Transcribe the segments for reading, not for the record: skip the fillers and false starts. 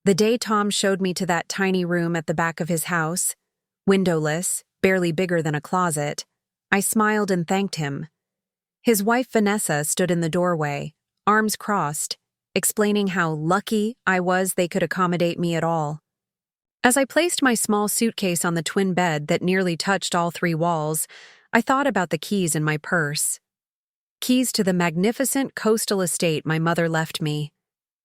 The day Tom showed me to that tiny room at the back of his house, windowless, barely bigger than a closet, I smiled and thanked him. His wife Vanessa stood in the doorway, arms crossed, explaining how lucky I was they could accommodate me at all. As I placed my small suitcase on the twin bed that nearly touched all three walls, I thought about the keys in my purse. Keys to the magnificent coastal estate my mother left me.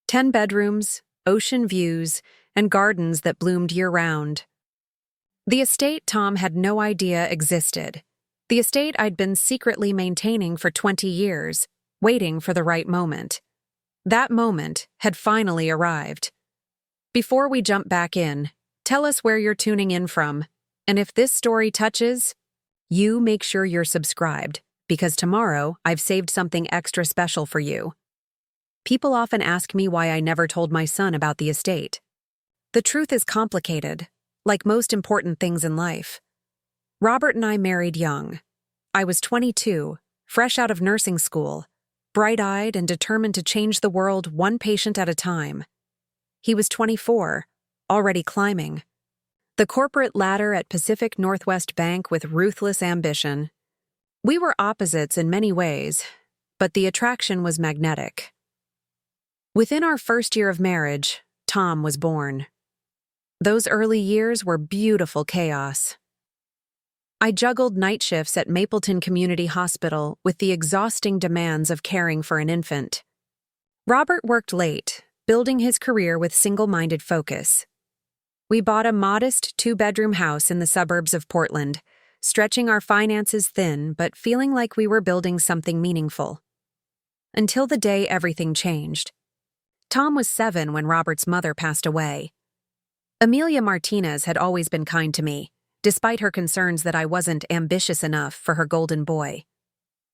10 bedrooms, ocean views, and gardens that bloomed year-round. The estate Tom had no idea existed. The estate I'd been secretly maintaining for 20 years, waiting for the right moment. That moment had finally arrived. Before we jump back in, tell us where you're tuning in from, and if this story touches, you make sure you're subscribed, because tomorrow I've saved something extra special for you. People often ask me why I never told my son about the estate. The truth is complicated, like most important things in life. Robert and I married young. I was 22, fresh out of nursing school, bright-eyed and determined to change the world one patient at a time. He was 24, already climbing the corporate ladder at Pacific Northwest Bank with ruthless ambition. We were opposites in many ways, but the attraction was magnetic. Within our first year of marriage, Tom was born. Those early years were beautiful chaos. I juggled night shifts at Mapleton Community Hospital with the exhausting demands of caring for an infant. Robert worked late, building his career with single-minded focus. We bought a modest 2-bedroom house in the suburbs of Portland, stretching our finances thin but feeling like we were building something meaningful. Until the day everything changed. Tom was 7 when Robert's mother passed away. Amelia Martinez had always been kind to me, despite her concerns that I wasn't ambitious enough for her golden boy.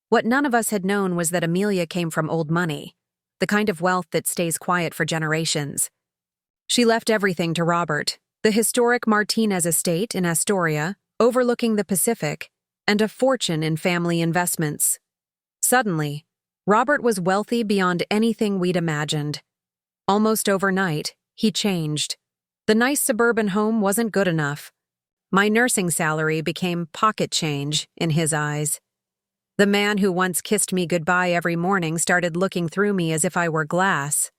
What none of us had known was that Amelia came from old money, the kind of wealth that stays quiet for generations. She left everything to Robert, the historic Martinez estate in Astoria, overlooking the Pacific, and a fortune in family investments. Suddenly, Robert was wealthy beyond anything we'd imagined. Almost overnight, he changed. The nice suburban home wasn't good enough. My nursing salary became pocket change in his eyes. The man who once kissed me goodbye every morning started looking through me as if I were glass.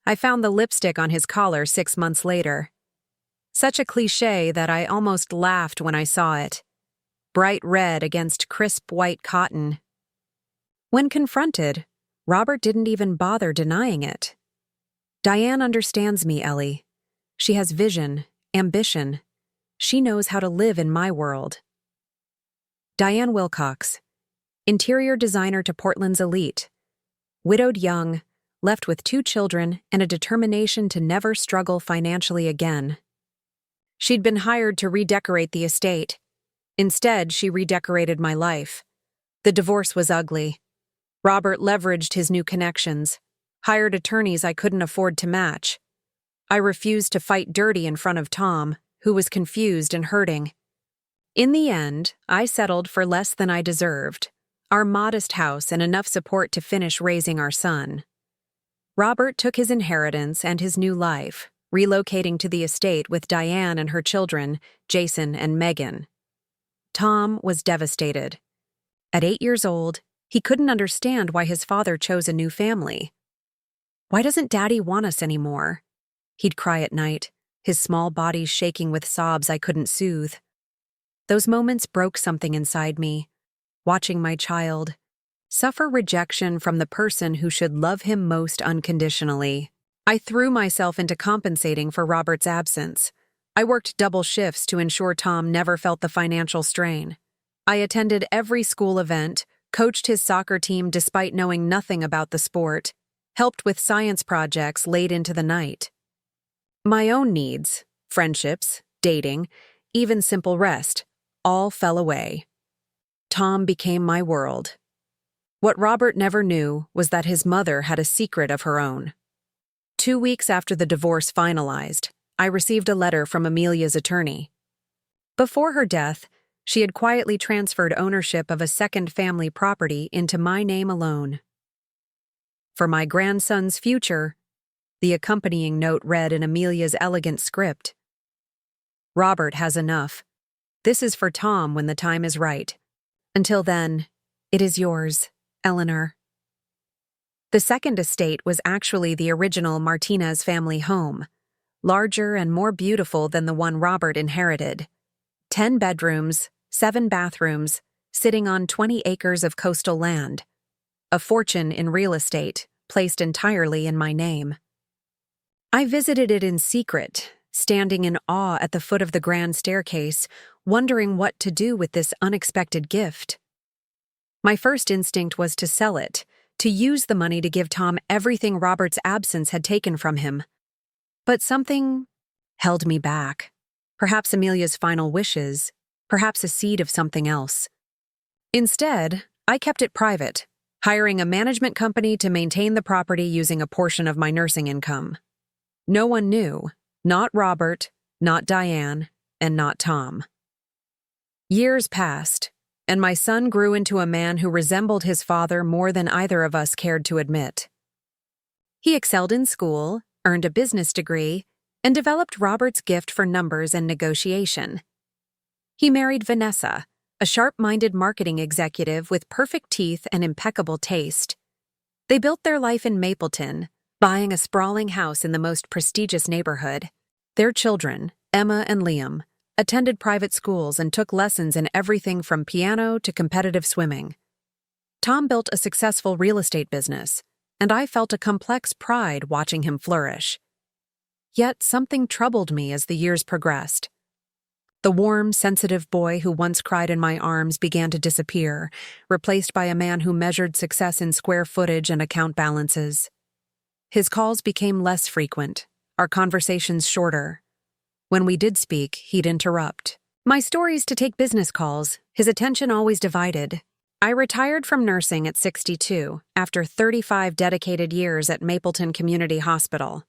I found the lipstick on his collar 6 months later. Such a cliché that I almost laughed when I saw it. Bright red against crisp white cotton. When confronted, Robert didn't even bother denying it. Diane understands me, Ellie. She has vision, ambition. She knows how to live in my world. Diane Wilcox, interior designer to Portland's elite. Widowed young, left with 2 children and a determination to never struggle financially again. She'd been hired to redecorate the estate. Instead, she redecorated my life. The divorce was ugly. Robert leveraged his new connections, hired attorneys I couldn't afford to match. I refused to fight dirty in front of Tom, who was confused and hurting. In the end, I settled for less than I deserved, our modest house and enough support to finish raising our son. Robert took his inheritance and his new life, relocating to the estate with Diane and her children, Jason and Megan. Tom was devastated. At 8 years old, he couldn't understand why his father chose a new family. "Why doesn't Daddy want us anymore?" He'd cry at night, his small body shaking with sobs I couldn't soothe. Those moments broke something inside me, watching my child suffer rejection from the person who should love him most unconditionally. I threw myself into compensating for Robert's absence. I worked double shifts to ensure Tom never felt the financial strain. I attended every school event, coached his soccer team despite knowing nothing about the sport, helped with science projects late into the night. My own needs, friendships, dating, even simple rest, all fell away. Tom became my world. What Robert never knew was that his mother had a secret of her own. 2 weeks after the divorce finalized, I received a letter from Amelia's attorney. Before her death, she had quietly transferred ownership of a second family property into my name alone. For my grandson's future, The accompanying note read in Amelia's elegant script. Robert has enough. This is for Tom when the time is right. Until then, it is yours, Eleanor. The second estate was actually the original Martinez family home, larger and more beautiful than the one Robert inherited. 10 bedrooms, 7 bathrooms, sitting on 20 acres of coastal land. A fortune in real estate, placed entirely in my name. I visited it in secret, standing in awe at the foot of the grand staircase, wondering what to do with this unexpected gift. My first instinct was to sell it, to use the money to give Tom everything Robert's absence had taken from him. But something held me back. Perhaps Amelia's final wishes, perhaps a seed of something else. Instead, I kept it private, hiring a management company to maintain the property using a portion of my nursing income. No one knew, not Robert, not Diane, and not Tom. Years passed, and my son grew into a man who resembled his father more than either of us cared to admit. He excelled in school, earned a business degree, and developed Robert's gift for numbers and negotiation. He married Vanessa, a sharp-minded marketing executive with perfect teeth and impeccable taste. They built their life in Mapleton, buying a sprawling house in the most prestigious neighborhood. Their children, Emma and Liam, attended private schools and took lessons in everything from piano to competitive swimming. Tom built a successful real estate business, and I felt a complex pride watching him flourish. Yet something troubled me as the years progressed. The warm, sensitive boy who once cried in my arms began to disappear, replaced by a man who measured success in square footage and account balances. His calls became less frequent, our conversations shorter. When we did speak, he'd interrupt. My stories to take business calls, his attention always divided. I retired from nursing at 62 after 35 dedicated years at Mapleton Community Hospital.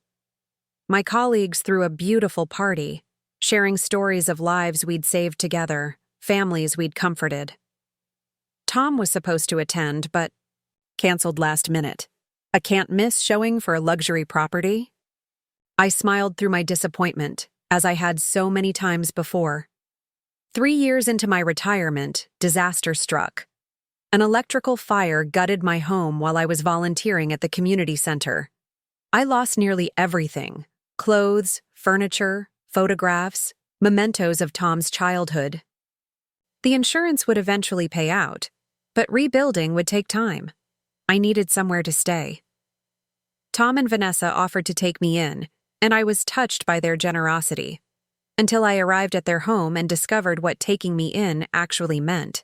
My colleagues threw a beautiful party, sharing stories of lives we'd saved together, families we'd comforted. Tom was supposed to attend, but canceled last minute. A can't-miss showing for a luxury property? I smiled through my disappointment, as I had so many times before. 3 years into my retirement, disaster struck. An electrical fire gutted my home while I was volunteering at the community center. I lost nearly everything: clothes, furniture, photographs, mementos of Tom's childhood. The insurance would eventually pay out, but rebuilding would take time. I needed somewhere to stay. Tom and Vanessa offered to take me in, and I was touched by their generosity, until I arrived at their home and discovered what taking me in actually meant.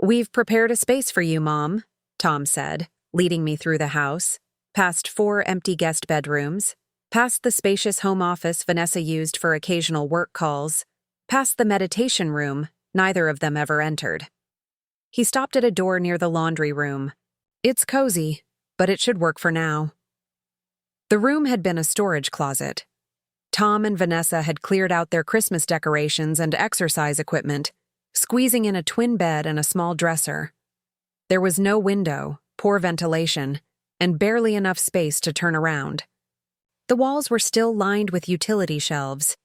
"We've prepared a space for you, Mom," Tom said, leading me through the house, past 4 empty guest bedrooms, past the spacious home office Vanessa used for occasional work calls, past the meditation room neither of them ever entered. He stopped at a door near the laundry room. "It's cozy, but it should work for now." The room had been a storage closet. Tom and Vanessa had cleared out their Christmas decorations and exercise equipment, squeezing in a twin bed and a small dresser. There was no window, poor ventilation, and barely enough space to turn around. The walls were still lined with utility shelves.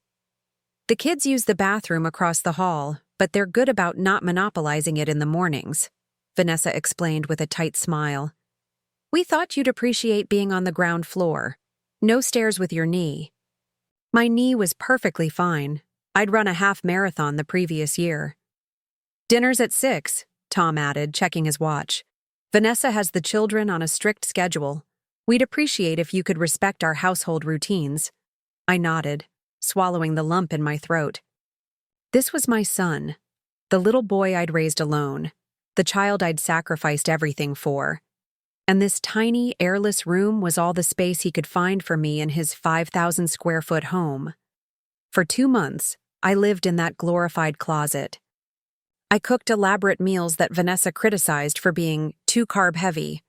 The kids use the bathroom across the hall, but they're good about not monopolizing it in the mornings, Vanessa explained with a tight smile. "We thought you'd appreciate being on the ground floor. No stairs with your knee." My knee was perfectly fine. I'd run a half marathon the previous year. "Dinner's at 6, Tom added, checking his watch. "Vanessa has the children on a strict schedule. We'd appreciate if you could respect our household routines." I nodded, swallowing the lump in my throat. This was my son, the little boy I'd raised alone, the child I'd sacrificed everything for. And this tiny, airless room was all the space he could find for me in his 5,000-square-foot home. For 2 months, I lived in that glorified closet. I cooked elaborate meals that Vanessa criticized for being too carb-heavy.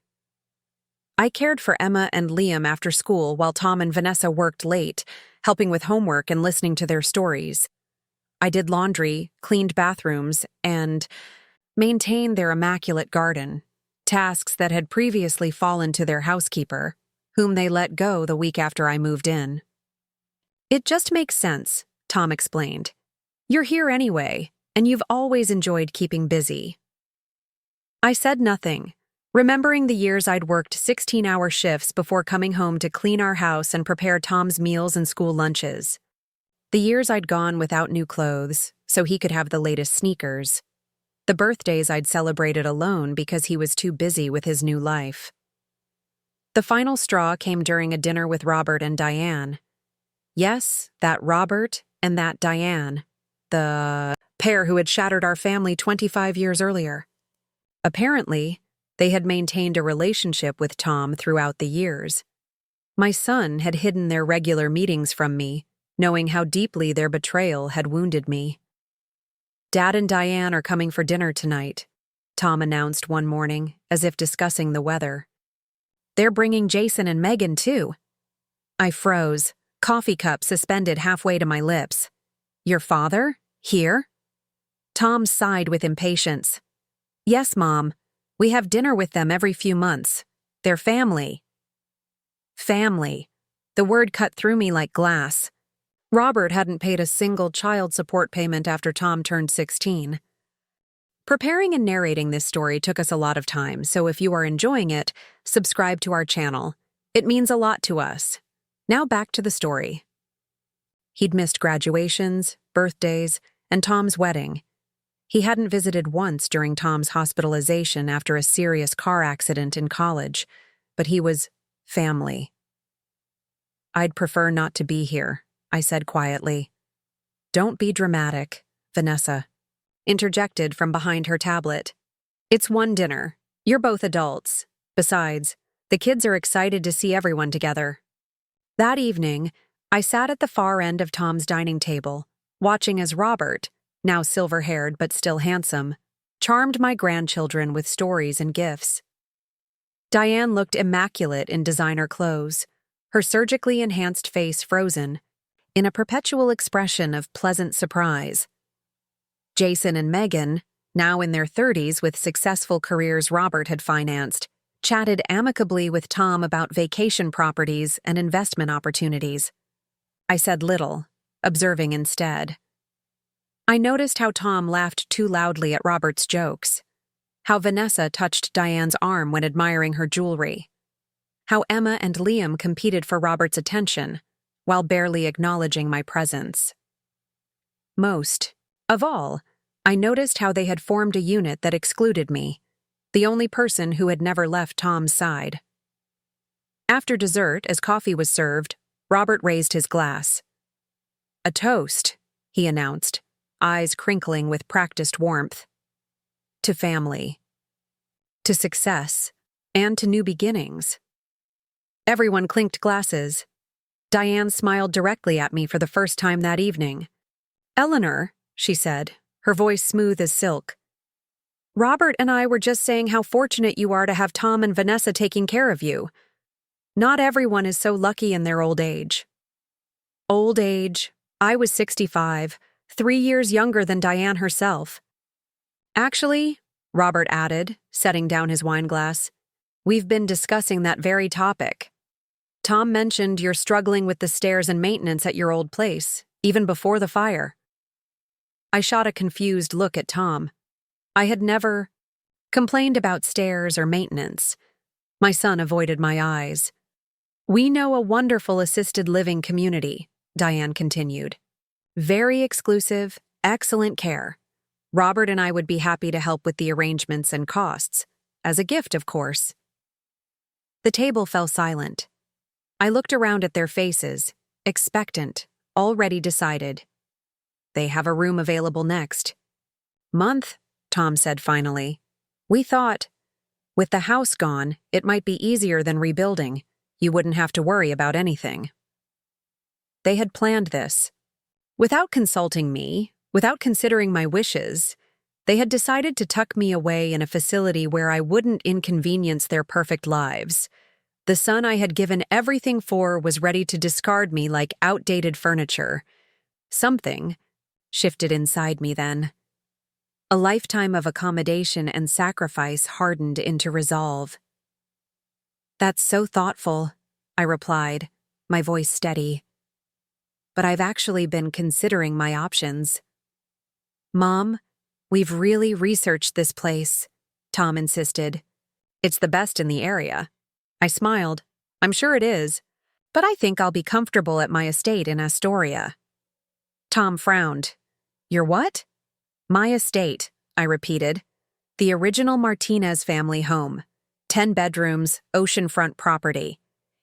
I cared for Emma and Liam after school while Tom and Vanessa worked late, helping with homework and listening to their stories. I did laundry, cleaned bathrooms, and maintained their immaculate garden. Tasks that had previously fallen to their housekeeper, whom they let go the week after I moved in. It just makes sense, Tom explained. You're here anyway, and you've always enjoyed keeping busy. I said nothing, remembering the years I'd worked 16-hour shifts before coming home to clean our house and prepare Tom's meals and school lunches. The years I'd gone without new clothes, so he could have the latest sneakers. The birthdays I'd celebrated alone because he was too busy with his new life. The final straw came during a dinner with Robert and Diane. Yes, that Robert and that Diane, the pair who had shattered our family 25 years earlier. Apparently, they had maintained a relationship with Tom throughout the years. My son had hidden their regular meetings from me, knowing how deeply their betrayal had wounded me. Dad and Diane are coming for dinner tonight, Tom announced one morning, as if discussing the weather. They're bringing Jason and Megan, too. I froze, coffee cup suspended halfway to my lips. Your father? Here? Tom sighed with impatience. Yes, Mom. We have dinner with them every few months. They're family. Family. The word cut through me like glass. Robert hadn't paid a single child support payment after Tom turned 16. Preparing and narrating this story took us a lot of time, so if you are enjoying it, subscribe to our channel. It means a lot to us. Now back to the story. He'd missed graduations, birthdays, and Tom's wedding. He hadn't visited once during Tom's hospitalization after a serious car accident in college, but he was family. I'd prefer not to be here, I said quietly. Don't be dramatic, Vanessa interjected from behind her tablet. It's one dinner. You're both adults. Besides, the kids are excited to see everyone together. That evening, I sat at the far end of Tom's dining table, watching as Robert, now silver-haired but still handsome, charmed my grandchildren with stories and gifts. Diane looked immaculate in designer clothes, her surgically enhanced face frozen, in a perpetual expression of pleasant surprise. Jason and Megan, now in their 30s with successful careers Robert had financed, chatted amicably with Tom about vacation properties and investment opportunities. I said little, observing instead. I noticed how Tom laughed too loudly at Robert's jokes, how Vanessa touched Diane's arm when admiring her jewelry, how Emma and Liam competed for Robert's attention, while barely acknowledging my presence. Most of all, I noticed how they had formed a unit that excluded me, the only person who had never left Tom's side. After dessert, as coffee was served, Robert raised his glass. A toast, he announced, eyes crinkling with practiced warmth. To family. To success. And to new beginnings. Everyone clinked glasses. Diane smiled directly at me for the first time that evening. Eleanor, she said, her voice smooth as silk. Robert and I were just saying how fortunate you are to have Tom and Vanessa taking care of you. Not everyone is so lucky in their old age. Old age. I was 65, 3 years younger than Diane herself. Actually, Robert added, setting down his wineglass, we've been discussing that very topic. Tom mentioned you're struggling with the stairs and maintenance at your old place, even before the fire. I shot a confused look at Tom. I had never complained about stairs or maintenance. My son avoided my eyes. We know a wonderful assisted living community, Diane continued. Very exclusive, excellent care. Robert and I would be happy to help with the arrangements and costs, as a gift, of course. The table fell silent. I looked around at their faces, expectant, already decided. They have a room available next month, Tom said finally. We thought, with the house gone, it might be easier than rebuilding. You wouldn't have to worry about anything. They had planned this. Without consulting me, without considering my wishes, they had decided to tuck me away in a facility where I wouldn't inconvenience their perfect lives. The son I had given everything for was ready to discard me like outdated furniture. Something shifted inside me then. A lifetime of accommodation and sacrifice hardened into resolve. That's so thoughtful, I replied, my voice steady. But I've actually been considering my options. Mom, we've really researched this place, Tom insisted. It's the best in the area. I smiled. I'm sure it is, but I think I'll be comfortable at my estate in Astoria. Tom frowned. Your what? My estate, I repeated. The original Martinez family home. 10 bedrooms, oceanfront property.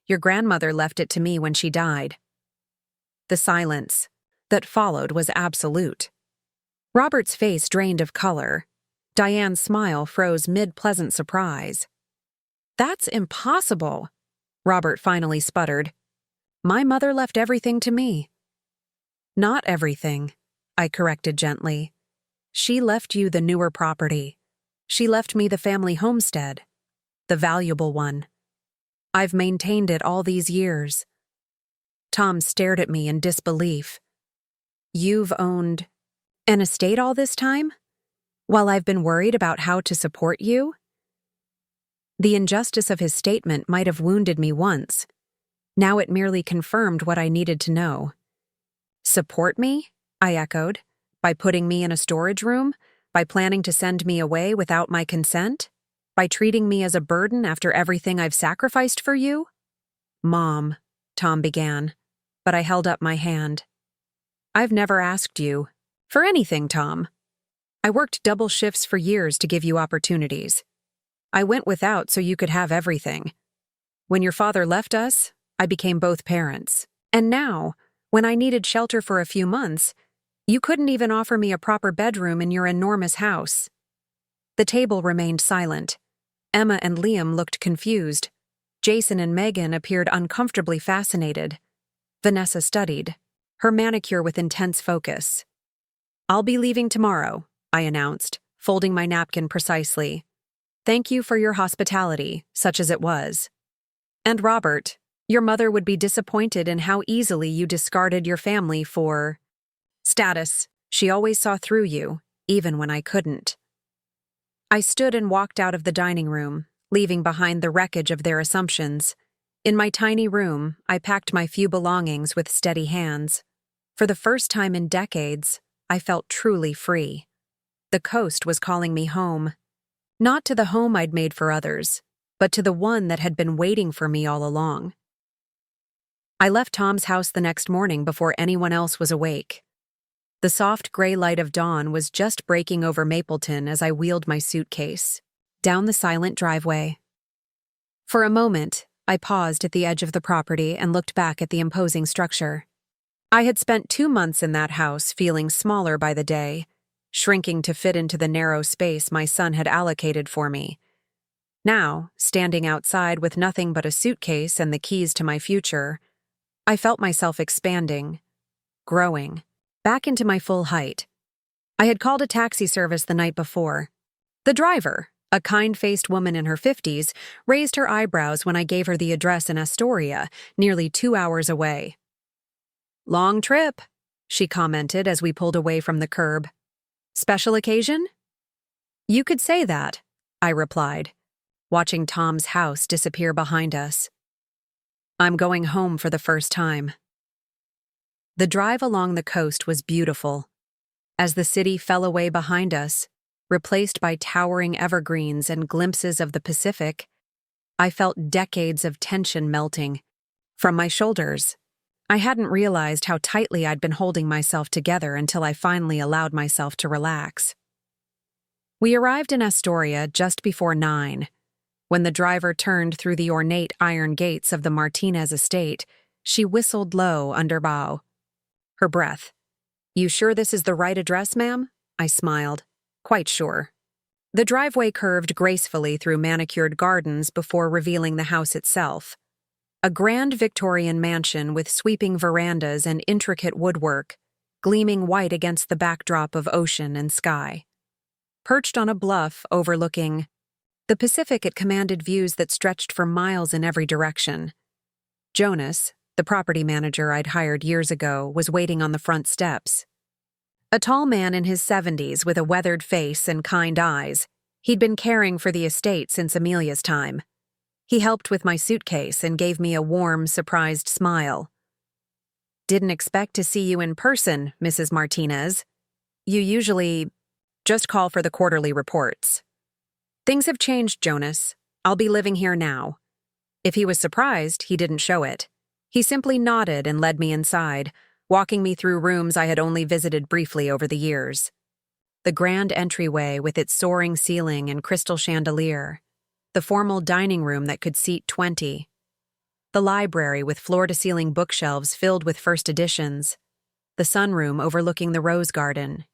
Your grandmother left it to me when she died. The silence that followed was absolute. Robert's face drained of color. Diane's smile froze mid-pleasant surprise. That's impossible, Robert finally sputtered. My mother left everything to me. Not everything, I corrected gently. She left you the newer property. She left me the family homestead, the valuable one. I've maintained it all these years. Tom stared at me in disbelief. You've owned an estate all this time? While I've been worried about how to support you? The injustice of his statement might have wounded me once. Now it merely confirmed what I needed to know. Support me? I echoed. By putting me in a storage room? By planning to send me away without my consent? By treating me as a burden after everything I've sacrificed for you? Mom, Tom began, but I held up my hand. I've never asked you for anything, Tom. I worked double shifts for years to give you opportunities. I went without so you could have everything. When your father left us, I became both parents. And now, when I needed shelter for a few months, you couldn't even offer me a proper bedroom in your enormous house. The table remained silent. Emma and Liam looked confused. Jason and Megan appeared uncomfortably fascinated. Vanessa studied, her manicure with intense focus. I'll be leaving tomorrow, I announced, folding my napkin precisely. Thank you for your hospitality, such as it was. And Robert, your mother would be disappointed in how easily you discarded your family for status. She always saw through you, even when I couldn't. I stood and walked out of the dining room, leaving behind the wreckage of their assumptions. In my tiny room, I packed my few belongings with steady hands. For the first time in decades, I felt truly free. The coast was calling me home. Not to the home I'd made for others, but to the one that had been waiting for me all along. I left Tom's house the next morning before anyone else was awake. The soft gray light of dawn was just breaking over Mapleton as I wheeled my suitcase down the silent driveway. For a moment, I paused at the edge of the property and looked back at the imposing structure. I had spent 2 months in that house feeling smaller by the day, shrinking to fit into the narrow space my son had allocated for me. Now, standing outside with nothing but a suitcase and the keys to my future, I felt myself expanding, growing, back into my full height. I had called a taxi service the night before. The driver, a kind-faced woman in her 50s, raised her eyebrows when I gave her the address in Astoria, nearly 2 hours away. Long trip, she commented as we pulled away from the curb. Special occasion? You could say that, I replied, watching Tom's house disappear behind us. I'm going home for the first time. The drive along the coast was beautiful. As the city fell away behind us, replaced by towering evergreens and glimpses of the Pacific, I felt decades of tension melting from my shoulders. I hadn't realized how tightly I'd been holding myself together until I finally allowed myself to relax. We arrived in Astoria just before 9. When the driver turned through the ornate iron gates of the Martinez estate, she whistled low under bow. Her breath. You sure this is the right address, ma'am? I smiled. Quite sure. The driveway curved gracefully through manicured gardens before revealing the house itself. A grand Victorian mansion with sweeping verandas and intricate woodwork, gleaming white against the backdrop of ocean and sky. Perched on a bluff overlooking the Pacific, it commanded views that stretched for miles in every direction. Jonas, the property manager I'd hired years ago, was waiting on the front steps. A tall man in his 70s with a weathered face and kind eyes, he'd been caring for the estate since Amelia's time. He helped with my suitcase and gave me a warm, surprised smile. "Didn't expect to see you in person, Mrs. Martinez. You usually just call for the quarterly reports." "Things have changed, Jonas. I'll be living here now." If he was surprised, he didn't show it. He simply nodded and led me inside, walking me through rooms I had only visited briefly over the years. The grand entryway with its soaring ceiling and crystal chandelier. The formal dining room that could seat 20. The library with floor-to-ceiling bookshelves filled with first editions. The sunroom overlooking the rose garden.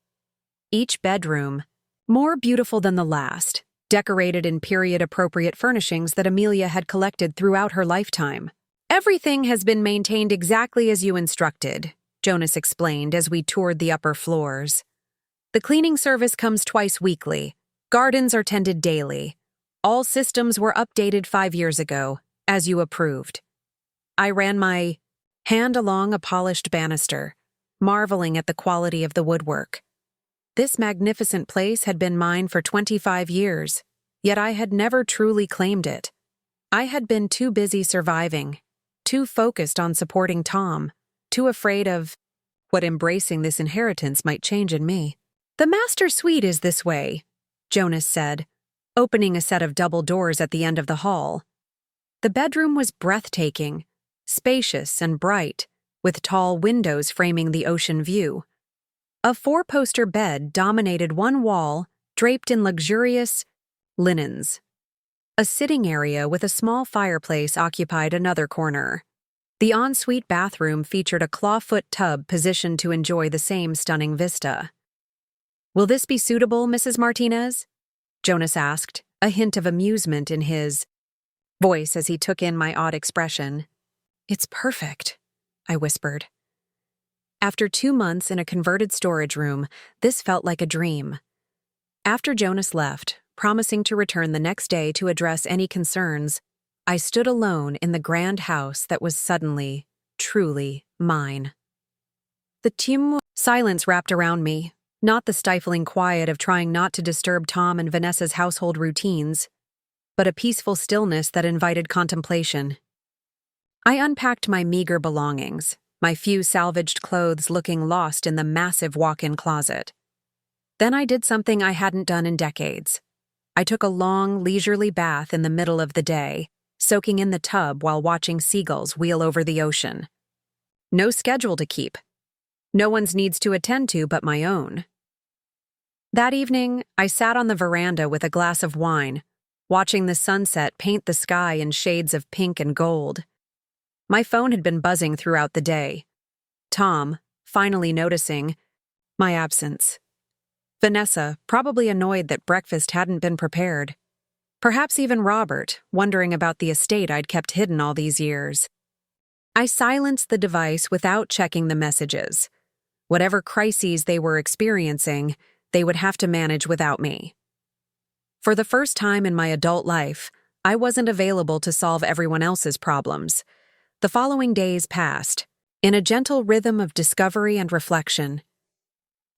Each bedroom, more beautiful than the last, decorated in period-appropriate furnishings that Amelia had collected throughout her lifetime. "Everything has been maintained exactly as you instructed," Jonas explained as we toured the upper floors. "The cleaning service comes twice weekly. Gardens are tended daily. All systems were updated 5 years ago, as you approved." I ran my hand along a polished banister, marveling at the quality of the woodwork. This magnificent place had been mine for 25 years, yet I had never truly claimed it. I had been too busy surviving, too focused on supporting Tom, too afraid of what embracing this inheritance might change in me. "The master suite is this way," Jonas said, opening a set of double doors at the end of the hall. The bedroom was breathtaking, spacious and bright, with tall windows framing the ocean view. A 4-poster bed dominated one wall, draped in luxurious linens. A sitting area with a small fireplace occupied another corner. The ensuite bathroom featured a clawfoot tub positioned to enjoy the same stunning vista. "Will this be suitable, Mrs. Martinez?" Jonas asked, a hint of amusement in his voice as he took in my odd expression. "It's perfect," I whispered. After 2 months in a converted storage room, this felt like a dream. After Jonas left, promising to return the next day to address any concerns, I stood alone in the grand house that was suddenly, truly mine. The silence wrapped around me, not the stifling quiet of trying not to disturb Tom and Vanessa's household routines, but a peaceful stillness that invited contemplation. I unpacked my meager belongings, my few salvaged clothes looking lost in the massive walk-in closet. Then I did something I hadn't done in decades. I took a long, leisurely bath in the middle of the day, soaking in the tub while watching seagulls wheel over the ocean. No schedule to keep. No one's needs to attend to but my own. That evening, I sat on the veranda with a glass of wine, watching the sunset paint the sky in shades of pink and gold. My phone had been buzzing throughout the day. Tom, finally noticing my absence. Vanessa, probably annoyed that breakfast hadn't been prepared. Perhaps even Robert, wondering about the estate I'd kept hidden all these years. I silenced the device without checking the messages. Whatever crises they were experiencing, they would have to manage without me. For the first time in my adult life, I wasn't available to solve everyone else's problems. The following days passed, in a gentle rhythm of discovery and reflection.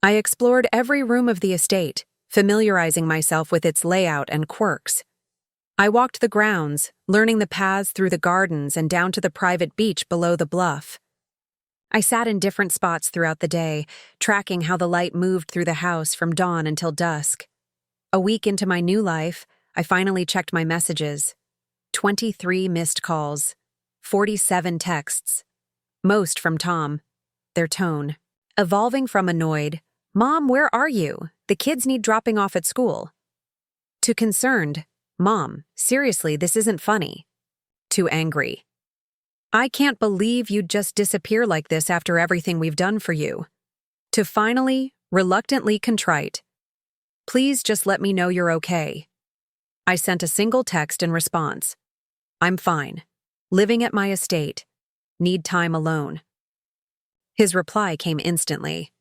I explored every room of the estate, familiarizing myself with its layout and quirks. I walked the grounds, learning the paths through the gardens and down to the private beach below the bluff. I sat in different spots throughout the day, tracking how the light moved through the house from dawn until dusk. A week into my new life, I finally checked my messages. 23 missed calls, 47 texts, most from Tom. Their tone, evolving from annoyed, "Mom, where are you? The kids need dropping off at school," to concerned, "Mom, seriously, this isn't funny," to angry, "I can't believe you'd just disappear like this after everything we've done for you," to finally, reluctantly contrite, "Please just let me know you're okay." I sent a single text in response. "I'm fine. Living at my estate. Need time alone." His reply came instantly.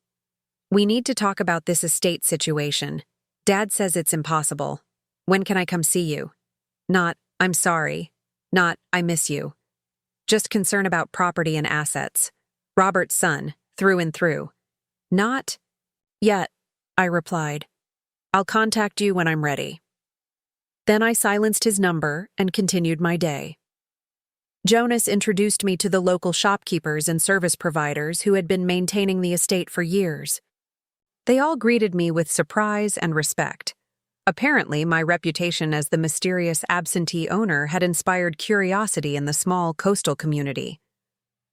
"We need to talk about this estate situation. Dad says it's impossible. When can I come see you?" Not, "I'm sorry." Not, "I miss you." Just concern about property and assets. Robert's son, through and through. Not, "Yet," I replied. "I'll contact you when I'm ready." Then I silenced his number and continued my day. Jonas introduced me to the local shopkeepers and service providers who had been maintaining the estate for years. They all greeted me with surprise and respect. Apparently, my reputation as the mysterious absentee owner had inspired curiosity in the small coastal community.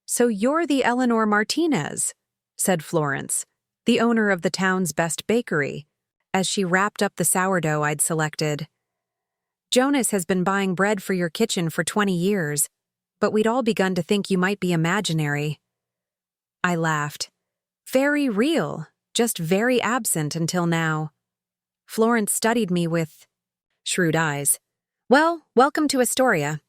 "So you're the Eleanor Martinez," said Florence, the owner of the town's best bakery, as she wrapped up the sourdough I'd selected. "Jonas has been buying bread for your kitchen for 20 years, but we'd all begun to think you might be imaginary." I laughed. "Very real, just very absent until now." Florence studied me with shrewd eyes. "Well, welcome to Astoria.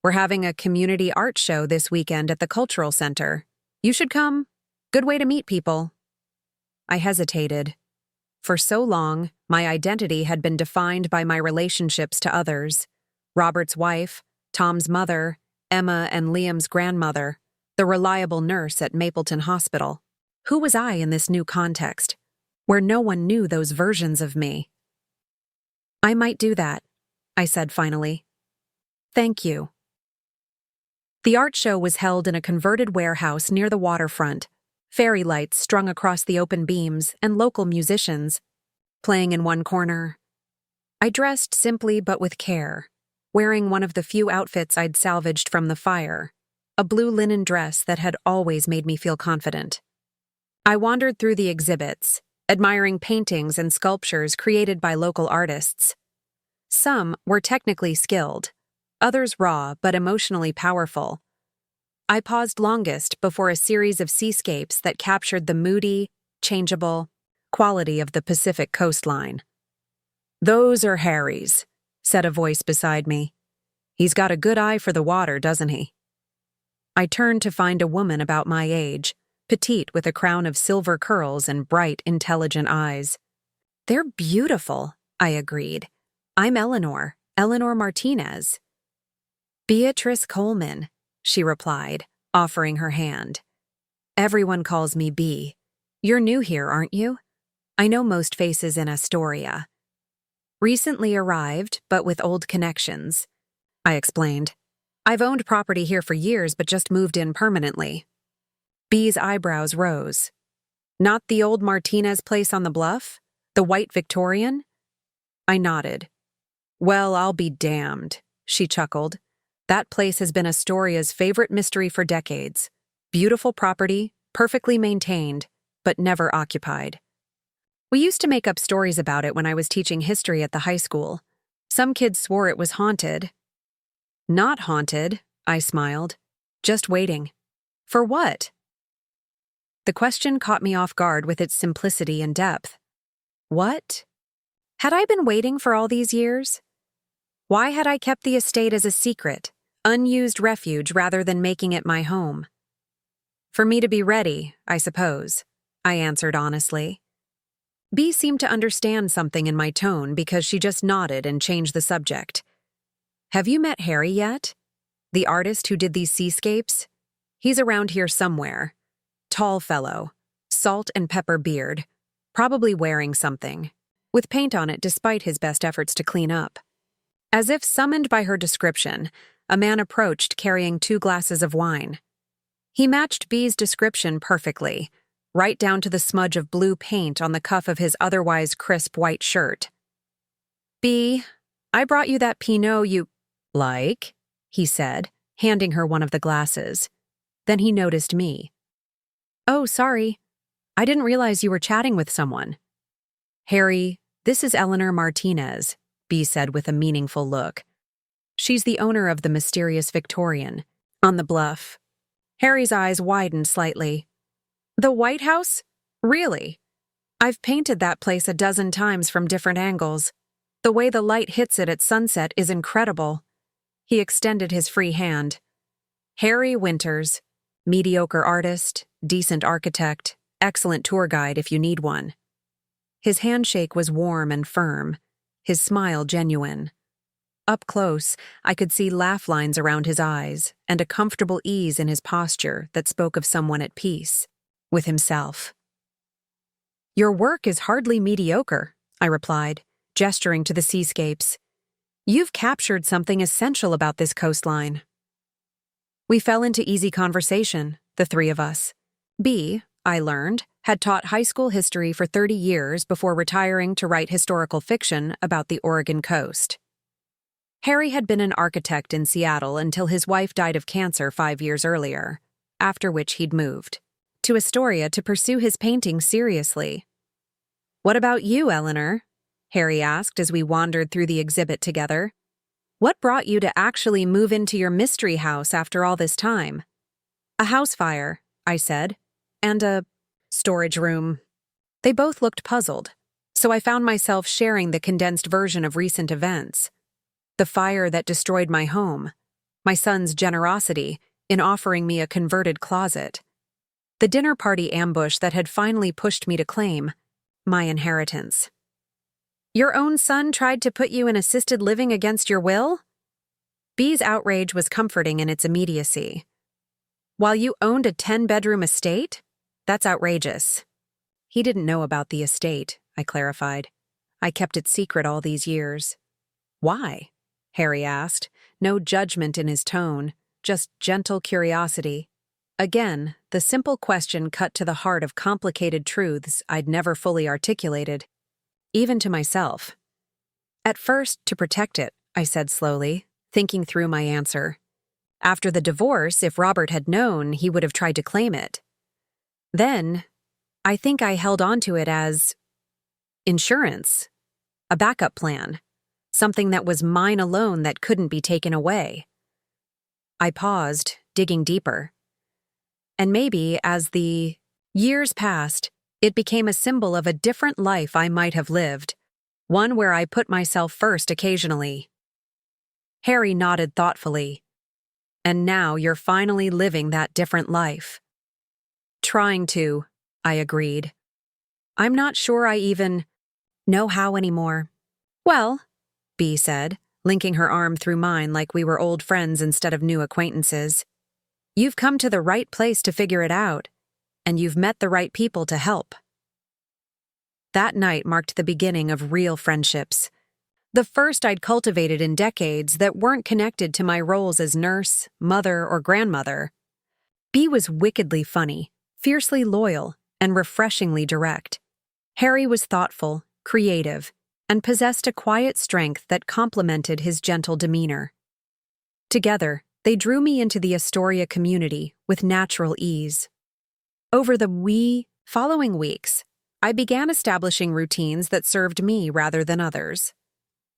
We're having a community art show this weekend at the Cultural Center. You should come. Good way to meet people." I hesitated. For so long, my identity had been defined by my relationships to others. Robert's wife, Tom's mother, Emma and Liam's grandmother, the reliable nurse at Mapleton Hospital. Who was I in this new context, where no one knew those versions of me? "I might do that," I said finally. "Thank you." The art show was held in a converted warehouse near the waterfront, fairy lights strung across the open beams and local musicians playing in one corner. I dressed simply but with care, wearing one of the few outfits I'd salvaged from the fire, a blue linen dress that had always made me feel confident. I wandered through the exhibits, admiring paintings and sculptures created by local artists. Some were technically skilled, others raw but emotionally powerful. I paused longest before a series of seascapes that captured the moody, changeable quality of the Pacific coastline. "Those are Harry's," said a voice beside me. "He's got a good eye for the water, doesn't he?" I turned to find a woman about my age, petite with a crown of silver curls and bright, intelligent eyes. "They're beautiful," I agreed. "I'm Eleanor Martinez." "Beatrice Coleman," she replied, offering her hand. "Everyone calls me Bea. You're new here, aren't you?" "I know most faces in Astoria." "Recently arrived, but with old connections," I explained. "I've owned property here for years, but just moved in permanently." Bea's eyebrows rose. "Not the old Martinez place on the bluff? The white Victorian?" I nodded. "Well, I'll be damned," she chuckled. "That place has been Astoria's favorite mystery for decades. Beautiful property, perfectly maintained, but never occupied. We used to make up stories about it when I was teaching history at the high school. Some kids swore it was haunted." "Not haunted," I smiled. "Just waiting." "For what?" The question caught me off guard with its simplicity and depth. What? Had I been waiting for all these years? Why had I kept the estate as a secret, unused refuge rather than making it my home? "For me to be ready, I suppose," I answered honestly. Bea seemed to understand something in my tone because she just nodded and changed the subject. "Have you met Harry yet? The artist who did these seascapes? He's around here somewhere. Tall fellow, salt and pepper beard, probably wearing something, with paint on it despite his best efforts to clean up." As if summoned by her description, a man approached carrying 2 glasses of wine. He matched Bea's description perfectly, right down to the smudge of blue paint on the cuff of his otherwise crisp white shirt. "Bea, I brought you that Pinot you like," he said, handing her one of the glasses. Then he noticed me. "Oh, sorry. I didn't realize you were chatting with someone." "Harry, this is Eleanor Martinez," Bea said with a meaningful look. "She's the owner of the mysterious Victorian, on the bluff." Harry's eyes widened slightly. "The White House? Really? I've painted that place a dozen times from different angles. The way the light hits it at sunset is incredible." He extended his free hand. "Harry Winters, mediocre artist, decent architect, excellent tour guide if you need one." His handshake was warm and firm, his smile genuine. Up close, I could see laugh lines around his eyes and a comfortable ease in his posture that spoke of someone at peace with himself. "Your work is hardly mediocre," I replied, gesturing to the seascapes. You've captured something essential about this coastline. We fell into easy conversation, the three of us. B, I learned, had taught high school history for 30 years before retiring to write historical fiction about the Oregon coast. Harry had been an architect in Seattle until his wife died of cancer 5 years earlier, after which he'd moved to Astoria to pursue his painting seriously. What about you, Eleanor? Harry asked as we wandered through the exhibit together. What brought you to actually move into your mystery house after all this time? A house fire, I said, and a storage room. They both looked puzzled, so I found myself sharing the condensed version of recent events. The fire that destroyed my home, my son's generosity in offering me a converted closet, the dinner party ambush that had finally pushed me to claim my inheritance. Your own son tried to put you in assisted living against your will? B's outrage was comforting in its immediacy. While you owned a 10-bedroom estate? That's outrageous. He didn't know about the estate, I clarified. I kept it secret all these years. Why? Harry asked, no judgment in his tone, just gentle curiosity. Again, the simple question cut to the heart of complicated truths I'd never fully articulated, even to myself. At first, to protect it, I said slowly, thinking through my answer. After the divorce, if Robert had known, he would have tried to claim it. Then, I think I held on to it as insurance, a backup plan, something that was mine alone that couldn't be taken away. I paused, digging deeper. And maybe, as the years passed, it became a symbol of a different life I might have lived, one where I put myself first occasionally. Harry nodded thoughtfully. And now you're finally living that different life. Trying to, I agreed. I'm not sure I even know how anymore. Well, B said, linking her arm through mine like we were old friends instead of new acquaintances. You've come to the right place to figure it out, and you've met the right people to help. That night marked the beginning of real friendships. The first I'd cultivated in decades that weren't connected to my roles as nurse, mother, or grandmother. B was wickedly funny, fiercely loyal, and refreshingly direct. Harry was thoughtful, creative, and possessed a quiet strength that complemented his gentle demeanor. Together, they drew me into the Astoria community with natural ease. Over the following weeks, I began establishing routines that served me rather than others.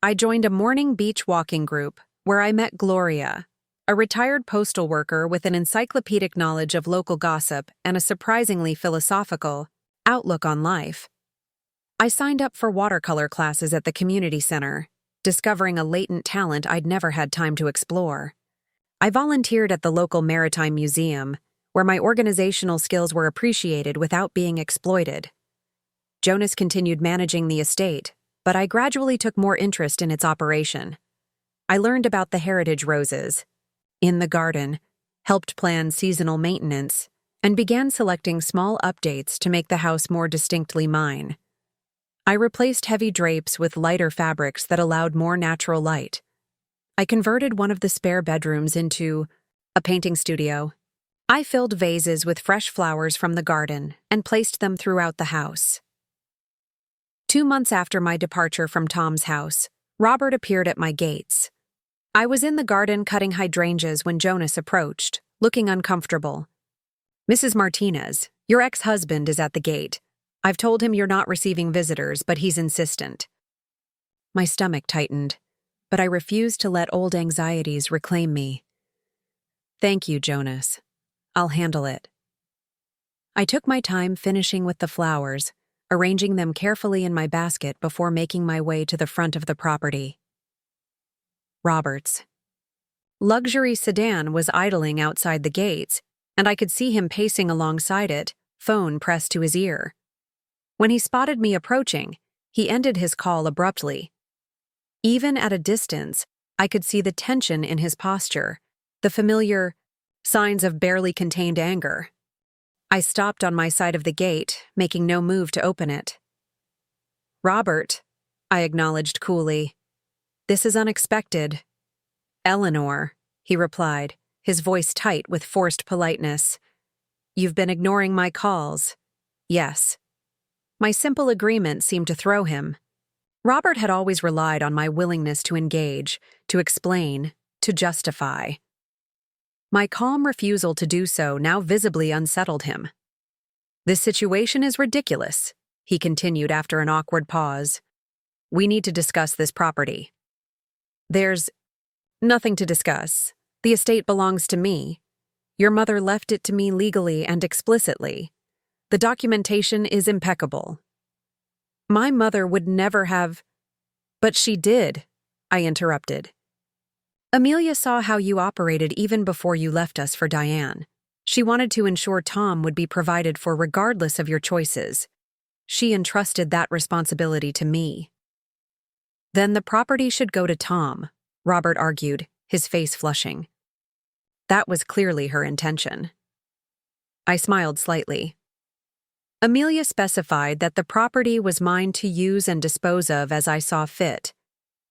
I joined a morning beach walking group where I met Gloria, a retired postal worker with an encyclopedic knowledge of local gossip and a surprisingly philosophical outlook on life. I signed up for watercolor classes at the community center, discovering a latent talent I'd never had time to explore. I volunteered at the local maritime museum, where my organizational skills were appreciated without being exploited. Jonas continued managing the estate, but I gradually took more interest in its operation. I learned about the heritage roses in the garden, helped plan seasonal maintenance, and began selecting small updates to make the house more distinctly mine. I replaced heavy drapes with lighter fabrics that allowed more natural light. I converted one of the spare bedrooms into a painting studio. I filled vases with fresh flowers from the garden and placed them throughout the house. 2 months after my departure from Tom's house, Robert appeared at my gates. I was in the garden cutting hydrangeas when Jonas approached, looking uncomfortable. Mrs. Martinez, your ex-husband is at the gate. I've told him you're not receiving visitors, but he's insistent. My stomach tightened, but I refused to let old anxieties reclaim me. Thank you, Jonas. I'll handle it. I took my time finishing with the flowers, arranging them carefully in my basket before making my way to the front of the property. Robert's luxury sedan was idling outside the gates, and I could see him pacing alongside it, phone pressed to his ear. When he spotted me approaching, he ended his call abruptly. Even at a distance, I could see the tension in his posture, the familiar signs of barely contained anger. I stopped on my side of the gate, making no move to open it. Robert, I acknowledged coolly. This is unexpected. Eleanor, he replied, his voice tight with forced politeness. You've been ignoring my calls. Yes. My simple agreement seemed to throw him. Robert had always relied on my willingness to engage, to explain, to justify. My calm refusal to do so now visibly unsettled him. This situation is ridiculous, he continued after an awkward pause. We need to discuss this property. There's nothing to discuss. The estate belongs to me. Your mother left it to me legally and explicitly. The documentation is impeccable. My mother would never have... But she did, I interrupted. Amelia saw how you operated even before you left us for Diane. She wanted to ensure Tom would be provided for regardless of your choices. She entrusted that responsibility to me. Then the property should go to Tom, Robert argued, his face flushing. That was clearly her intention. I smiled slightly. Amelia specified that the property was mine to use and dispose of as I saw fit.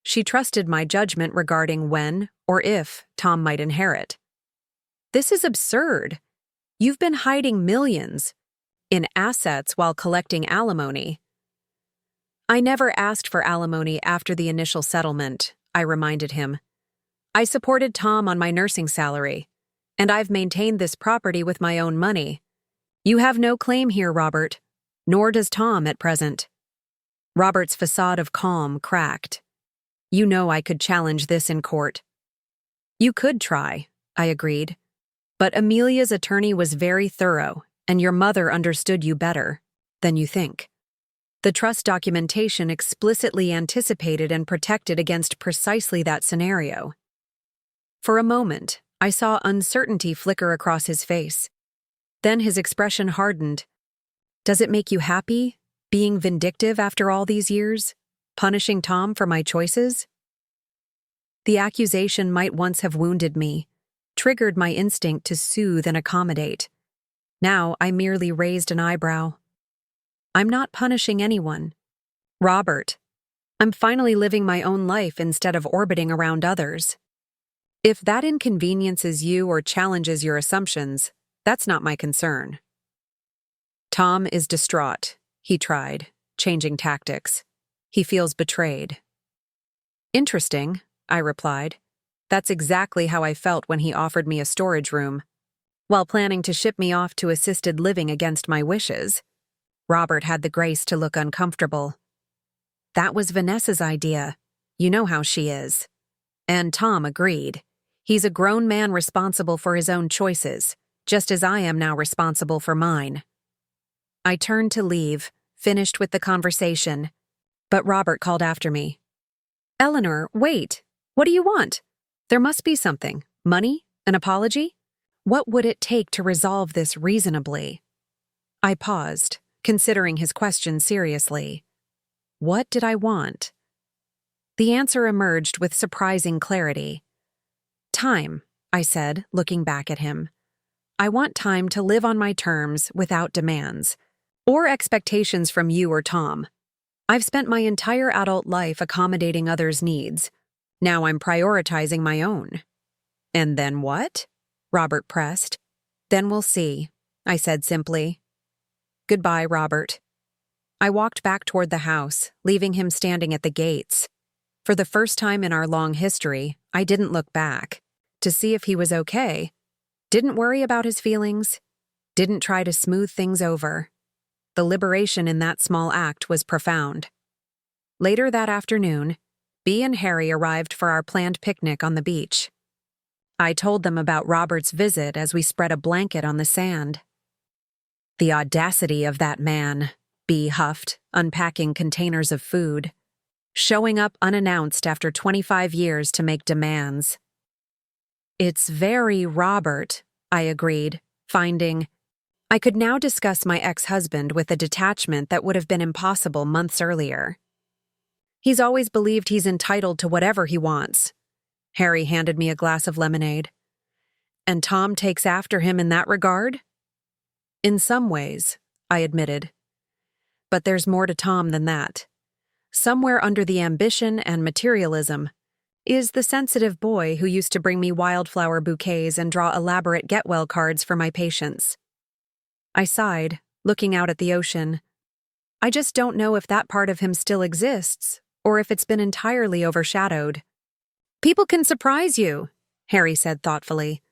She trusted my judgment regarding when or if Tom might inherit. This is absurd. You've been hiding millions in assets while collecting alimony. I never asked for alimony after the initial settlement, I reminded him. I supported Tom on my nursing salary, and I've maintained this property with my own money. You have no claim here, Robert, nor does Tom at present. Robert's facade of calm cracked. You know I could challenge this in court. You could try, I agreed. But Amelia's attorney was very thorough, and your mother understood you better than you think. The trust documentation explicitly anticipated and protected against precisely that scenario. For a moment, I saw uncertainty flicker across his face. Then his expression hardened. Does it make you happy, being vindictive after all these years, punishing Tom for my choices? The accusation might once have wounded me, triggered my instinct to soothe and accommodate. Now I merely raised an eyebrow. I'm not punishing anyone. Robert, I'm finally living my own life instead of orbiting around others. If that inconveniences you or challenges your assumptions, that's not my concern. Tom is distraught, he tried, changing tactics. He feels betrayed. Interesting, I replied. That's exactly how I felt when he offered me a storage room. While planning to ship me off to assisted living against my wishes, Robert had the grace to look uncomfortable. That was Vanessa's idea. You know how she is. And Tom agreed. He's a grown man responsible for his own choices, just as I am now responsible for mine. I turned to leave, finished with the conversation, but Robert called after me. Eleanor, wait. What do you want? There must be something. Money? An apology? What would it take to resolve this reasonably? I paused, considering his question seriously. What did I want? The answer emerged with surprising clarity. Time, I said, looking back at him. I want time to live on my terms without demands, or expectations from you or Tom. I've spent my entire adult life accommodating others' needs. Now I'm prioritizing my own. And then what? Robert pressed. Then we'll see, I said simply. Goodbye, Robert. I walked back toward the house, leaving him standing at the gates. For the first time in our long history, I didn't look back to see if he was okay. Didn't worry about his feelings. Didn't try to smooth things over. The liberation in that small act was profound. Later that afternoon, Bea and Harry arrived for our planned picnic on the beach. I told them about Robert's visit as we spread a blanket on the sand. The audacity of that man, Bea huffed, unpacking containers of food. Showing up unannounced after 25 years to make demands. It's very Robert, I agreed, finding I could now discuss my ex-husband with a detachment that would have been impossible months earlier. He's always believed he's entitled to whatever he wants. Harry handed me a glass of lemonade. And Tom takes after him in that regard? In some ways, I admitted. But there's more to Tom than that. Somewhere under the ambition and materialism, is the sensitive boy who used to bring me wildflower bouquets and draw elaborate get-well cards for my patients. I sighed, looking out at the ocean. I just don't know if that part of him still exists, or if it's been entirely overshadowed. People can surprise you, Harry said thoughtfully.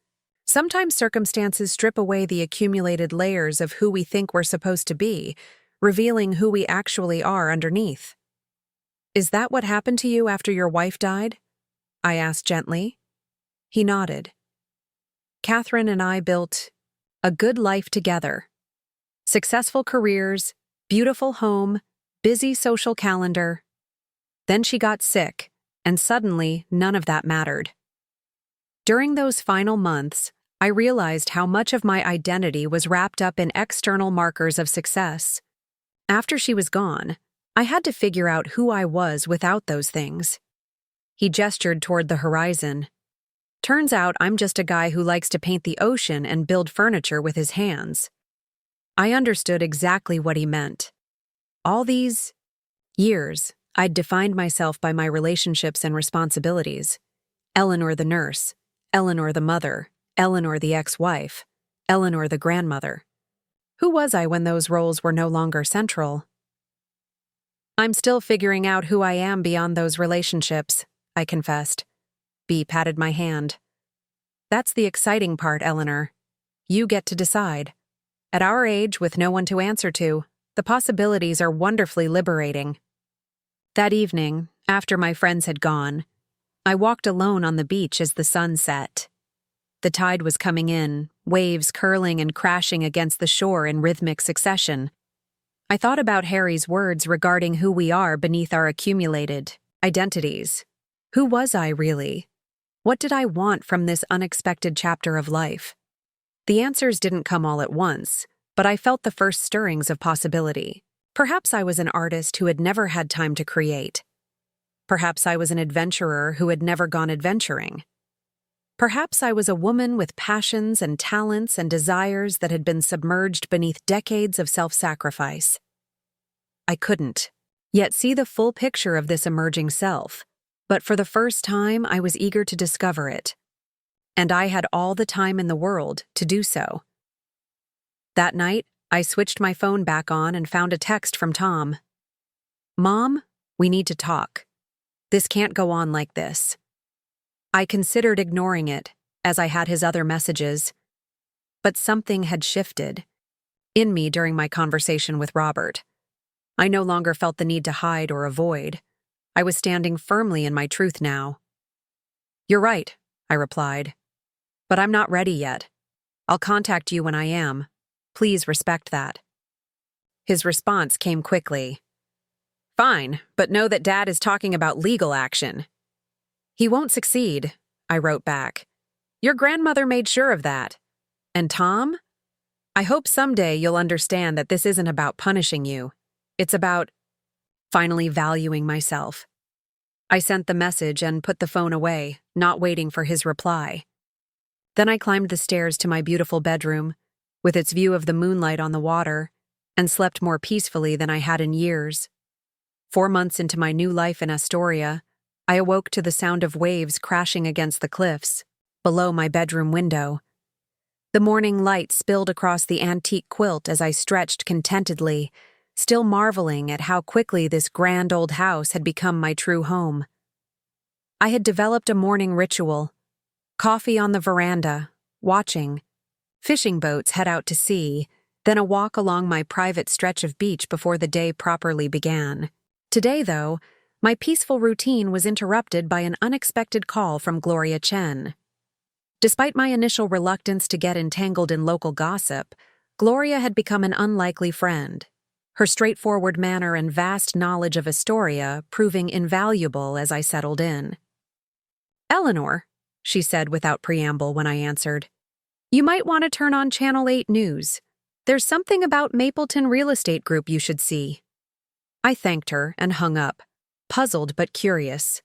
Sometimes circumstances strip away the accumulated layers of who we think we're supposed to be, revealing who we actually are underneath. Is that what happened to you after your wife died? I asked gently. He nodded. Catherine and I built a good life together. Successful careers, beautiful home, busy social calendar. Then she got sick, and suddenly none of that mattered. During those final months, I realized how much of my identity was wrapped up in external markers of success. After she was gone, I had to figure out who I was without those things. He gestured toward the horizon. Turns out I'm just a guy who likes to paint the ocean and build furniture with his hands. I understood exactly what he meant. All these years, I'd defined myself by my relationships and responsibilities. Eleanor the nurse, Eleanor the mother, Eleanor the ex-wife, Eleanor the grandmother. Who was I when those roles were no longer central? I'm still figuring out who I am beyond those relationships, I confessed. B patted my hand. That's the exciting part, Eleanor. You get to decide. At our age, with no one to answer to, the possibilities are wonderfully liberating. That evening, after my friends had gone, I walked alone on the beach as the sun set. The tide was coming in, waves curling and crashing against the shore in rhythmic succession. I thought about Harry's words regarding who we are beneath our accumulated identities. Who was I really? What did I want from this unexpected chapter of life? The answers didn't come all at once, but I felt the first stirrings of possibility. Perhaps I was an artist who had never had time to create. Perhaps I was an adventurer who had never gone adventuring. Perhaps I was a woman with passions and talents and desires that had been submerged beneath decades of self-sacrifice. I couldn't yet see the full picture of this emerging self, but for the first time I was eager to discover it. And I had all the time in the world to do so. That night, I switched my phone back on and found a text from Tom. Mom, we need to talk. This can't go on like this. I considered ignoring it, as I had his other messages. But something had shifted in me during my conversation with Robert. I no longer felt the need to hide or avoid. I was standing firmly in my truth now. You're right, I replied. But I'm not ready yet. I'll contact you when I am. Please respect that. His response came quickly. Fine, but know that Dad is talking about legal action. He won't succeed, I wrote back. Your grandmother made sure of that. And Tom? I hope someday you'll understand that this isn't about punishing you. It's about finally valuing myself. I sent the message and put the phone away, not waiting for his reply. Then I climbed the stairs to my beautiful bedroom, with its view of the moonlight on the water, and slept more peacefully than I had in years. 4 months into my new life in Astoria, I awoke to the sound of waves crashing against the cliffs, below my bedroom window. The morning light spilled across the antique quilt as I stretched contentedly, still marveling at how quickly this grand old house had become my true home. I had developed a morning ritual: coffee on the veranda, watching fishing boats head out to sea, then a walk along my private stretch of beach before the day properly began. Today, though, my peaceful routine was interrupted by an unexpected call from Gloria Chen. Despite my initial reluctance to get entangled in local gossip, Gloria had become an unlikely friend, her straightforward manner and vast knowledge of Astoria proving invaluable as I settled in. Eleanor, she said without preamble when I answered, you might want to turn on Channel 8 News. There's something about Mapleton Real Estate Group you should see. I thanked her and hung up, puzzled but curious.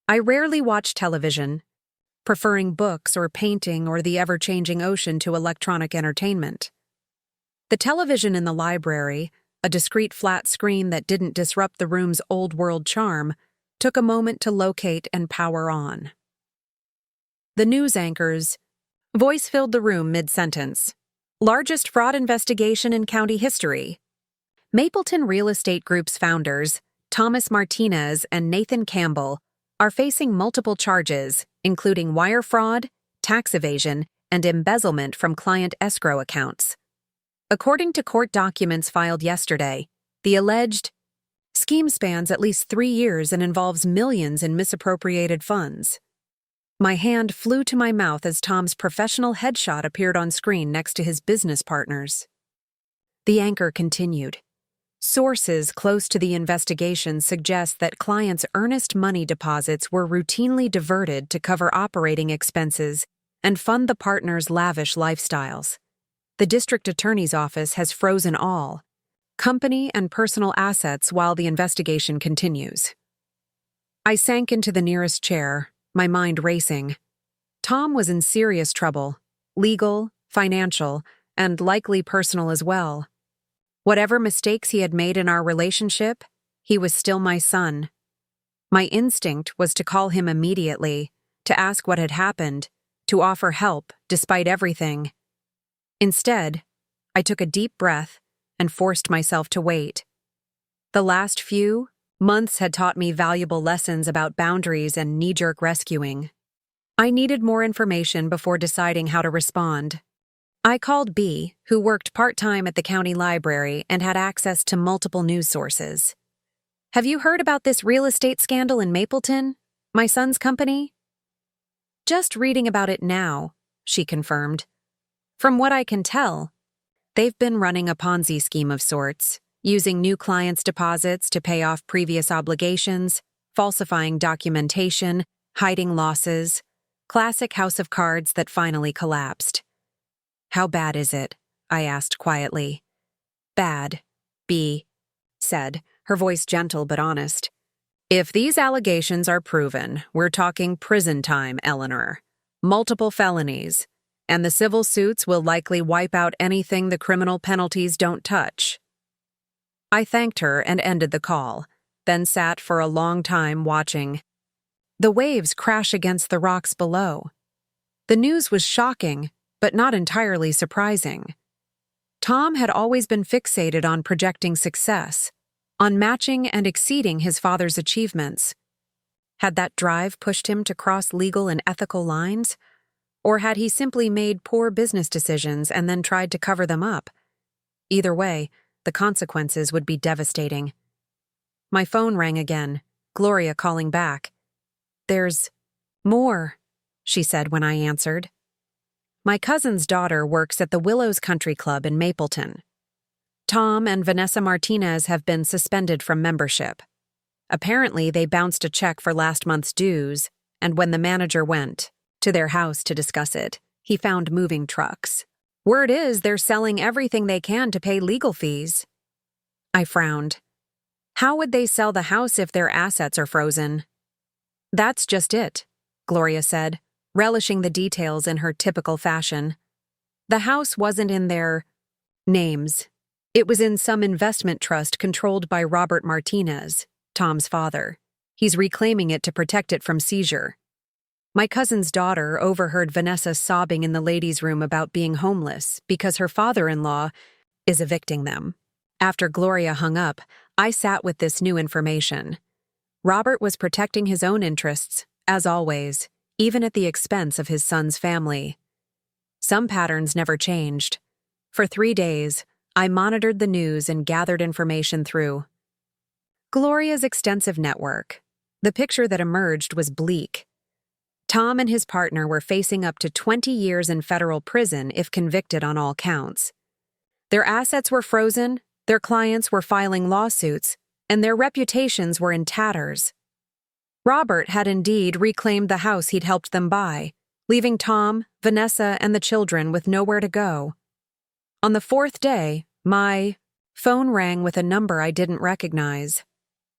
I rarely watch television, preferring books or painting or the ever-changing ocean to electronic entertainment. The television in the library, a discreet flat screen that didn't disrupt the room's old-world charm, took a moment to locate and power on. The news anchor's voice filled the room mid-sentence. Largest fraud investigation in county history. Mapleton Real Estate Group's founders, Thomas Martinez and Nathan Campbell, are facing multiple charges, including wire fraud, tax evasion, and embezzlement from client escrow accounts. According to court documents filed yesterday, the alleged scheme spans at least 3 years and involves millions in misappropriated funds. My hand flew to my mouth as Tom's professional headshot appeared on screen next to his business partners. The anchor continued. Sources close to the investigation suggest that clients' earnest money deposits were routinely diverted to cover operating expenses and fund the partners' lavish lifestyles. The district attorney's office has frozen all company and personal assets while the investigation continues. I sank into the nearest chair, my mind racing. Tom was in serious trouble, legal, financial, and likely personal as well. Whatever mistakes he had made in our relationship, he was still my son. My instinct was to call him immediately, to ask what had happened, to offer help despite everything. Instead, I took a deep breath and forced myself to wait. The last few months had taught me valuable lessons about boundaries and knee-jerk rescuing. I needed more information before deciding how to respond. I called B, who worked part-time at the county library and had access to multiple news sources. "Have you heard about this real estate scandal in Mapleton, my son's company?" "Just reading about it now," she confirmed. "From what I can tell, they've been running a Ponzi scheme of sorts, using new clients' deposits to pay off previous obligations, falsifying documentation, hiding losses. Classic house of cards that finally collapsed." "How bad is it?" I asked quietly. "Bad," B said, her voice gentle but honest. "If these allegations are proven, we're talking prison time, Eleanor. Multiple felonies. And the civil suits will likely wipe out anything the criminal penalties don't touch." I thanked her and ended the call, then sat for a long time watching the waves crash against the rocks below. The news was shocking, but not entirely surprising. Tom had always been fixated on projecting success, on matching and exceeding his father's achievements. Had that drive pushed him to cross legal and ethical lines? Or had he simply made poor business decisions and then tried to cover them up? Either way, the consequences would be devastating. My phone rang again, Gloria calling back. "There's more," she said when I answered. "My cousin's daughter works at the Willows Country Club in Mapleton. Tom and Vanessa Martinez have been suspended from membership. Apparently, they bounced a check for last month's dues, and when the manager went to their house to discuss it, he found moving trucks. Word is they're selling everything they can to pay legal fees." I frowned. "How would they sell the house if their assets are frozen?" "That's just it," Gloria said, relishing the details in her typical fashion. "The house wasn't in their names. It was in some investment trust controlled by Robert Martinez, Tom's father. He's reclaiming it to protect it from seizure." My cousin's daughter overheard Vanessa sobbing in the ladies' room about being homeless because her father-in-law is evicting them. After Gloria hung up, I sat with this new information. Robert was protecting his own interests, as always, even at the expense of his son's family. Some patterns never changed. For 3 days, I monitored the news and gathered information through Gloria's extensive network. The picture that emerged was bleak. Tom and his partner were facing up to 20 years in federal prison if convicted on all counts. Their assets were frozen, their clients were filing lawsuits, and their reputations were in tatters. Robert had indeed reclaimed the house he'd helped them buy, leaving Tom, Vanessa, and the children with nowhere to go. On the 4th day, my phone rang with a number I didn't recognize.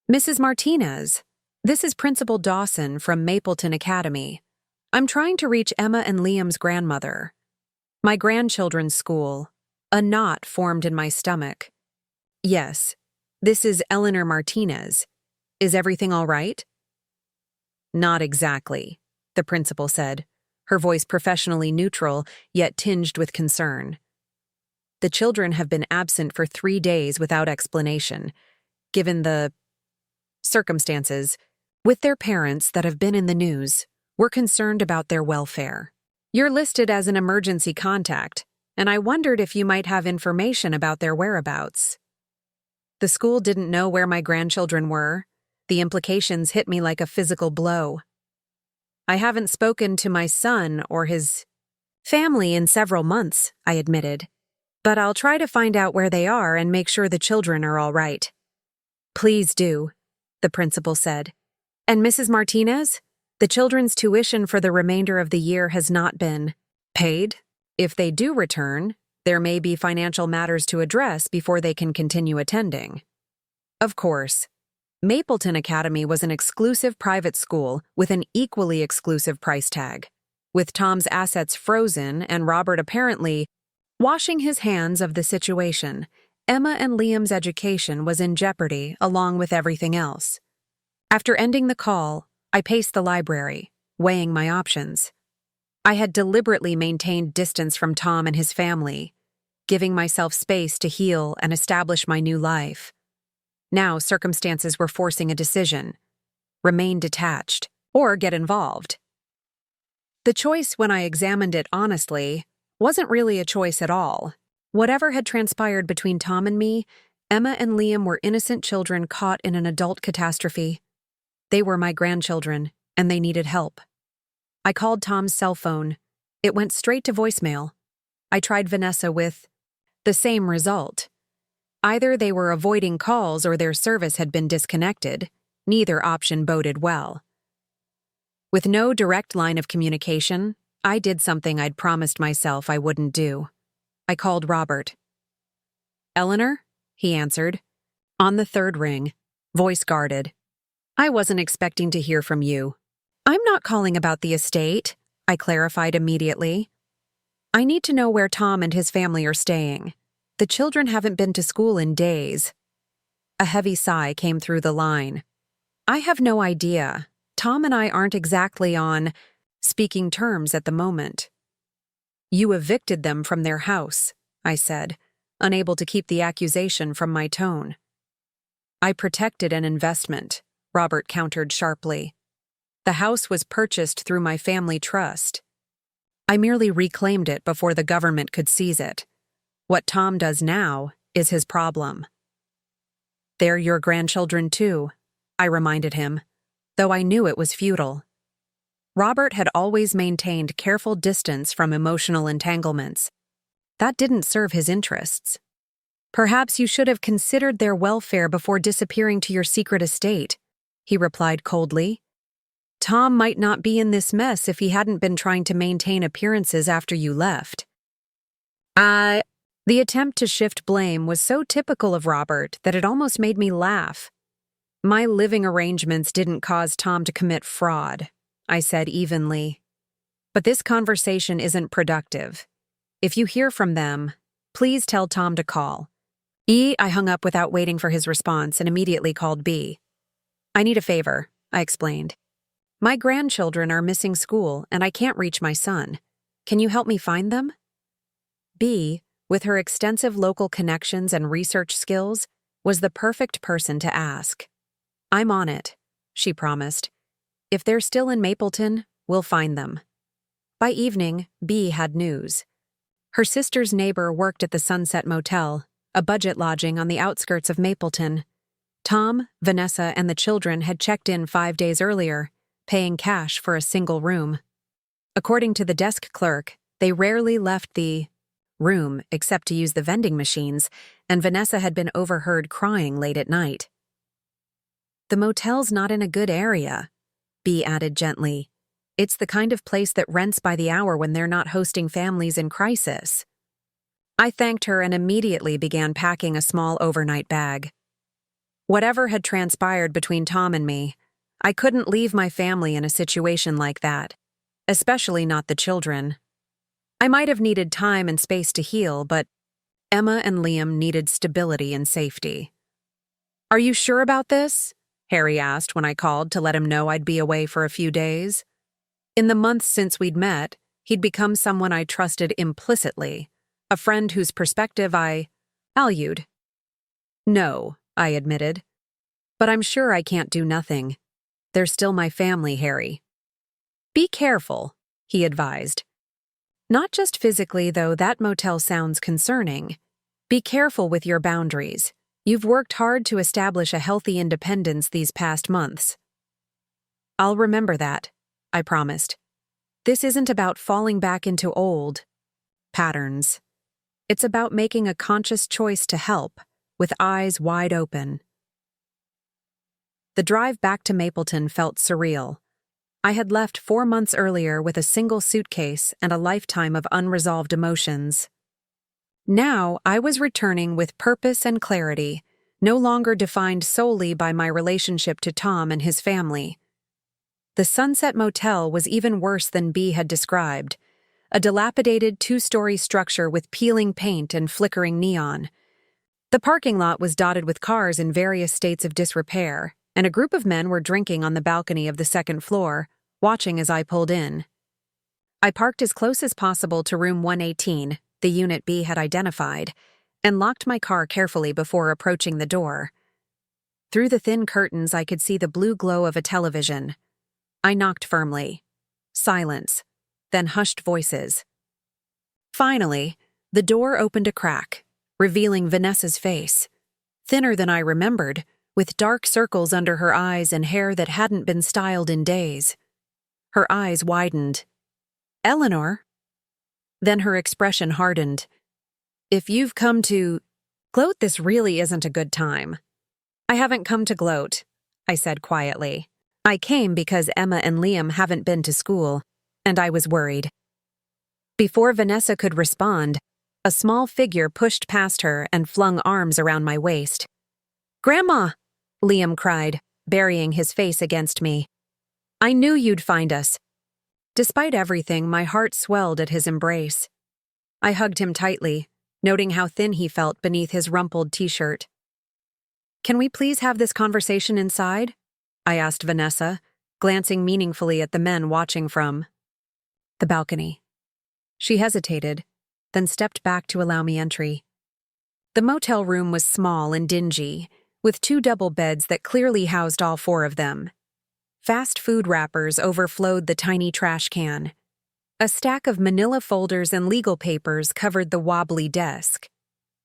"Mrs. Martinez, this is Principal Dawson from Mapleton Academy. I'm trying to reach Emma and Liam's grandmother. My grandchildren's school." A knot formed in my stomach. "Yes, this is Eleanor Martinez. Is everything all right?" Not exactly, the principal said, her voice professionally neutral, yet tinged with concern. The children have been absent for 3 days without explanation. Given the circumstances, with their parents that have been in the news, we're concerned about their welfare. You're listed as an emergency contact, and I wondered if you might have information about their whereabouts. The school didn't know where my grandchildren were. The implications hit me like a physical blow. I haven't spoken to my son or his family in several months, I admitted. But I'll try to find out where they are and make sure the children are all right. Please do, the principal said. And Mrs. Martinez? The children's tuition for the remainder of the year has not been paid. If they do return, there may be financial matters to address before they can continue attending. Of course, Mapleton Academy was an exclusive private school with an equally exclusive price tag. With Tom's assets frozen and Robert apparently washing his hands of the situation, Emma and Liam's education was in jeopardy along with everything else. After ending the call, I paced the library, weighing my options. I had deliberately maintained distance from Tom and his family, giving myself space to heal and establish my new life. Now circumstances were forcing a decision: remain detached or get involved. The choice, when I examined it honestly, wasn't really a choice at all. Whatever had transpired between Tom and me, Emma and Liam were innocent children caught in an adult catastrophe. They were my grandchildren, and they needed help. I called Tom's cell phone. It went straight to voicemail. I tried Vanessa with the same result. Either they were avoiding calls or their service had been disconnected. Neither option boded well. With no direct line of communication, I did something I'd promised myself I wouldn't do. I called Robert. "Eleanor?" he answered. On the third ring, voice guarded. "I wasn't expecting to hear from you." "I'm not calling about the estate," I clarified immediately. "I need to know where Tom and his family are staying. The children haven't been to school in days." A heavy sigh came through the line. "I have no idea. Tom and I aren't exactly on speaking terms at the moment." "You evicted them from their house," I said, unable to keep the accusation from my tone. "I protected an investment," Robert countered sharply. "The house was purchased through my family trust. I merely reclaimed it before the government could seize it. What Tom does now is his problem." "They're your grandchildren too," I reminded him, though I knew it was futile. Robert had always maintained careful distance from emotional entanglements. That didn't serve his interests. "Perhaps you should have considered their welfare before disappearing to your secret estate," he replied coldly. "Tom might not be in this mess if he hadn't been trying to maintain appearances after you left." The attempt to shift blame was so typical of Robert that it almost made me laugh. "My living arrangements didn't cause Tom to commit fraud," I said evenly. "But this conversation isn't productive. If you hear from them, please tell Tom to call." I hung up without waiting for his response and immediately called B. "I need a favor," I explained. "My grandchildren are missing school and I can't reach my son. Can you help me find them?" B, with her extensive local connections and research skills, was the perfect person to ask. "I'm on it," she promised. "If they're still in Mapleton, we'll find them." By evening, B had news. Her sister's neighbor worked at the Sunset Motel, a budget lodging on the outskirts of Mapleton. Tom, Vanessa, and the children had checked in 5 days earlier, paying cash for a single room. According to the desk clerk, they rarely left the room except to use the vending machines, and Vanessa had been overheard crying late at night. "The motel's not in a good area," B added gently. "It's the kind of place that rents by the hour when they're not hosting families in crisis." I thanked her and immediately began packing a small overnight bag. Whatever had transpired between Tom and me, I couldn't leave my family in a situation like that, especially not the children. I might have needed time and space to heal, but Emma and Liam needed stability and safety. "Are you sure about this?" Harry asked when I called to let him know I'd be away for a few days. In the months since we'd met, he'd become someone I trusted implicitly, a friend whose perspective I valued. No, I admitted. But I'm sure I can't do nothing. They're still my family, Harry. Be careful, he advised. Not just physically, though that motel sounds concerning. Be careful with your boundaries. You've worked hard to establish a healthy independence these past months. I'll remember that, I promised. This isn't about falling back into old patterns. It's about making a conscious choice to help, with eyes wide open. The drive back to Mapleton felt surreal. I had left 4 months earlier with a single suitcase and a lifetime of unresolved emotions. Now I was returning with purpose and clarity, no longer defined solely by my relationship to Tom and his family. The Sunset Motel was even worse than Bea had described, a dilapidated 2-story structure with peeling paint and flickering neon. The parking lot was dotted with cars in various states of disrepair, and a group of men were drinking on the balcony of the second floor, watching as I pulled in. I parked as close as possible to room 118, the unit Bea had identified, and locked my car carefully before approaching the door. Through the thin curtains I could see the blue glow of a television. I knocked firmly. Silence, then hushed voices. Finally, the door opened a crack, revealing Vanessa's face. Thinner than I remembered, with dark circles under her eyes and hair that hadn't been styled in days. Her eyes widened. Eleanor? Then her expression hardened. If you've come to gloat, this really isn't a good time. I haven't come to gloat, I said quietly. I came because Emma and Liam haven't been to school, and I was worried. Before Vanessa could respond, a small figure pushed past her and flung arms around my waist. Grandma! Liam cried, burying his face against me. I knew you'd find us. Despite everything, my heart swelled at his embrace. I hugged him tightly, noting how thin he felt beneath his rumpled t-shirt. Can we please have this conversation inside? I asked Vanessa, glancing meaningfully at the men watching from the balcony. She hesitated, then stepped back to allow me entry. The motel room was small and dingy, with 2 double beds that clearly housed all 4 of them. Fast food wrappers overflowed the tiny trash can. A stack of manila folders and legal papers covered the wobbly desk.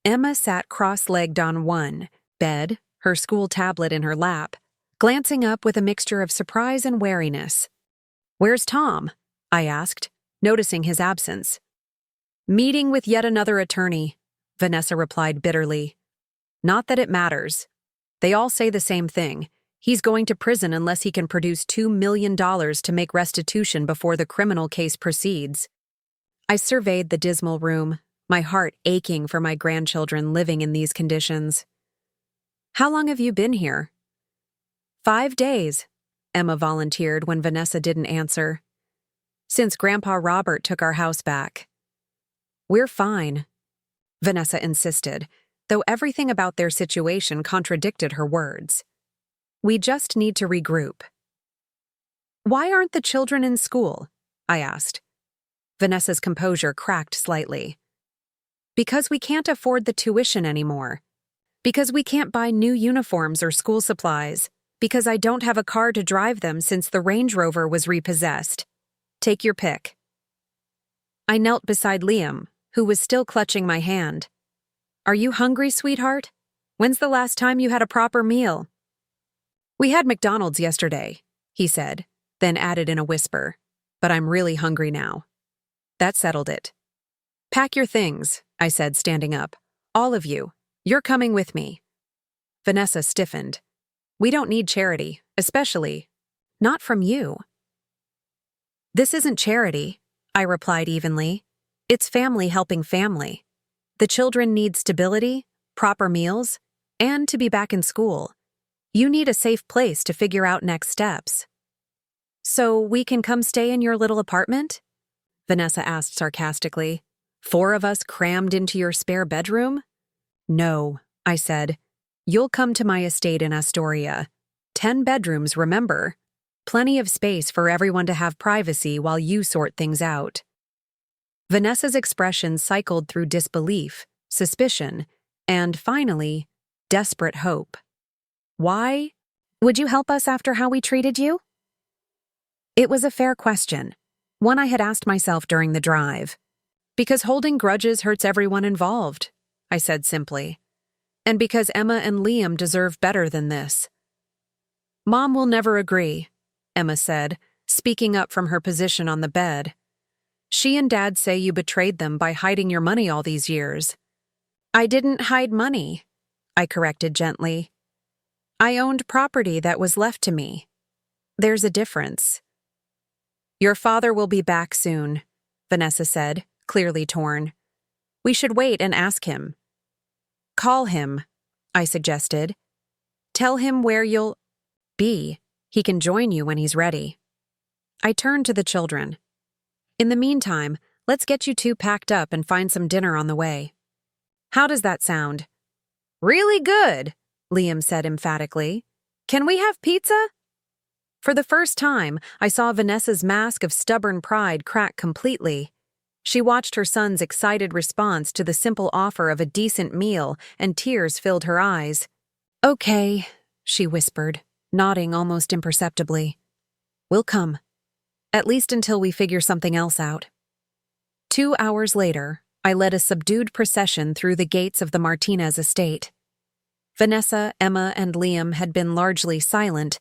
Emma sat cross-legged on one bed, her school tablet in her lap, glancing up with a mixture of surprise and wariness. Where's Tom? I asked, noticing his absence. Meeting with yet another attorney, Vanessa replied bitterly. Not that it matters. They all say the same thing. He's going to prison unless he can produce $2 million to make restitution before the criminal case proceeds. I surveyed the dismal room, my heart aching for my grandchildren living in these conditions. How long have you been here? 5 days, Emma volunteered when Vanessa didn't answer. Since Grandpa Robert took our house back. We're fine, Vanessa insisted, though everything about their situation contradicted her words. We just need to regroup. Why aren't the children in school? I asked. Vanessa's composure cracked slightly. Because we can't afford the tuition anymore. Because we can't buy new uniforms or school supplies. Because I don't have a car to drive them since the Range Rover was repossessed. Take your pick. I knelt beside Liam, who was still clutching my hand. Are you hungry, sweetheart? When's the last time you had a proper meal? We had McDonald's yesterday, he said, then added in a whisper, but I'm really hungry now. That settled it. Pack your things, I said, standing up. All of you. You're coming with me. Vanessa stiffened. We don't need charity, especially not from you. This isn't charity, I replied evenly. It's family helping family. The children need stability, proper meals, and to be back in school. You need a safe place to figure out next steps. So we can come stay in your little apartment? Vanessa asked sarcastically. 4 of us crammed into your spare bedroom? No, I said. You'll come to my estate in Astoria. 10 bedrooms, remember? Plenty of space for everyone to have privacy while you sort things out." Vanessa's expression cycled through disbelief, suspicion, and finally, desperate hope. "Why? Would you help us after how we treated you?" It was a fair question, one I had asked myself during the drive. "Because holding grudges hurts everyone involved," I said simply. "And because Emma and Liam deserve better than this." "Mom will never agree," Emma said, speaking up from her position on the bed. "She and Dad say you betrayed them by hiding your money all these years." "I didn't hide money," I corrected gently. "I owned property that was left to me. There's a difference." "Your father will be back soon," Vanessa said, clearly torn. "We should wait and ask him." "Call him," I suggested. "Tell him where you'll be. He can join you when he's ready." I turned to the children. "In the meantime, let's get you two packed up and find some dinner on the way." "How does that sound?" "Really good," Liam said emphatically. "Can we have pizza?" For the first time, I saw Vanessa's mask of stubborn pride crack completely. She watched her son's excited response to the simple offer of a decent meal, and tears filled her eyes. "Okay," she whispered, nodding almost imperceptibly. "We'll come. At least until we figure something else out." 2 hours later, I led a subdued procession through the gates of the Martinez estate. Vanessa, Emma, and Liam had been largely silent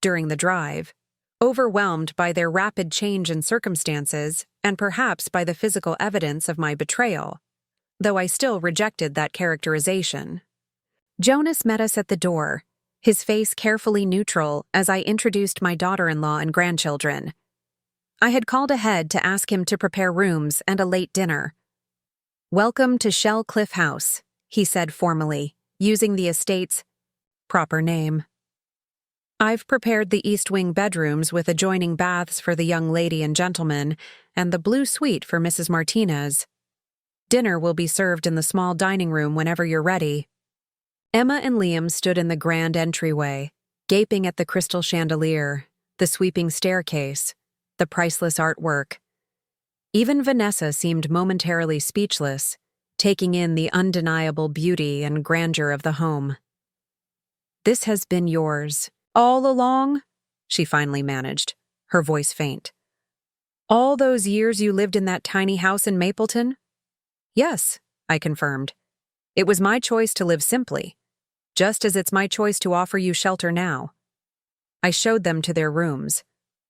during the drive, overwhelmed by their rapid change in circumstances and perhaps by the physical evidence of my betrayal, though I still rejected that characterization. Jonas met us at the door, his face carefully neutral as I introduced my daughter-in-law and grandchildren. I had called ahead to ask him to prepare rooms and a late dinner. "Welcome to Shell Cliff House," he said formally, using the estate's proper name. "I've prepared the East Wing bedrooms with adjoining baths for the young lady and gentleman, and the blue suite for Mrs. Martinez. Dinner will be served in the small dining room whenever you're ready." Emma and Liam stood in the grand entryway, gaping at the crystal chandelier, the sweeping staircase, the priceless artwork. Even Vanessa seemed momentarily speechless, taking in the undeniable beauty and grandeur of the home. "This has been yours all along?" she finally managed, her voice faint. "All those years you lived in that tiny house in Mapleton?" "Yes," I confirmed. "It was my choice to live simply, just as it's my choice to offer you shelter now." I showed them to their rooms,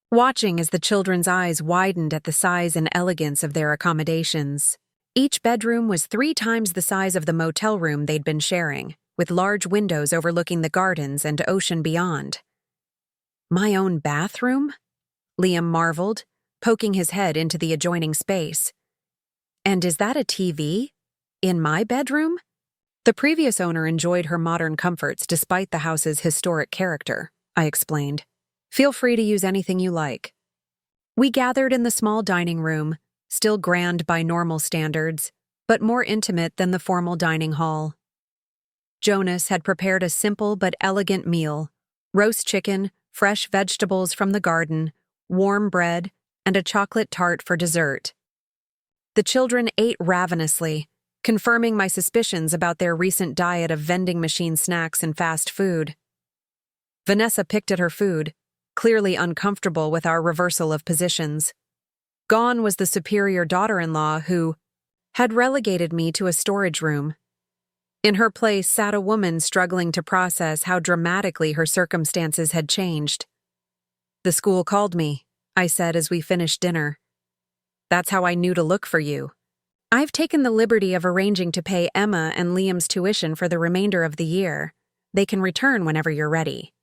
watching as the children's eyes widened at the size and elegance of their accommodations. Each bedroom was 3 times the size of the motel room they'd been sharing, with large windows overlooking the gardens and ocean beyond. "My own bathroom?" Liam marveled, poking his head into the adjoining space. "And is that a TV? In my bedroom?" The previous owner enjoyed her modern comforts despite the house's historic character, I explained. "Feel free to use anything you like." We gathered in the small dining room, still grand by normal standards, but more intimate than the formal dining hall. Jonas had prepared a simple but elegant meal: roast chicken, fresh vegetables from the garden, warm bread, and a chocolate tart for dessert. The children ate ravenously, confirming my suspicions about their recent diet of vending machine snacks and fast food. Vanessa picked at her food, clearly uncomfortable with our reversal of positions. Gone was the superior daughter-in-law who had relegated me to a storage room. In her place sat a woman struggling to process how dramatically her circumstances had changed. "The school called me," I said as we finished dinner. "That's how I knew to look for you. I've taken the liberty of arranging to pay Emma and Liam's tuition for the remainder of the year. They can return whenever you're ready."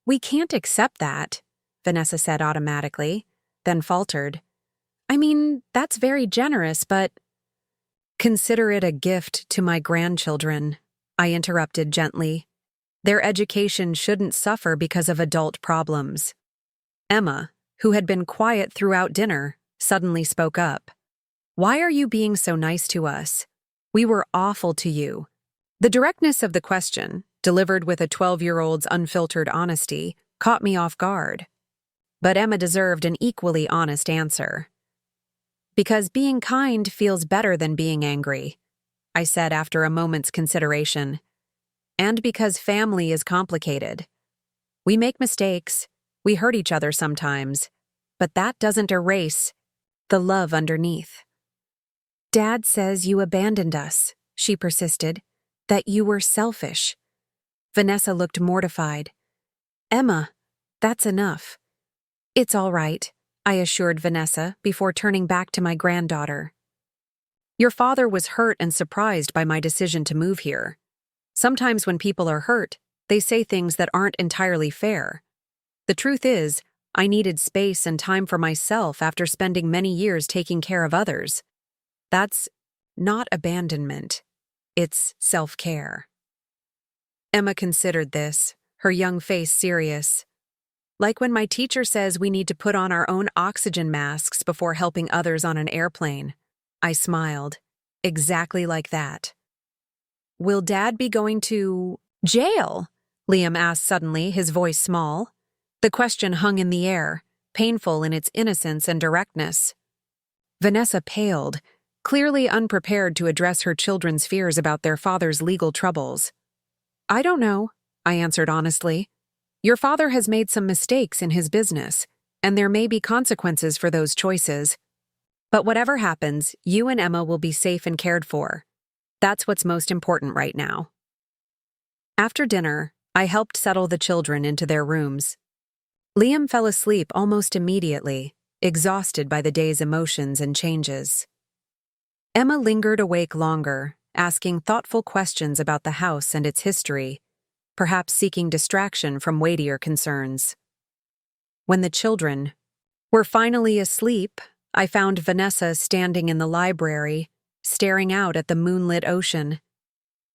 "We can't accept that," Vanessa said automatically, then faltered. "I mean, that's very generous, but—" "Consider it a gift to my grandchildren," I interrupted gently. "Their education shouldn't suffer because of adult problems." Emma, who had been quiet throughout dinner, suddenly spoke up. "Why are you being so nice to us? We were awful to you." The directness of the question, delivered with a 12-year-old's unfiltered honesty, caught me off guard. But Emma deserved an equally honest answer. Because being kind feels better than being angry, I said after a moment's consideration. And because family is complicated. We make mistakes, we hurt each other sometimes, but that doesn't erase the love underneath. Dad says you abandoned us, she persisted, that you were selfish. Vanessa looked mortified. Emma, that's enough. It's all right, I assured Vanessa before turning back to my granddaughter. Your father was hurt and surprised by my decision to move here. Sometimes when people are hurt, they say things that aren't entirely fair. The truth is, I needed space and time for myself after spending many years taking care of others. That's not abandonment. It's self-care. Emma considered this, her young face serious. Like when my teacher says we need to put on our own oxygen masks before helping others on an airplane. I smiled. Exactly like that. Will Dad be going to jail? Liam asked suddenly, his voice small. The question hung in the air, painful in its innocence and directness. Vanessa paled, clearly unprepared to address her children's fears about their father's legal troubles. I don't know, I answered honestly. Your father has made some mistakes in his business, and there may be consequences for those choices. But whatever happens, you and Emma will be safe and cared for. That's what's most important right now. After dinner, I helped settle the children into their rooms. Liam fell asleep almost immediately, exhausted by the day's emotions and changes. Emma lingered awake longer, asking thoughtful questions about the house and its history, perhaps seeking distraction from weightier concerns. When the children were finally asleep, I found Vanessa standing in the library, staring out at the moonlit ocean.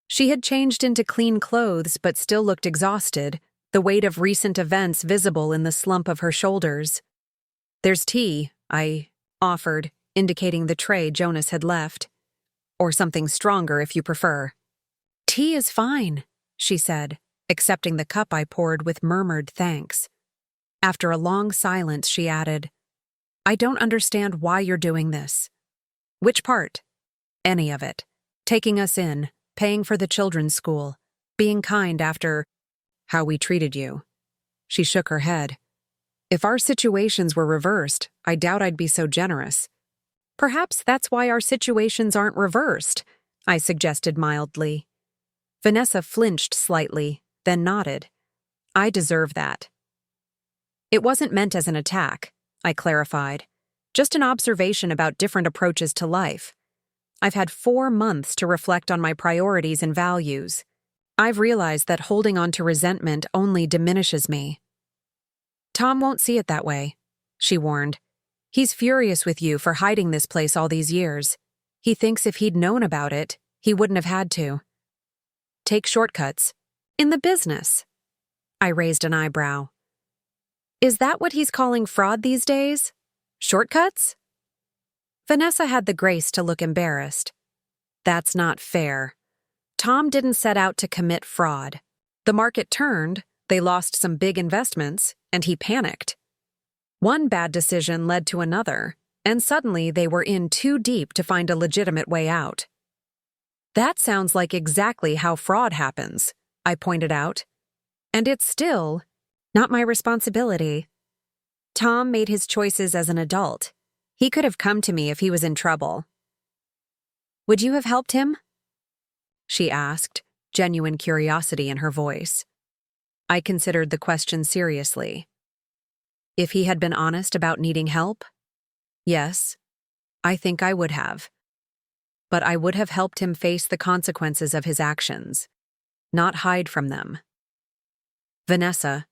She had changed into clean clothes but still looked exhausted, the weight of recent events visible in the slump of her shoulders. There's tea, I offered, indicating the tray Jonas had left. Or something stronger if you prefer. Tea is fine, she said, accepting the cup I poured with murmured thanks. After a long silence, she added, I don't understand why you're doing this. Which part? Any of it. Taking us in, paying for the children's school, being kind after how we treated you. She shook her head. If our situations were reversed, I doubt I'd be so generous. Perhaps that's why our situations aren't reversed, I suggested mildly. Vanessa flinched slightly, then nodded. I deserve that. It wasn't meant as an attack, I clarified. Just an observation about different approaches to life. I've had 4 months to reflect on my priorities and values. I've realized that holding on to resentment only diminishes me. Tom won't see it that way, she warned. He's furious with you for hiding this place all these years. He thinks if he'd known about it, he wouldn't have had to. Take shortcuts. In the business. I raised an eyebrow. Is that what he's calling fraud these days? Shortcuts? Vanessa had the grace to look embarrassed. That's not fair. Tom didn't set out to commit fraud. The market turned, they lost some big investments, and he panicked. One bad decision led to another, and suddenly they were in too deep to find a legitimate way out. That sounds like exactly how fraud happens, I pointed out. And it's still not my responsibility. Tom made his choices as an adult. He could have come to me if he was in trouble. Would you have helped him? She asked, genuine curiosity in her voice. I considered the question seriously. If he had been honest about needing help? Yes, I think I would have. But I would have helped him face the consequences of his actions, not hide from them. Vanessa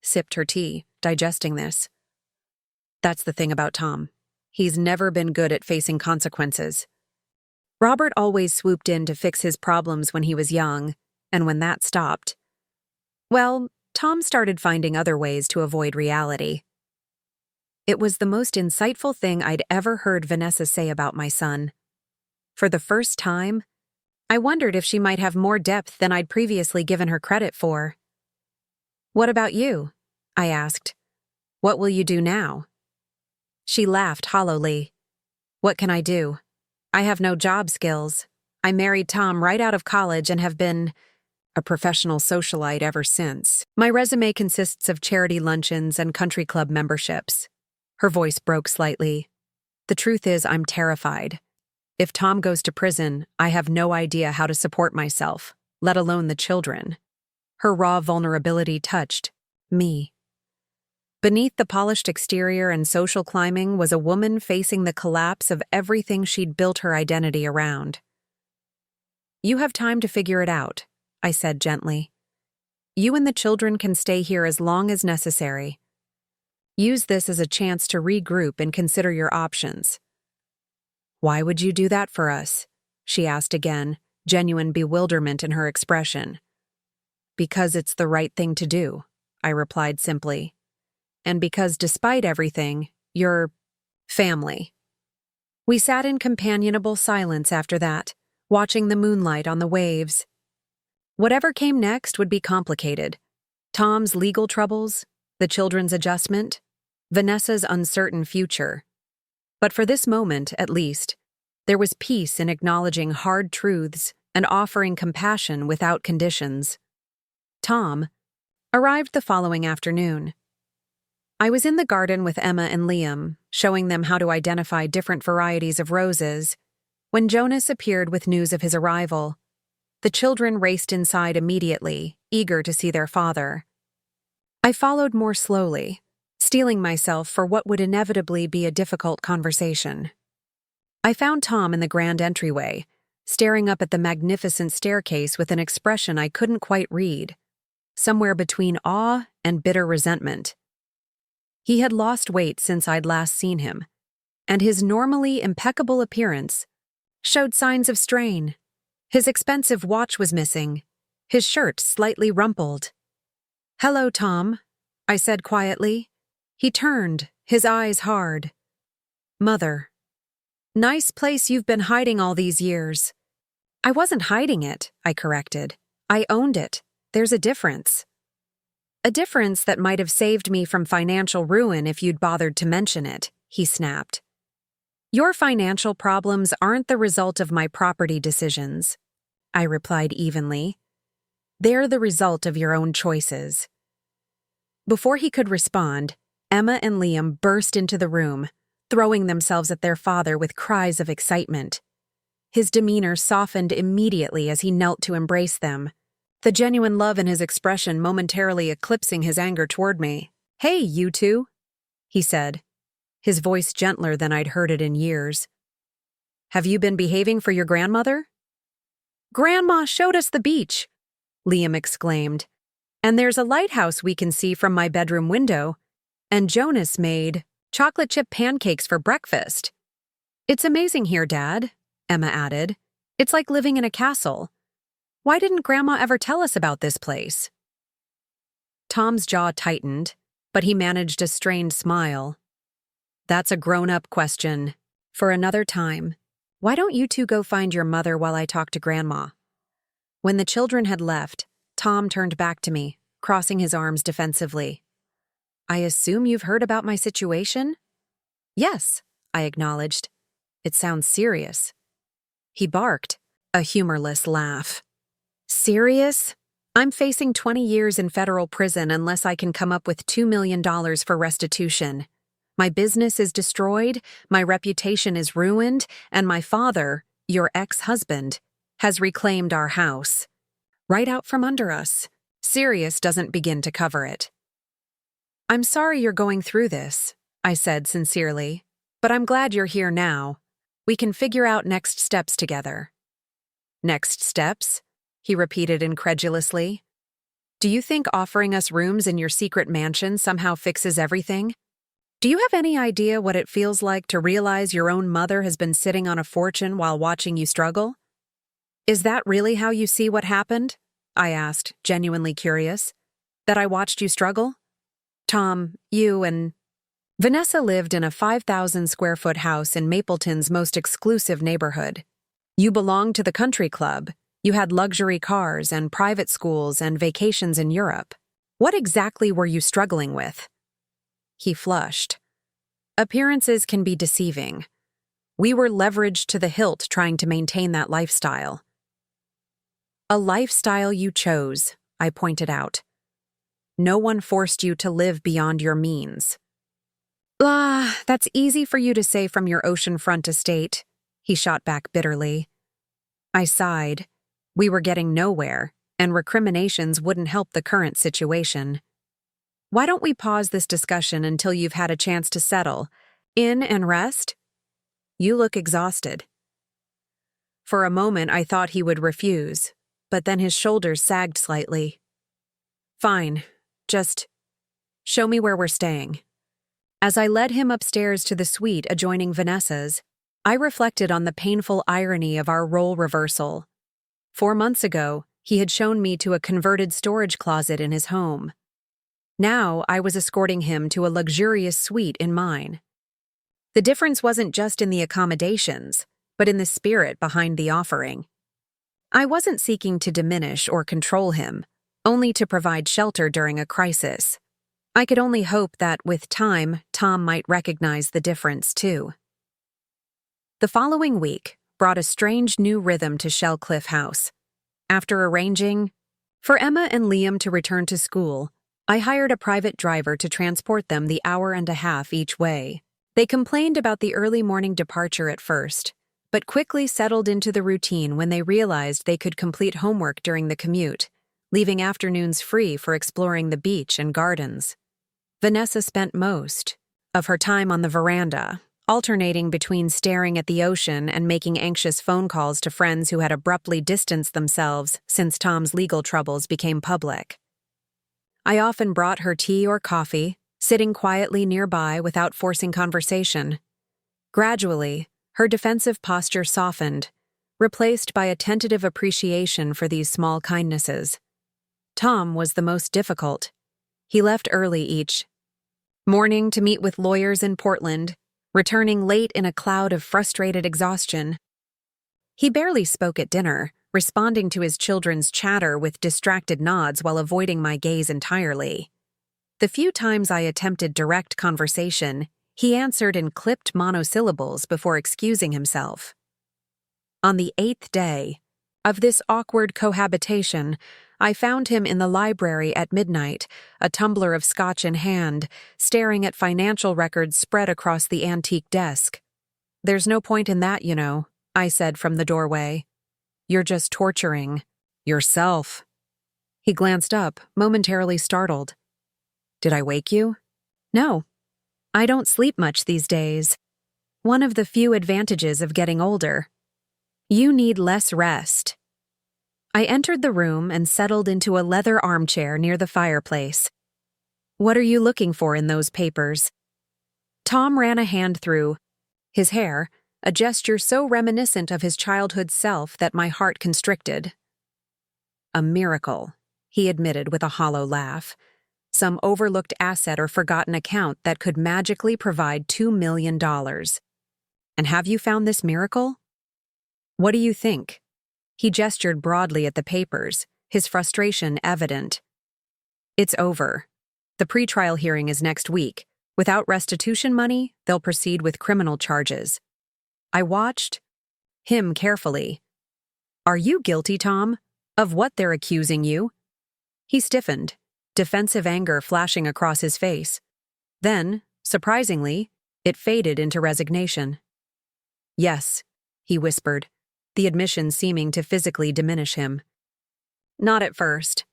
sipped her tea, digesting this. That's the thing about Tom. He's never been good at facing consequences. Robert always swooped in to fix his problems when he was young, and when that stopped, well, Tom started finding other ways to avoid reality. It was the most insightful thing I'd ever heard Vanessa say about my son. For the first time, I wondered if she might have more depth than I'd previously given her credit for. "What about you?" I asked. "What will you do now?" She laughed hollowly. "What can I do? I have no job skills. I married Tom right out of college and have been a professional socialite ever since. My resume consists of charity luncheons and country club memberships." Her voice broke slightly. "The truth is, I'm terrified. If Tom goes to prison, I have no idea how to support myself, let alone the children." Her raw vulnerability touched me. Beneath the polished exterior and social climbing was a woman facing the collapse of everything she'd built her identity around. "You have time to figure it out," I said gently. "You and the children can stay here as long as necessary. Use this as a chance to regroup and consider your options." "Why would you do that for us?" she asked again, genuine bewilderment in her expression. "Because it's the right thing to do," I replied simply. "And because despite everything, you're family." We sat in companionable silence after that, watching the moonlight on the waves. Whatever came next would be complicated. Tom's legal troubles, the children's adjustment, Vanessa's uncertain future. But for this moment, at least, there was peace in acknowledging hard truths and offering compassion without conditions. Tom arrived the following afternoon. I was in the garden with Emma and Liam, showing them how to identify different varieties of roses, when Jonas appeared with news of his arrival. The children raced inside immediately, eager to see their father. I followed more slowly, steeling myself for what would inevitably be a difficult conversation. I found Tom in the grand entryway, staring up at the magnificent staircase with an expression I couldn't quite read, somewhere between awe and bitter resentment. He had lost weight since I'd last seen him, and his normally impeccable appearance showed signs of strain. His expensive watch was missing, his shirt slightly rumpled. "Hello, Tom," I said quietly. He turned, his eyes hard. "Mother. Nice place you've been hiding all these years." "I wasn't hiding it," I corrected. "I owned it. There's a difference." "A difference that might have saved me from financial ruin if you'd bothered to mention it," he snapped. "Your financial problems aren't the result of my property decisions," I replied evenly. "They're the result of your own choices." Before he could respond, Emma and Liam burst into the room, throwing themselves at their father with cries of excitement. His demeanor softened immediately as he knelt to embrace them, the genuine love in his expression momentarily eclipsing his anger toward me. "Hey, you two," he said, his voice gentler than I'd heard it in years. "Have you been behaving for your grandmother?" "Grandma showed us the beach," Liam exclaimed. "And there's a lighthouse we can see from my bedroom window. And Jonas made chocolate chip pancakes for breakfast." "It's amazing here, Dad," Emma added. "It's like living in a castle. Why didn't Grandma ever tell us about this place?" Tom's jaw tightened, but he managed a strained smile. "That's a grown-up question. For another time. Why don't you two go find your mother while I talk to Grandma?" When the children had left, Tom turned back to me, crossing his arms defensively. "I assume you've heard about my situation?" "Yes," I acknowledged. "It sounds serious." He barked, a humorless laugh. "Serious? I'm facing 20 years in federal prison unless I can come up with $2 million for restitution. My business is destroyed, my reputation is ruined, and my father, your ex-husband, has reclaimed our house. Right out from under us. Serious doesn't begin to cover it." "I'm sorry you're going through this," I said sincerely, "but I'm glad you're here now. We can figure out next steps together." "Next steps?" he repeated incredulously. "Do you think offering us rooms in your secret mansion somehow fixes everything? Do you have any idea what it feels like to realize your own mother has been sitting on a fortune while watching you struggle? Is that really how you see what happened?" I asked, genuinely curious. "That I watched you struggle? Tom, you and..." Vanessa lived in a 5,000 square foot house in Mapleton's most exclusive neighborhood. You belonged to the country club. You had luxury cars and private schools and vacations in Europe. What exactly were you struggling with? He flushed. Appearances can be deceiving. We were leveraged to the hilt trying to maintain that lifestyle. A lifestyle you chose, I pointed out. No one forced you to live beyond your means. That's easy for you to say from your oceanfront estate, he shot back bitterly. I sighed. We were getting nowhere, and recriminations wouldn't help the current situation. Why don't we pause this discussion until you've had a chance to settle in and rest? You look exhausted. For a moment, I thought he would refuse, but then his shoulders sagged slightly. Fine, just show me where we're staying. As I led him upstairs to the suite adjoining Vanessa's, I reflected on the painful irony of our role reversal. 4 months ago, he had shown me to a converted storage closet in his home. Now I was escorting him to a luxurious suite in mine. The difference wasn't just in the accommodations, but in the spirit behind the offering. I wasn't seeking to diminish or control him, only to provide shelter during a crisis. I could only hope that, with time, Tom might recognize the difference, too. The following week brought a strange new rhythm to Shell Cliff House. After arranging for Emma and Liam to return to school, I hired a private driver to transport them the hour and a half each way. They complained about the early morning departure at first, but quickly settled into the routine when they realized they could complete homework during the commute, leaving afternoons free for exploring the beach and gardens. Vanessa spent most of her time on the veranda, alternating between staring at the ocean and making anxious phone calls to friends who had abruptly distanced themselves since Tom's legal troubles became public. I often brought her tea or coffee, sitting quietly nearby without forcing conversation. Gradually, her defensive posture softened, replaced by a tentative appreciation for these small kindnesses. Tom was the most difficult. He left early each morning to meet with lawyers in Portland, returning late in a cloud of frustrated exhaustion. He barely spoke at dinner, responding to his children's chatter with distracted nods while avoiding my gaze entirely. The few times I attempted direct conversation, he answered in clipped monosyllables before excusing himself. On the 8th day of this awkward cohabitation, I found him in the library at midnight, a tumbler of scotch in hand, staring at financial records spread across the antique desk. "There's no point in that, you know," I said from the doorway. "You're just torturing yourself." He glanced up, momentarily startled. "Did I wake you?" "No. I don't sleep much these days. One of the few advantages of getting older. You need less rest." I entered the room and settled into a leather armchair near the fireplace. "What are you looking for in those papers?" Tom ran a hand through his hair, a gesture so reminiscent of his childhood self that my heart constricted. "A miracle," he admitted with a hollow laugh. "Some overlooked asset or forgotten account that could magically provide $2 million. And have you found this miracle? What do you think?" He gestured broadly at the papers, his frustration evident. "It's over. The pretrial hearing is next week. Without restitution money, they'll proceed with criminal charges." I watched him carefully. "Are you guilty, Tom? Of what they're accusing you?" He stiffened, defensive anger flashing across his face. Then, surprisingly, it faded into resignation. "Yes," he whispered, the admission seeming to physically diminish him. "Not at first.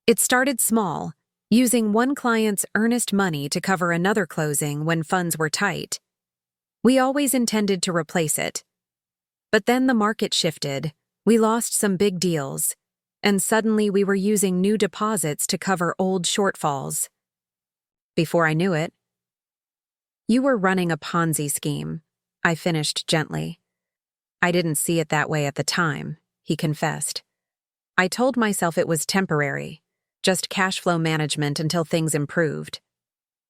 It started small, using one client's earnest money to cover another closing when funds were tight. We always intended to replace it. But then the market shifted, we lost some big deals, and suddenly we were using new deposits to cover old shortfalls. Before I knew it, you were running a Ponzi scheme," I finished gently. "I didn't see it that way at the time," he confessed. "I told myself it was temporary, just cash flow management until things improved.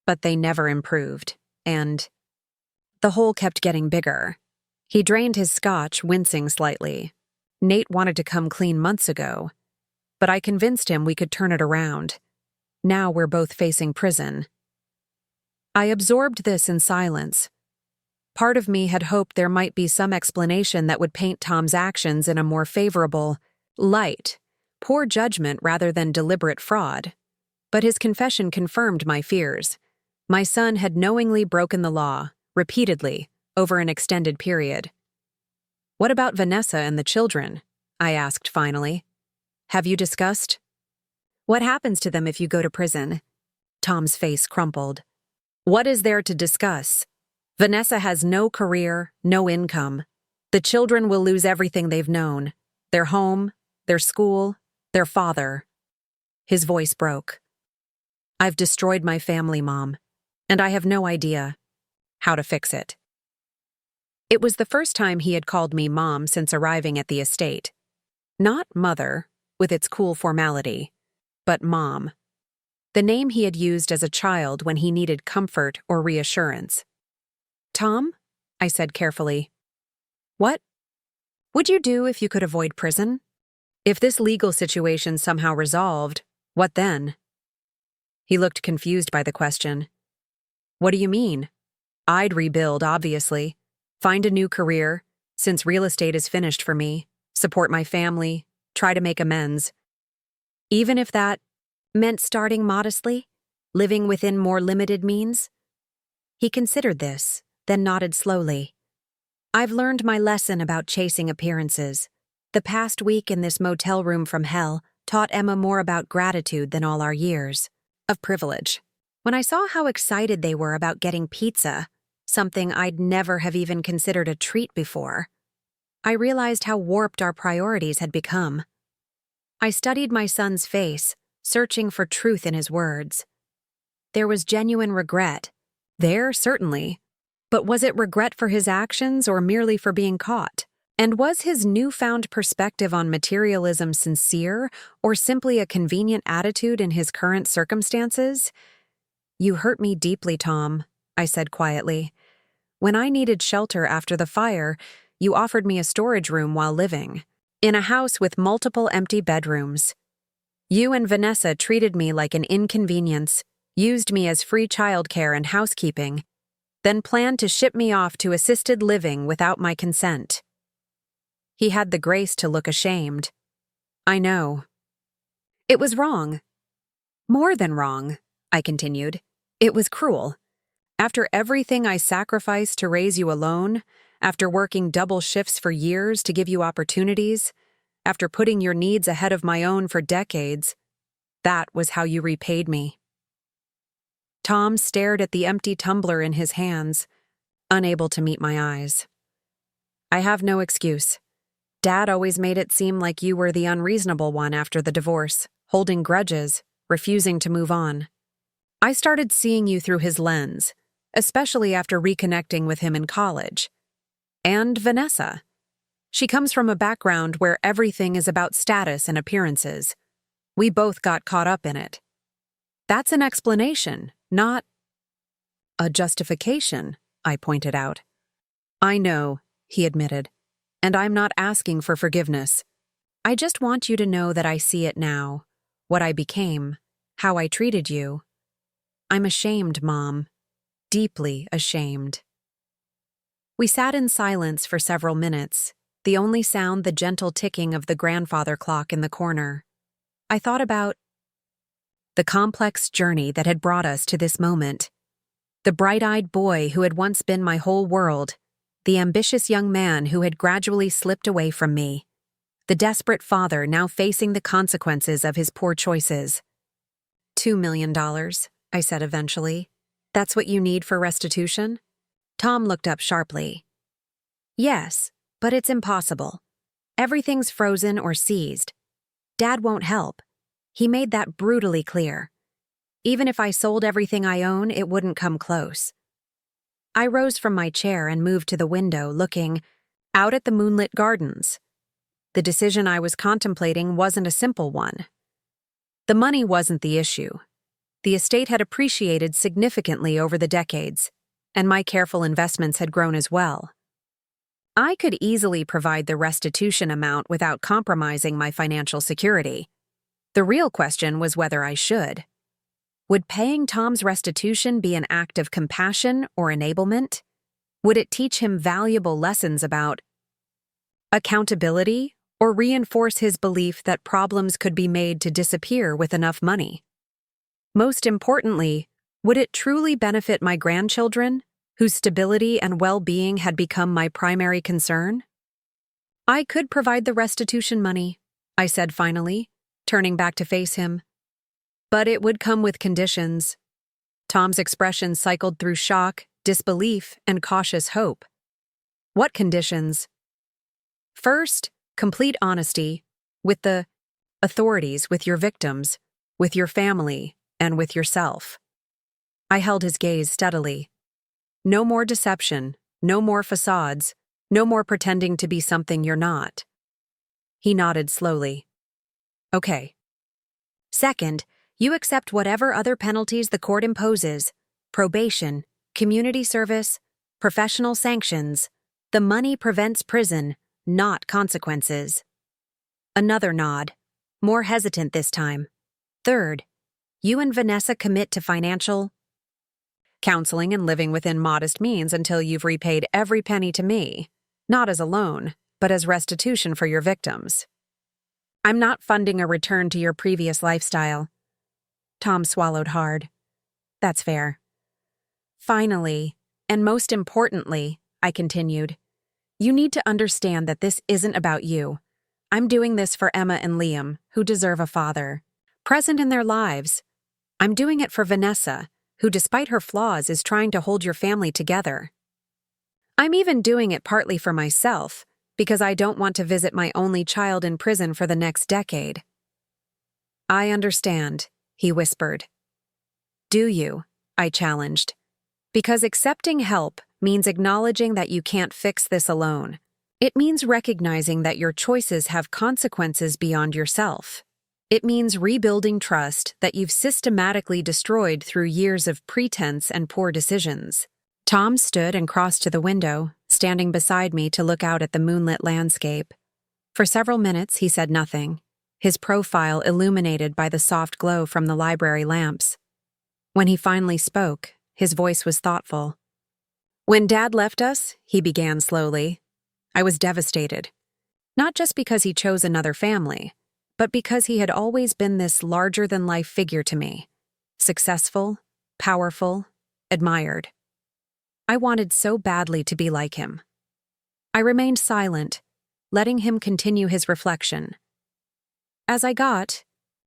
But they never improved, and the hole kept getting bigger." He drained his scotch, wincing slightly. Nate wanted to come clean months ago, but I convinced him we could turn it around. Now we're both facing prison. I absorbed this in silence. Part of me had hoped there might be some explanation that would paint Tom's actions in a more favorable light, poor judgment rather than deliberate fraud. But his confession confirmed my fears. My son had knowingly broken the law, repeatedly, over an extended period. "What about Vanessa and the children?" I asked finally. "Have you discussed?" "What happens to them if you go to prison?" Tom's face crumpled. "What is there to discuss? Vanessa has no career, no income. The children will lose everything they've known. Their home, their school, their father." His voice broke. "I've destroyed my family, Mom, and I have no idea how to fix it." It was the first time he had called me Mom since arriving at the estate. Not Mother, with its cool formality, but Mom. The name he had used as a child when he needed comfort or reassurance. "Tom," I said carefully, "what would you do if you could avoid prison? If this legal situation somehow resolved, what then?" He looked confused by the question. "What do you mean?" "I'd rebuild, obviously. Find a new career, since real estate is finished for me, support my family, try to make amends. Even if that meant starting modestly, living within more limited means?" He considered this, then nodded slowly. "I've learned my lesson about chasing appearances. The past week in this motel room from hell taught Emma more about gratitude than all our years of privilege. When I saw how excited they were about getting pizza, something I'd never have even considered a treat before, I realized how warped our priorities had become. I studied my son's face, searching for truth in his words. There was genuine regret. There, certainly. But was it regret for his actions or merely for being caught? And was his newfound perspective on materialism sincere or simply a convenient attitude in his current circumstances? "You hurt me deeply, Tom," I said quietly. "When I needed shelter after the fire, you offered me a storage room while living, in a house with multiple empty bedrooms. You and Vanessa treated me like an inconvenience, used me as free childcare and housekeeping, then planned to ship me off to assisted living without my consent." He had the grace to look ashamed. "I know. It was wrong. More than wrong," I continued. "It was cruel. After everything I sacrificed to raise you alone, after working double shifts for years to give you opportunities, after putting your needs ahead of my own for decades, that was how you repaid me." Tom stared at the empty tumbler in his hands, unable to meet my eyes. "I have no excuse. Dad always made it seem like you were the unreasonable one after the divorce, holding grudges, refusing to move on. I started seeing you through his lens, especially after reconnecting with him in college. And Vanessa. She comes from a background where everything is about status and appearances. We both got caught up in it. That's an explanation, not a justification," I pointed out. "I know," he admitted, "and I'm not asking for forgiveness. I just want you to know that I see it now, what I became, how I treated you. I'm ashamed, Mom. Deeply ashamed." We sat in silence for several minutes, the only sound the gentle ticking of the grandfather clock in the corner. I thought about the complex journey that had brought us to this moment. The bright-eyed boy who had once been my whole world, the ambitious young man who had gradually slipped away from me, the desperate father now facing the consequences of his poor choices. $2 million, I said eventually. "That's what you need for restitution?" Tom looked up sharply. "Yes, but it's impossible. Everything's frozen or seized. Dad won't help. He made that brutally clear. Even if I sold everything I own, it wouldn't come close." I rose from my chair and moved to the window, looking out at the moonlit gardens. The decision I was contemplating wasn't a simple one. The money wasn't the issue. The estate had appreciated significantly over the decades, and my careful investments had grown as well. I could easily provide the restitution amount without compromising my financial security. The real question was whether I should. Would paying Tom's restitution be an act of compassion or enablement? Would it teach him valuable lessons about accountability or reinforce his belief that problems could be made to disappear with enough money? Most importantly, would it truly benefit my grandchildren, whose stability and well-being had become my primary concern? I could provide the restitution money, I said finally, turning back to face him. But it would come with conditions. Tom's expression cycled through shock, disbelief, and cautious hope. What conditions? First, complete honesty with the authorities, with your victims, with your family, and with yourself. I held his gaze steadily. No more deception, no more facades, no more pretending to be something you're not. He nodded slowly. Okay. Second, you accept whatever other penalties the court imposes: probation, community service, professional sanctions. The money prevents prison, not consequences. Another nod, more hesitant this time. Third, you and Vanessa commit to financial counseling and living within modest means until you've repaid every penny to me, not as a loan, but as restitution for your victims. I'm not funding a return to your previous lifestyle. Tom swallowed hard. That's fair. Finally, and most importantly, I continued, you need to understand that this isn't about you. I'm doing this for Emma and Liam, who deserve a father, present in their lives. I'm doing it for Vanessa, who despite her flaws is trying to hold your family together. I'm even doing it partly for myself, because I don't want to visit my only child in prison for the next decade. I understand, he whispered. Do you? I challenged. Because accepting help means acknowledging that you can't fix this alone. It means recognizing that your choices have consequences beyond yourself. It means rebuilding trust that you've systematically destroyed through years of pretense and poor decisions. Tom stood and crossed to the window, standing beside me to look out at the moonlit landscape. For several minutes, he said nothing, his profile illuminated by the soft glow from the library lamps. When he finally spoke, his voice was thoughtful. When Dad left us, he began slowly, I was devastated. Not just because he chose another family, but because he had always been this larger-than-life figure to me. Successful, powerful, admired. I wanted so badly to be like him. I remained silent, letting him continue his reflection. As I got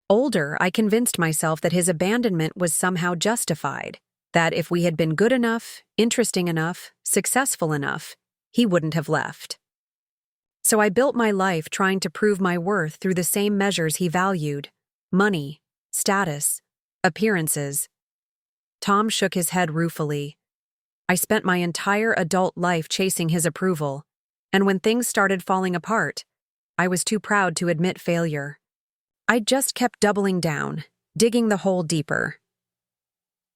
older, I convinced myself that his abandonment was somehow justified, that if we had been good enough, interesting enough, successful enough, he wouldn't have left. So I built my life trying to prove my worth through the same measures he valued: money, status, appearances. Tom shook his head ruefully. I spent my entire adult life chasing his approval, and when things started falling apart, I was too proud to admit failure. I just kept doubling down, digging the hole deeper.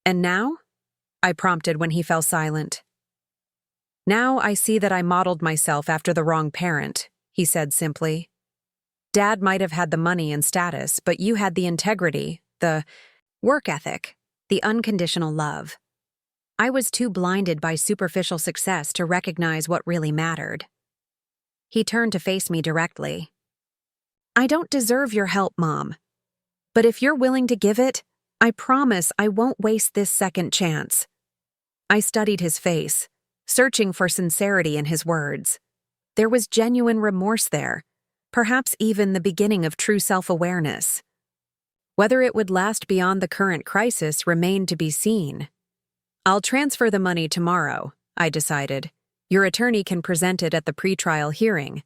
And now? I prompted when he fell silent. Now I see that I modeled myself after the wrong parent, he said simply. Dad might have had the money and status, but you had the integrity, the work ethic, the unconditional love. I was too blinded by superficial success to recognize what really mattered. He turned to face me directly. I don't deserve your help, Mom. But if you're willing to give it, I promise I won't waste this second chance. I studied his face, searching for sincerity in his words. There was genuine remorse there, perhaps even the beginning of true self-awareness. Whether it would last beyond the current crisis remained to be seen. I'll transfer the money tomorrow, I decided. Your attorney can present it at the pretrial hearing.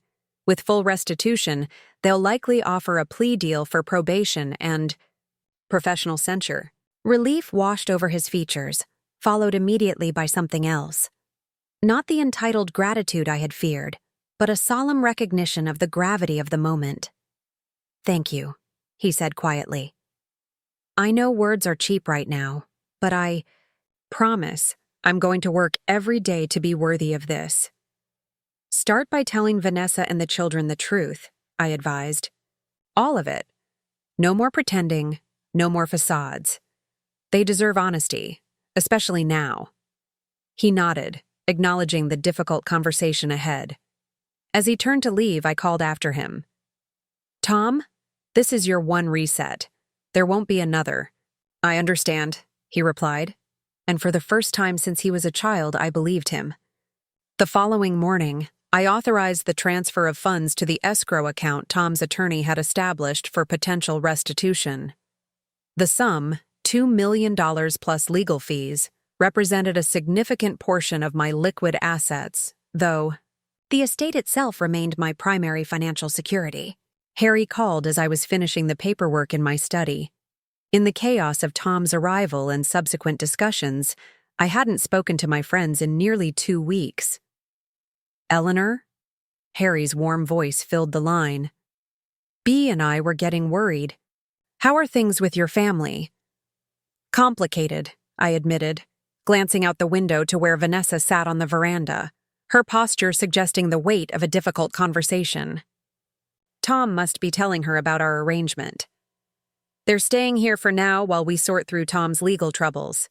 With full restitution, they'll likely offer a plea deal for probation and professional censure. Relief washed over his features, followed immediately by something else. Not the entitled gratitude I had feared, but a solemn recognition of the gravity of the moment. Thank you, he said quietly. I know words are cheap right now, but I promise I'm going to work every day to be worthy of this. Start by telling Vanessa and the children the truth, I advised. All of it. No more pretending, no more facades. They deserve honesty, especially now. He nodded, acknowledging the difficult conversation ahead. As he turned to leave, I called after him. Tom, this is your one reset. There won't be another. I understand, he replied, and for the first time since he was a child, I believed him. The following morning, I authorized the transfer of funds to the escrow account Tom's attorney had established for potential restitution. The sum, $2 million plus legal fees, represented a significant portion of my liquid assets, though the estate itself remained my primary financial security. Harry called as I was finishing the paperwork in my study. In the chaos of Tom's arrival and subsequent discussions, I hadn't spoken to my friends in nearly 2 weeks. Eleanor? Harry's warm voice filled the line. Bea and I were getting worried. How are things with your family? Complicated, I admitted, glancing out the window to where Vanessa sat on the veranda, her posture suggesting the weight of a difficult conversation. Tom must be telling her about our arrangement. They're staying here for now while we sort through Tom's legal troubles.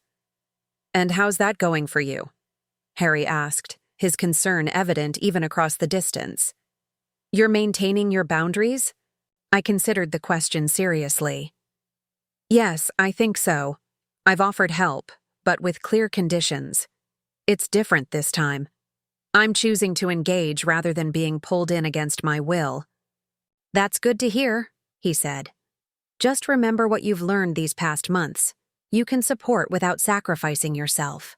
And how's that going for you? Harry asked, his concern evident even across the distance. You're maintaining your boundaries? I considered the question seriously. Yes, I think so. I've offered help, but with clear conditions. It's different this time. I'm choosing to engage rather than being pulled in against my will. That's good to hear, he said. Just remember what you've learned these past months. You can support without sacrificing yourself.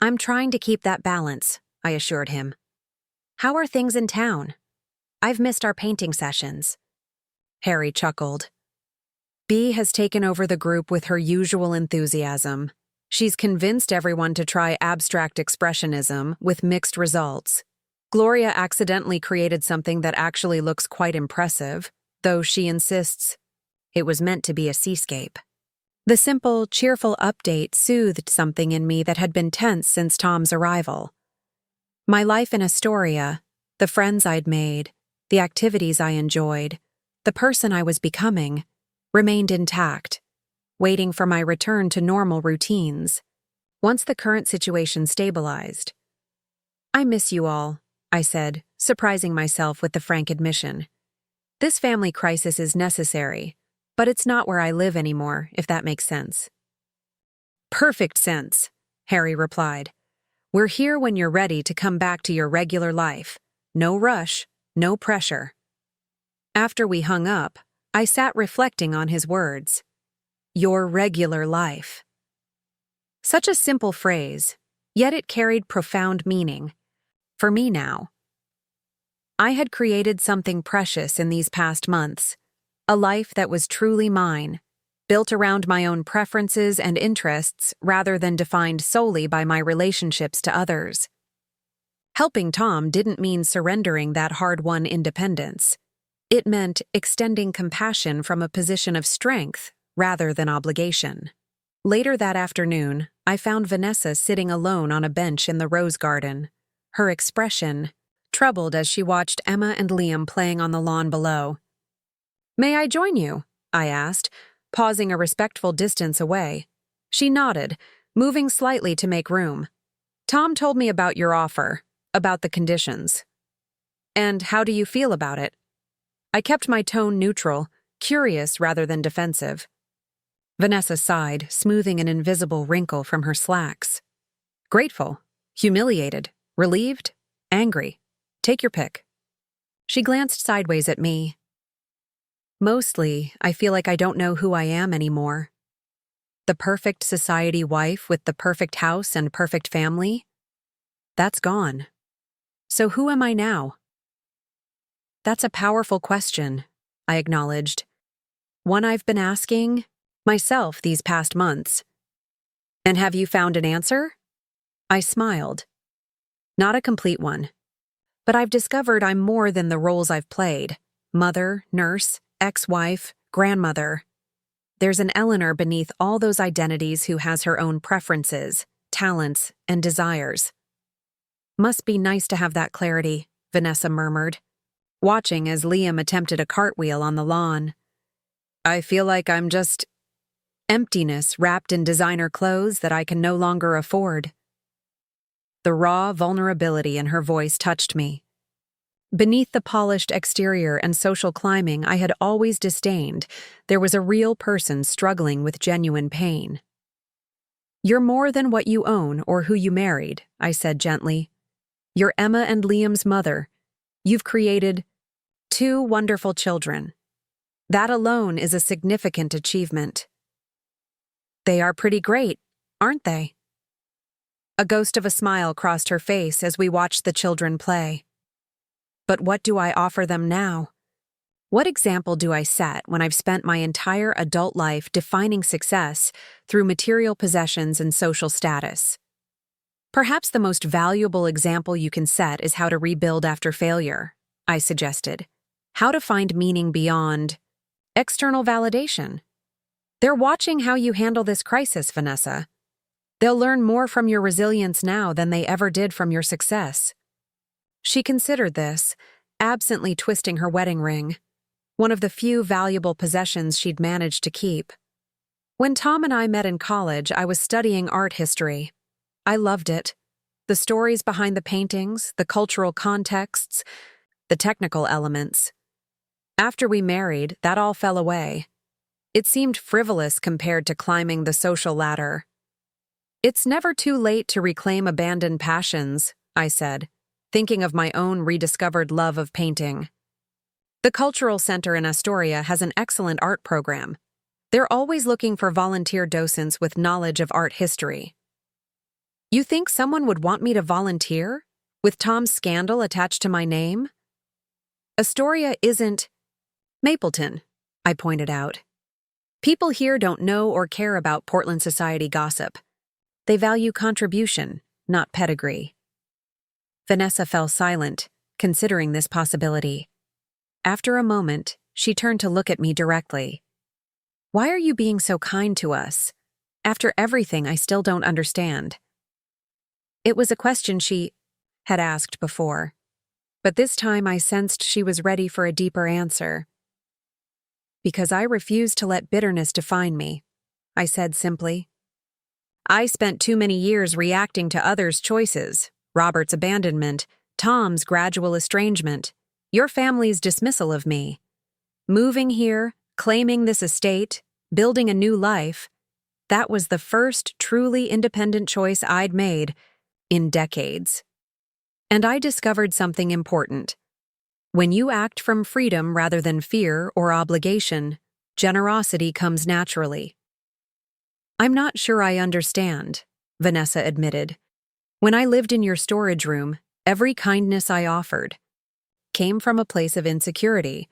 I'm trying to keep that balance, I assured him. How are things in town? I've missed our painting sessions. Harry chuckled. Bea has taken over the group with her usual enthusiasm. She's convinced everyone to try abstract expressionism with mixed results. Gloria accidentally created something that actually looks quite impressive, though she insists it was meant to be a seascape. The simple, cheerful update soothed something in me that had been tense since Tom's arrival. My life in Astoria, the friends I'd made, the activities I enjoyed, the person I was becoming, remained intact, waiting for my return to normal routines. Once the current situation stabilized. I miss you all, I said, surprising myself with the frank admission. This family crisis is necessary, but it's not where I live anymore, if that makes sense. Perfect sense, Harry replied. We're here when you're ready to come back to your regular life. No rush, no pressure. After we hung up, I sat reflecting on his words. Your regular life. Such a simple phrase, yet it carried profound meaning. For me now. I had created something precious in these past months, a life that was truly mine, built around my own preferences and interests rather than defined solely by my relationships to others. Helping Tom didn't mean surrendering that hard-won independence. It meant extending compassion from a position of strength rather than obligation. Later that afternoon, I found Vanessa sitting alone on a bench in the rose garden, her expression troubled as she watched Emma and Liam playing on the lawn below. May I join you? I asked, pausing a respectful distance away. She nodded, moving slightly to make room. Tom told me about your offer, about the conditions. And how do you feel about it? I kept my tone neutral, curious rather than defensive. Vanessa sighed, smoothing an invisible wrinkle from her slacks. Grateful, humiliated, relieved, angry. Take your pick. She glanced sideways at me. Mostly, I feel like I don't know who I am anymore. The perfect society wife with the perfect house and perfect family? That's gone. So who am I now? That's a powerful question, I acknowledged. One I've been asking myself these past months. And have you found an answer? I smiled. Not a complete one. But I've discovered I'm more than the roles I've played. Mother, nurse, ex-wife, grandmother. There's an Eleanor beneath all those identities who has her own preferences, talents, and desires. Must be nice to have that clarity, Vanessa murmured, watching as Liam attempted a cartwheel on the lawn. I feel like I'm just emptiness wrapped in designer clothes that I can no longer afford. The raw vulnerability in her voice touched me. Beneath the polished exterior and social climbing I had always disdained, there was a real person struggling with genuine pain. You're more than what you own or who you married, I said gently. You're Emma and Liam's mother. You've created 2 wonderful children. That alone is a significant achievement. They are pretty great, aren't they? A ghost of a smile crossed her face as we watched the children play. But what do I offer them now? What example do I set when I've spent my entire adult life defining success through material possessions and social status? Perhaps the most valuable example you can set is how to rebuild after failure, I suggested. How to find meaning beyond external validation. They're watching how you handle this crisis, Vanessa. They'll learn more from your resilience now than they ever did from your success. She considered this, absently twisting her wedding ring, one of the few valuable possessions she'd managed to keep. When Tom and I met in college, I was studying art history. I loved it. The stories behind the paintings, the cultural contexts, the technical elements. After we married, that all fell away. It seemed frivolous compared to climbing the social ladder. It's never too late to reclaim abandoned passions, I said, thinking of my own rediscovered love of painting. The Cultural Center in Astoria has an excellent art program. They're always looking for volunteer docents with knowledge of art history. You think someone would want me to volunteer? With Tom's scandal attached to my name? Astoria isn't Mapleton, I pointed out. People here don't know or care about Portland society gossip. They value contribution, not pedigree. Vanessa fell silent, considering this possibility. After a moment, she turned to look at me directly. Why are you being so kind to us? After everything, I still don't understand. It was a question she had asked before, but this time I sensed she was ready for a deeper answer. Because I refuse to let bitterness define me, I said simply. I spent too many years reacting to others' choices, Robert's abandonment, Tom's gradual estrangement, your family's dismissal of me. Moving here, claiming this estate, building a new life, that was the first truly independent choice I'd made in decades. And I discovered something important. When you act from freedom rather than fear or obligation, generosity comes naturally. I'm not sure I understand, Vanessa admitted. When I lived in your storage room, every kindness I offered came from a place of insecurity,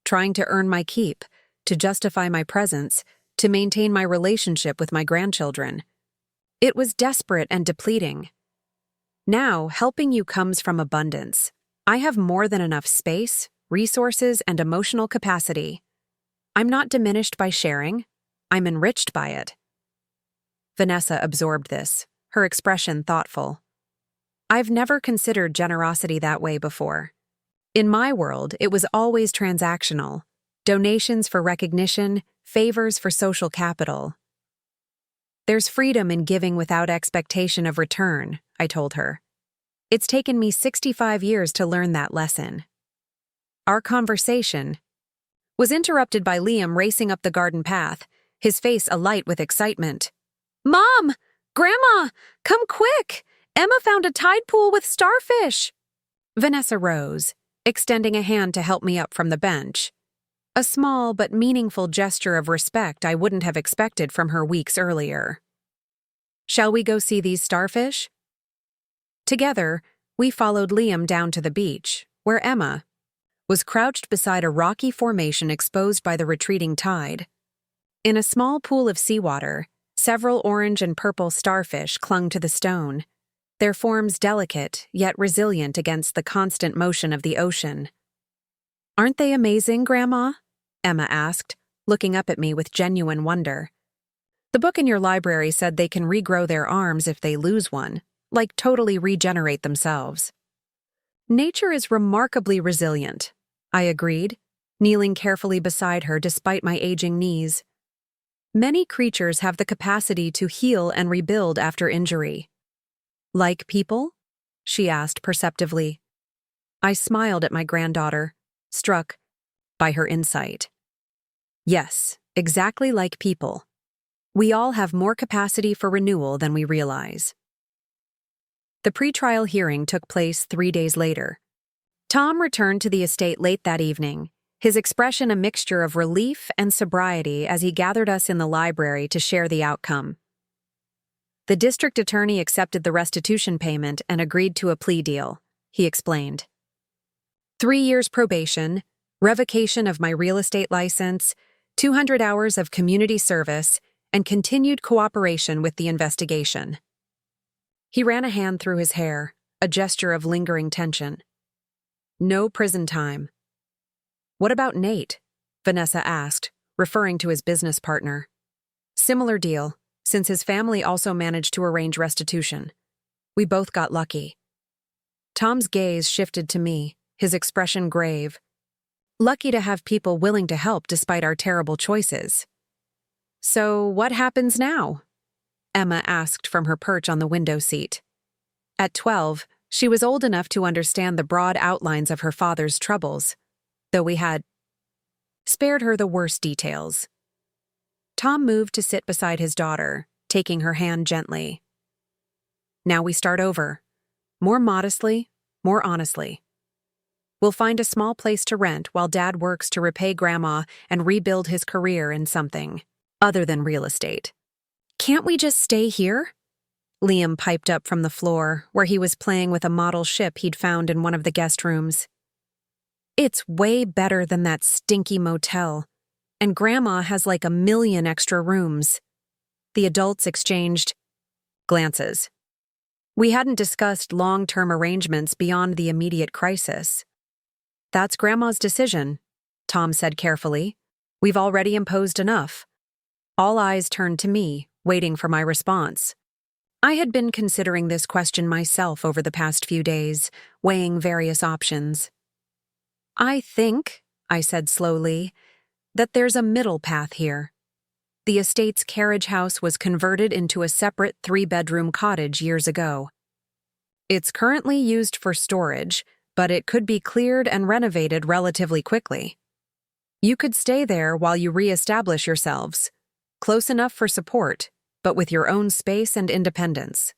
trying to earn my keep, to justify my presence, to maintain my relationship with my grandchildren. It was desperate and depleting. Now, helping you comes from abundance. I have more than enough space, resources, and emotional capacity. I'm not diminished by sharing. I'm enriched by it. Vanessa absorbed this, her expression thoughtful. I've never considered generosity that way before. In my world, it was always transactional. Donations for recognition, favors for social capital. There's freedom in giving without expectation of return, I told her. It's taken me 65 years to learn that lesson. Our conversation was interrupted by Liam racing up the garden path, his face alight with excitement. Mom! Grandma! Come quick! Emma found a tide pool with starfish! Vanessa rose, extending a hand to help me up from the bench. A small but meaningful gesture of respect I wouldn't have expected from her weeks earlier. Shall we go see these starfish? Together, we followed Liam down to the beach, where Emma was crouched beside a rocky formation exposed by the retreating tide. In a small pool of seawater, several orange and purple starfish clung to the stone, their forms delicate yet resilient against the constant motion of the ocean. Aren't they amazing, Grandma? Emma asked, looking up at me with genuine wonder. The book in your library said they can regrow their arms if they lose one, like totally regenerate themselves. Nature is remarkably resilient, I agreed, kneeling carefully beside her despite my aging knees. Many creatures have the capacity to heal and rebuild after injury. Like people? She asked perceptively. I smiled at my granddaughter, struck by her insight. Yes, exactly like people. We all have more capacity for renewal than we realize. The pretrial hearing took place 3 days later. Tom returned to the estate late that evening, his expression a mixture of relief and sobriety as he gathered us in the library to share the outcome. The district attorney accepted the restitution payment and agreed to a plea deal, he explained. 3 years probation, revocation of my real estate license, 200 hours of community service, and continued cooperation with the investigation. He ran a hand through his hair, a gesture of lingering tension. No prison time. What about Nate? Vanessa asked, referring to his business partner. Similar deal, since his family also managed to arrange restitution. We both got lucky. Tom's gaze shifted to me, his expression grave. Lucky to have people willing to help despite our terrible choices. So what happens now? Emma asked from her perch on the window seat. At 12, she was old enough to understand the broad outlines of her father's troubles, though we had spared her the worst details. Tom moved to sit beside his daughter, taking her hand gently. Now we start over. More modestly, more honestly. We'll find a small place to rent while Dad works to repay Grandma and rebuild his career in something other than real estate. Can't we just stay here? Liam piped up from the floor, where he was playing with a model ship he'd found in one of the guest rooms. It's way better than that stinky motel, and Grandma has like 1 million extra rooms. The adults exchanged glances. We hadn't discussed long-term arrangements beyond the immediate crisis. That's Grandma's decision, Tom said carefully. We've already imposed enough. All eyes turned to me, waiting for my response. I had been considering this question myself over the past few days, weighing various options. I think, I said slowly, that there's a middle path here. The estate's carriage house was converted into a separate 3-bedroom cottage years ago. It's currently used for storage, but it could be cleared and renovated relatively quickly. You could stay there while you re-establish yourselves, close enough for support, but with your own space and independence.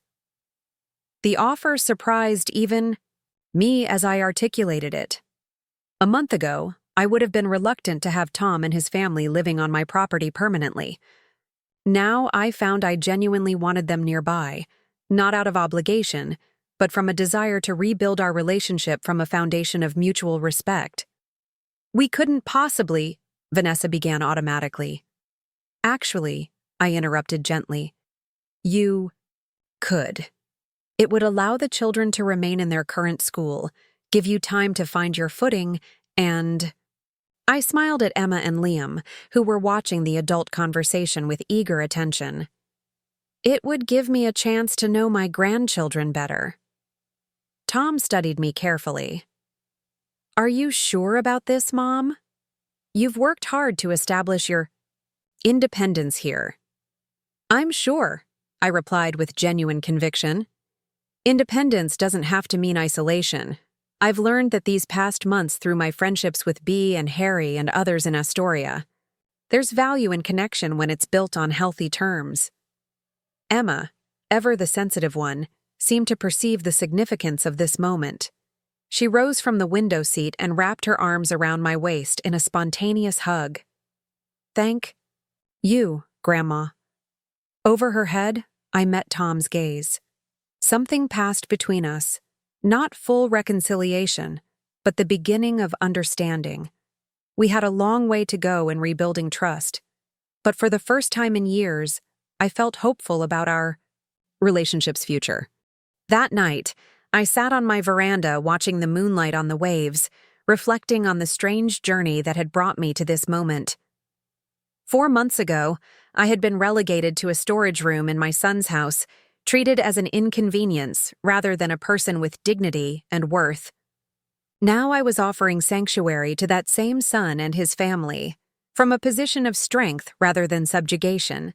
The offer surprised even me as I articulated it. A month ago, I would have been reluctant to have Tom and his family living on my property permanently. Now I found I genuinely wanted them nearby, not out of obligation, but from a desire to rebuild our relationship from a foundation of mutual respect. We couldn't possibly, Vanessa began automatically. Actually, I interrupted gently. You could. It would allow the children to remain in their current school, give you time to find your footing, and... I smiled at Emma and Liam, who were watching the adult conversation with eager attention. It would give me a chance to know my grandchildren better. Tom studied me carefully. Are you sure about this, Mom? You've worked hard to establish your independence here. I'm sure, I replied with genuine conviction. Independence doesn't have to mean isolation. I've learned that these past months through my friendships with Bea and Harry and others in Astoria. There's value in connection when it's built on healthy terms. Emma, ever the sensitive one, seemed to perceive the significance of this moment. She rose from the window seat and wrapped her arms around my waist in a spontaneous hug. Thank you, Grandma. Over her head, I met Tom's gaze. Something passed between us, not full reconciliation, but the beginning of understanding. We had a long way to go in rebuilding trust, but for the first time in years, I felt hopeful about our relationship's future. That night, I sat on my veranda watching the moonlight on the waves, reflecting on the strange journey that had brought me to this moment. 4 months ago, I had been relegated to a storage room in my son's house, treated as an inconvenience rather than a person with dignity and worth. Now I was offering sanctuary to that same son and his family, from a position of strength rather than subjugation.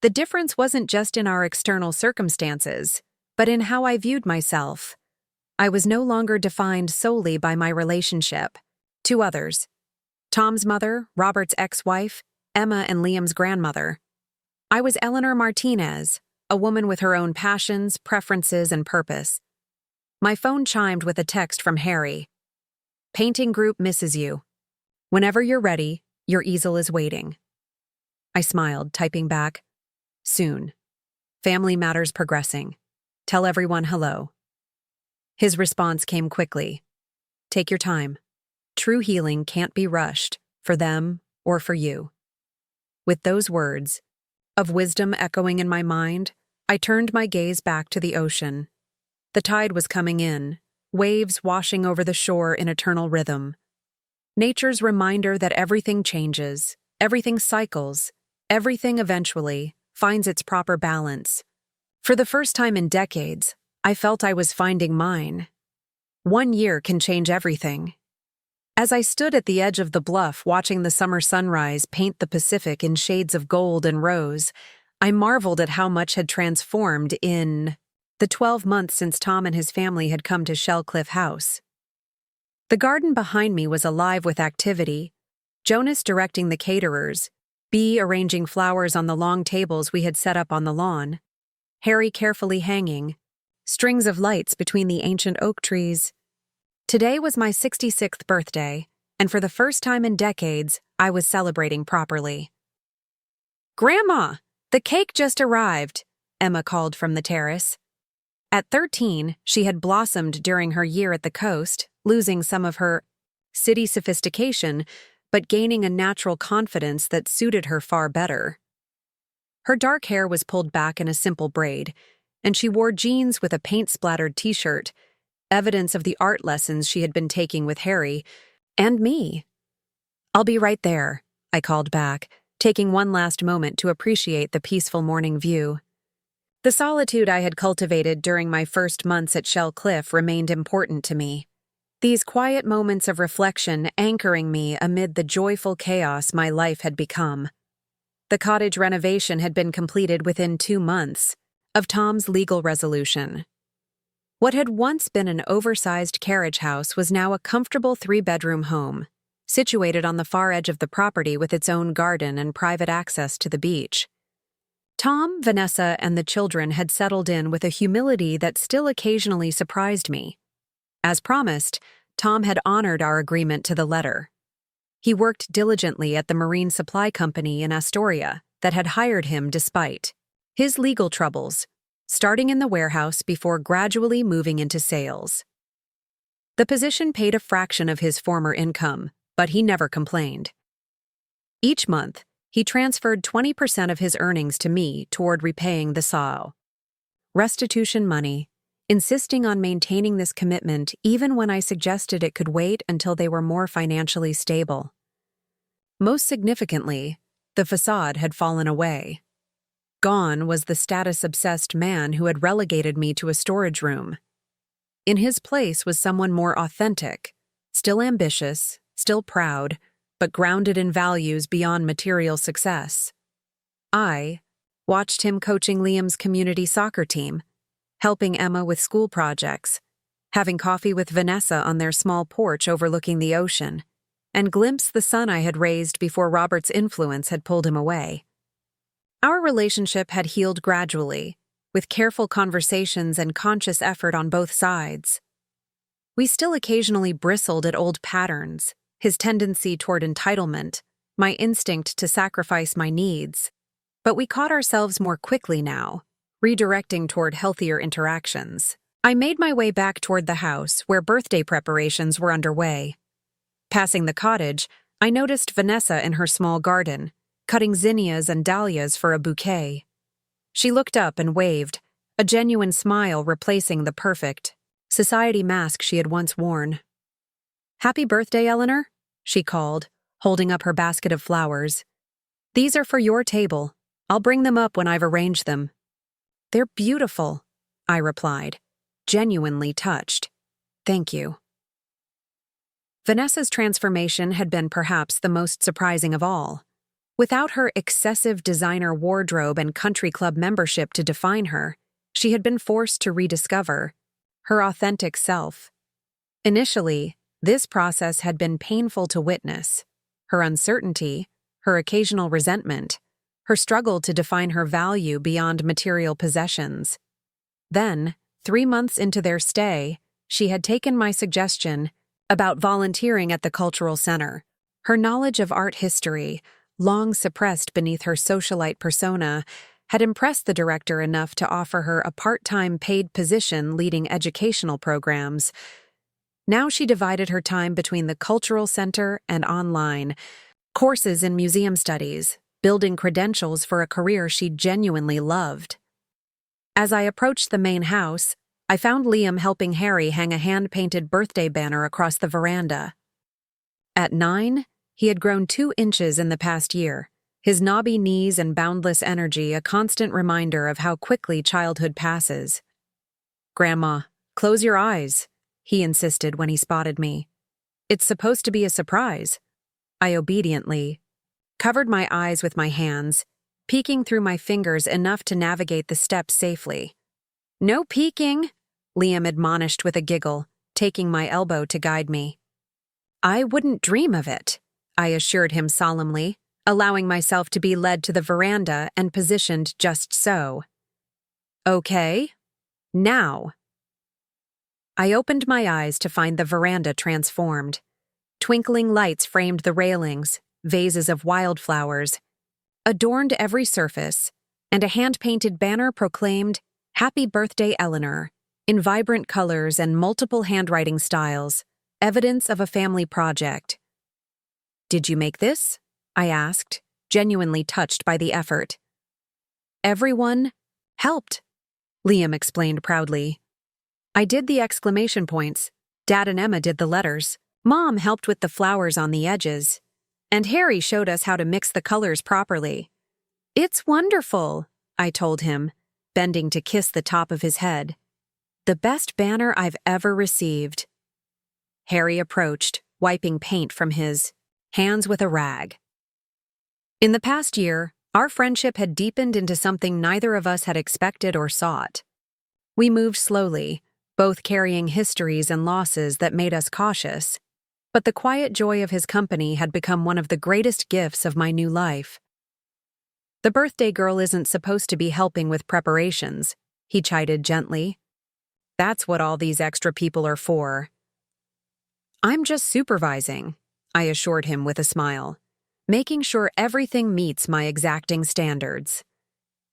The difference wasn't just in our external circumstances, but in how I viewed myself. I was no longer defined solely by my relationship. Two others: Tom's mother, Robert's ex-wife, Emma and Liam's grandmother. I was Eleanor Martinez, a woman with her own passions, preferences, and purpose. My phone chimed with a text from Harry. "Painting group misses you. Whenever you're ready, your easel is waiting." I smiled, typing back, "Soon. Family matters progressing. Tell everyone hello." His response came quickly. "Take your time. True healing can't be rushed, for them or for you." With those words, of wisdom echoing in my mind, I turned my gaze back to the ocean. The tide was coming in, waves washing over the shore in eternal rhythm. Nature's reminder that everything changes, everything cycles, everything eventually finds its proper balance. For the first time in decades, I felt I was finding mine. 1 year can change everything. As I stood at the edge of the bluff watching the summer sunrise paint the Pacific in shades of gold and rose, I marveled at how much had transformed in the 12 months since Tom and his family had come to Shell Cliff House. The garden behind me was alive with activity, Jonas directing the caterers, Bea arranging flowers on the long tables we had set up on the lawn, Harry carefully hanging strings of lights between the ancient oak trees. Today was my 66th birthday, and for the first time in decades, I was celebrating properly. "Grandma, the cake just arrived," Emma called from the terrace. At 13, she had blossomed during her year at the coast, losing some of her city sophistication, but gaining a natural confidence that suited her far better. Her dark hair was pulled back in a simple braid, and she wore jeans with a paint-splattered t-shirt, evidence of the art lessons she had been taking with Harry and me. "I'll be right there," I called back, taking one last moment to appreciate the peaceful morning view. The solitude I had cultivated during my first months at Shell Cliff remained important to me. These quiet moments of reflection anchoring me amid the joyful chaos my life had become. The cottage renovation had been completed within 2 months of Tom's legal resolution. What had once been an oversized carriage house was now a comfortable 3-bedroom home, situated on the far edge of the property with its own garden and private access to the beach. Tom, Vanessa, and the children had settled in with a humility that still occasionally surprised me. As promised, Tom had honored our agreement to the letter. He worked diligently at the marine supply company in Astoria that had hired him despite his legal troubles, starting in the warehouse before gradually moving into sales. The position paid a fraction of his former income, but he never complained. Each month, he transferred 20% of his earnings to me toward repaying the SAO restitution money, insisting on maintaining this commitment even when I suggested it could wait until they were more financially stable. Most significantly, the facade had fallen away. Gone was the status-obsessed man who had relegated me to a storage room. In his place was someone more authentic, still ambitious, still proud, but grounded in values beyond material success. I watched him coaching Liam's community soccer team, helping Emma with school projects, having coffee with Vanessa on their small porch overlooking the ocean, and glimpsed the son I had raised before Robert's influence had pulled him away. Our relationship had healed gradually, with careful conversations and conscious effort on both sides. We still occasionally bristled at old patterns, his tendency toward entitlement, my instinct to sacrifice my needs, but we caught ourselves more quickly now, redirecting toward healthier interactions. I made my way back toward the house where birthday preparations were underway. Passing the cottage, I noticed Vanessa in her small garden, cutting zinnias and dahlias for a bouquet. She looked up and waved, a genuine smile replacing the perfect society mask she had once worn. "Happy birthday, Eleanor," she called, holding up her basket of flowers. "These are for your table. I'll bring them up when I've arranged them." "They're beautiful," I replied, genuinely touched. "Thank you." Vanessa's transformation had been perhaps the most surprising of all. Without her excessive designer wardrobe and country club membership to define her, she had been forced to rediscover her authentic self. Initially, this process had been painful to witness. Her uncertainty, her occasional resentment, her struggle to define her value beyond material possessions. Then, 3 months into their stay, she had taken my suggestion about volunteering at the cultural center. Her knowledge of art history, long suppressed beneath her socialite persona, had impressed the director enough to offer her a part-time paid position leading educational programs. Now she divided her time between the cultural center and online, courses in museum studies, building credentials for a career she genuinely loved. As I approached the main house, I found Liam helping Harry hang a hand-painted birthday banner across the veranda. At 9, he had grown 2 inches in the past year, his knobby knees and boundless energy a constant reminder of how quickly childhood passes. "Grandma, close your eyes," he insisted when he spotted me. "It's supposed to be a surprise." I obediently covered my eyes with my hands, peeking through my fingers enough to navigate the steps safely. "No peeking," Liam admonished with a giggle, taking my elbow to guide me. "I wouldn't dream of it," I assured him solemnly, allowing myself to be led to the veranda and positioned just so. "Okay, now." I opened my eyes to find the veranda transformed. Twinkling lights framed the railings, vases of wildflowers adorned every surface, and a hand-painted banner proclaimed, "Happy Birthday, Eleanor," in vibrant colors and multiple handwriting styles, evidence of a family project. "Did you make this?" I asked, genuinely touched by the effort. "Everyone helped," Liam explained proudly. "I did the exclamation points, Dad and Emma did the letters, Mom helped with the flowers on the edges, and Harry showed us how to mix the colors properly." "It's wonderful," I told him, bending to kiss the top of his head. "The best banner I've ever received." Harry approached, wiping paint from his hands with a rag. In the past year, our friendship had deepened into something neither of us had expected or sought. We moved slowly, both carrying histories and losses that made us cautious, but the quiet joy of his company had become one of the greatest gifts of my new life. "The birthday girl isn't supposed to be helping with preparations," he chided gently. "That's what all these extra people are for." "I'm just supervising," I assured him with a smile, "making sure everything meets my exacting standards."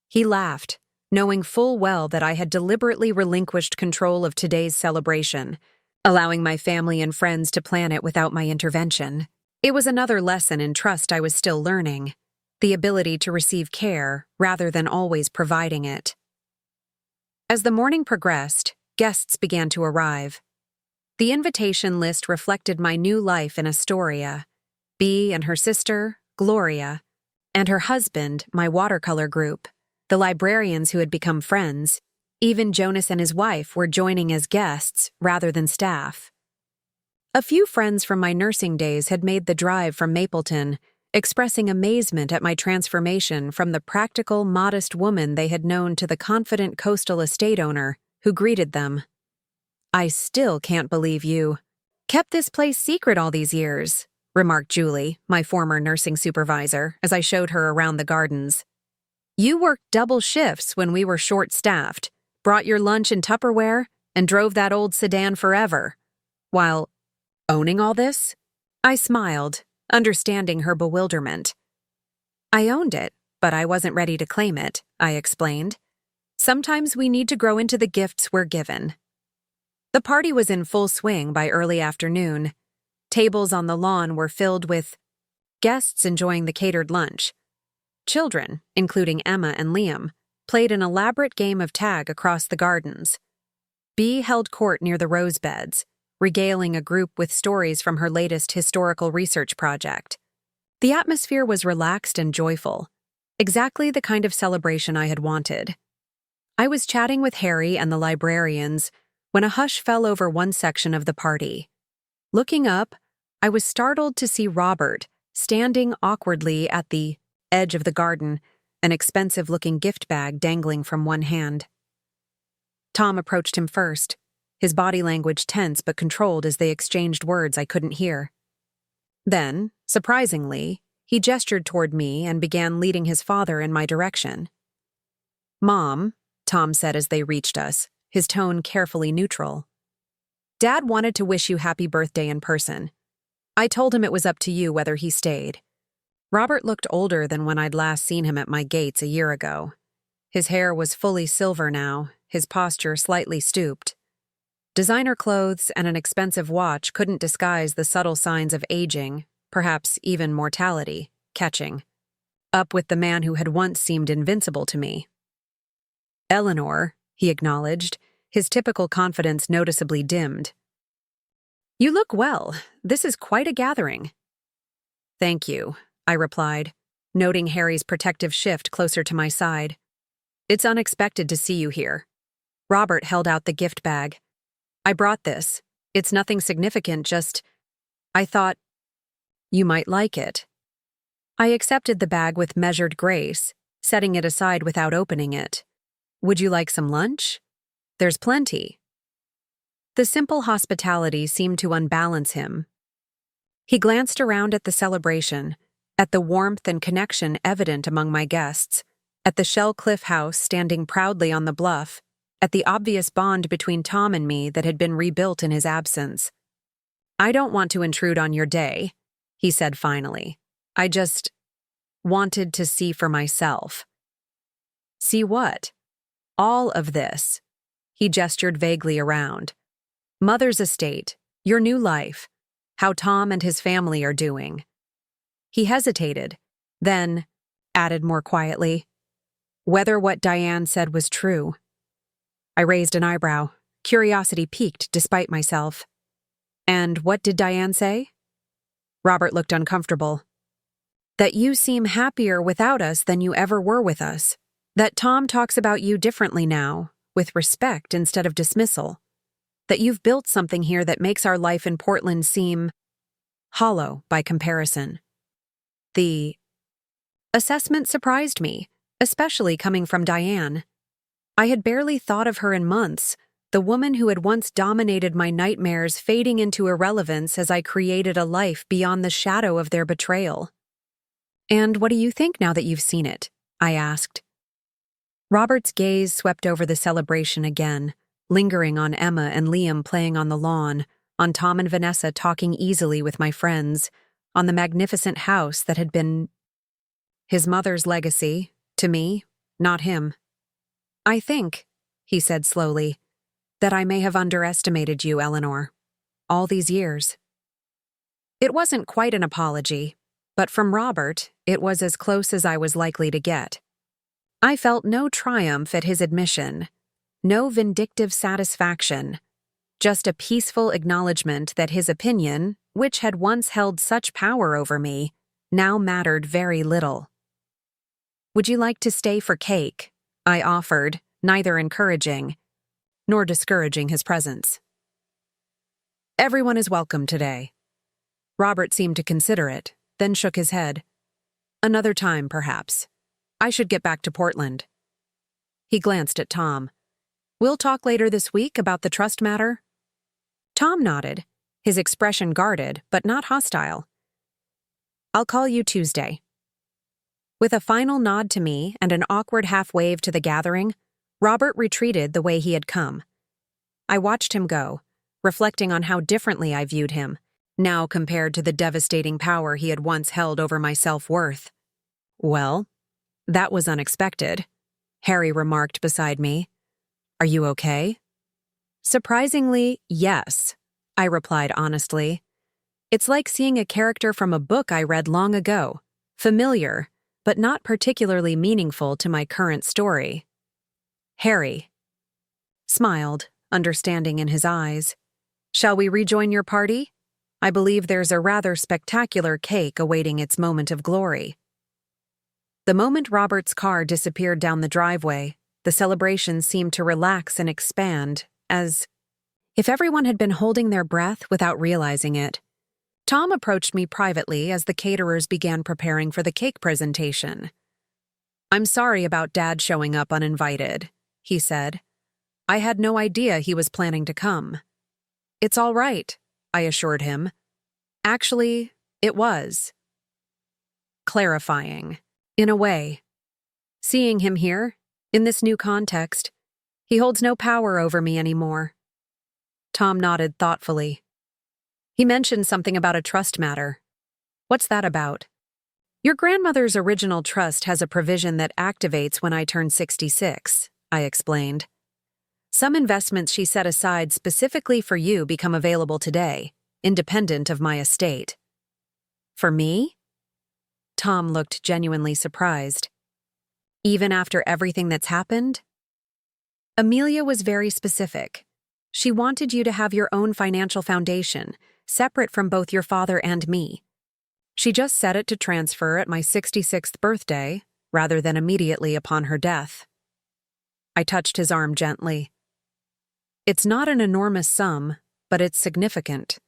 He laughed, knowing full well that I had deliberately relinquished control of today's celebration, allowing my family and friends to plan it without my intervention. It was another lesson in trust I was still learning, the ability to receive care rather than always providing it. As the morning progressed, guests began to arrive. The invitation list reflected my new life in Astoria. Bea and her sister, Gloria, and her husband, my watercolor group, the librarians who had become friends. Even Jonas and his wife were joining as guests rather than staff. A few friends from my nursing days had made the drive from Mapleton, expressing amazement at my transformation from the practical, modest woman they had known to the confident coastal estate owner who greeted them. "I still can't believe you kept this place secret all these years," remarked Julie, my former nursing supervisor, as I showed her around the gardens. "You worked double shifts when we were short-staffed, brought your lunch in Tupperware, and drove that old sedan forever. While owning all this?" I smiled, understanding her bewilderment. "I owned it, but I wasn't ready to claim it," I explained. "Sometimes we need to grow into the gifts we're given." The party was in full swing by early afternoon. Tables on the lawn were filled with guests enjoying the catered lunch. Children, including Emma and Liam, played an elaborate game of tag across the gardens. Bea held court near the rose beds, regaling a group with stories from her latest historical research project. The atmosphere was relaxed and joyful, exactly the kind of celebration I had wanted. I was chatting with Harry and the librarians when a hush fell over one section of the party. Looking up, I was startled to see Robert standing awkwardly at the edge of the garden, an expensive-looking gift bag dangling from one hand. Tom approached him first, his body language tense but controlled as they exchanged words I couldn't hear. Then, surprisingly, he gestured toward me and began leading his father in my direction. "Mom," Tom said as they reached us, his tone carefully neutral. "Dad wanted to wish you happy birthday in person. I told him it was up to you whether he stayed." Robert looked older than when I'd last seen him at my gates a year ago. His hair was fully silver now, his posture slightly stooped. Designer clothes and an expensive watch couldn't disguise the subtle signs of aging, perhaps even mortality, catching. Up with the man who had once seemed invincible to me. "Eleanor," he acknowledged, his typical confidence noticeably dimmed. "You look well. This is quite a gathering." "Thank you," I replied, noting Harry's protective shift closer to my side. "It's unexpected to see you here." Robert held out the gift bag. "I brought this. It's nothing significant, just... I thought you might like it." I accepted the bag with measured grace, setting it aside without opening it. "Would you like some lunch? There's plenty." The simple hospitality seemed to unbalance him. He glanced around at the celebration, at the warmth and connection evident among my guests, at the Shell Cliff house standing proudly on the bluff, at the obvious bond between Tom and me that had been rebuilt in his absence. "I don't want to intrude on your day," he said finally. "I just wanted to see for myself." "See what?" "All of this." He gestured vaguely around. "Mother's estate, your new life, how Tom and his family are doing." He hesitated, then added more quietly, "Whether what Diane said was true." I raised an eyebrow, curiosity piqued despite myself. "And what did Diane say?" Robert looked uncomfortable. "That you seem happier without us than you ever were with us. That Tom talks about you differently now, with respect instead of dismissal. That you've built something here that makes our life in Portland seem hollow by comparison." The assessment surprised me, especially coming from Diane. I had barely thought of her in months, the woman who had once dominated my nightmares fading into irrelevance as I created a life beyond the shadow of their betrayal. "And what do you think now that you've seen it?" I asked. Robert's gaze swept over the celebration again, lingering on Emma and Liam playing on the lawn, on Tom and Vanessa talking easily with my friends, on the magnificent house that had been his mother's legacy, to me, not him. "I think," he said slowly, "that I may have underestimated you, Eleanor. All these years." It wasn't quite an apology, but from Robert, it was as close as I was likely to get. I felt no triumph at his admission, no vindictive satisfaction, just a peaceful acknowledgement that his opinion, which had once held such power over me, now mattered very little. "Would you like to stay for cake?" I offered, neither encouraging nor discouraging his presence. "Everyone is welcome today." Robert seemed to consider it, then shook his head. "Another time, perhaps. I should get back to Portland." He glanced at Tom. "We'll talk later this week about the trust matter?" Tom nodded, his expression guarded but not hostile. "I'll call you Tuesday." With a final nod to me and an awkward half-wave to the gathering, Robert retreated the way he had come. I watched him go, reflecting on how differently I viewed him, now compared to the devastating power he had once held over my self-worth. "Well, that was unexpected," Harry remarked beside me. "Are you okay?" "Surprisingly, yes," I replied honestly. "It's like seeing a character from a book I read long ago, familiar, but not particularly meaningful to my current story." Harry smiled, understanding in his eyes. "Shall we rejoin your party? I believe there's a rather spectacular cake awaiting its moment of glory." The moment Robert's car disappeared down the driveway, The celebration seemed to relax and expand, as if everyone had been holding their breath without realizing it. Tom approached me privately as the caterers began preparing for the cake presentation. "I'm sorry about Dad showing up uninvited," he said. "I had no idea he was planning to come." "It's all right," I assured him. "Actually, it was." Clarifying, in a way. Seeing him here, in this new context, he holds no power over me anymore. Tom nodded thoughtfully. "He mentioned something about a trust matter. What's that about?" "Your grandmother's original trust has a provision that activates when I turn 66, I explained. "Some investments she set aside specifically for you become available today, independent of my estate." "For me?" Tom looked genuinely surprised. "Even after everything that's happened?" "Amelia was very specific. She wanted you to have your own financial foundation, separate from both your father and me. She just set it to transfer at my 66th birthday, rather than immediately upon her death." I touched his arm gently. "It's not an enormous sum, but it's significant.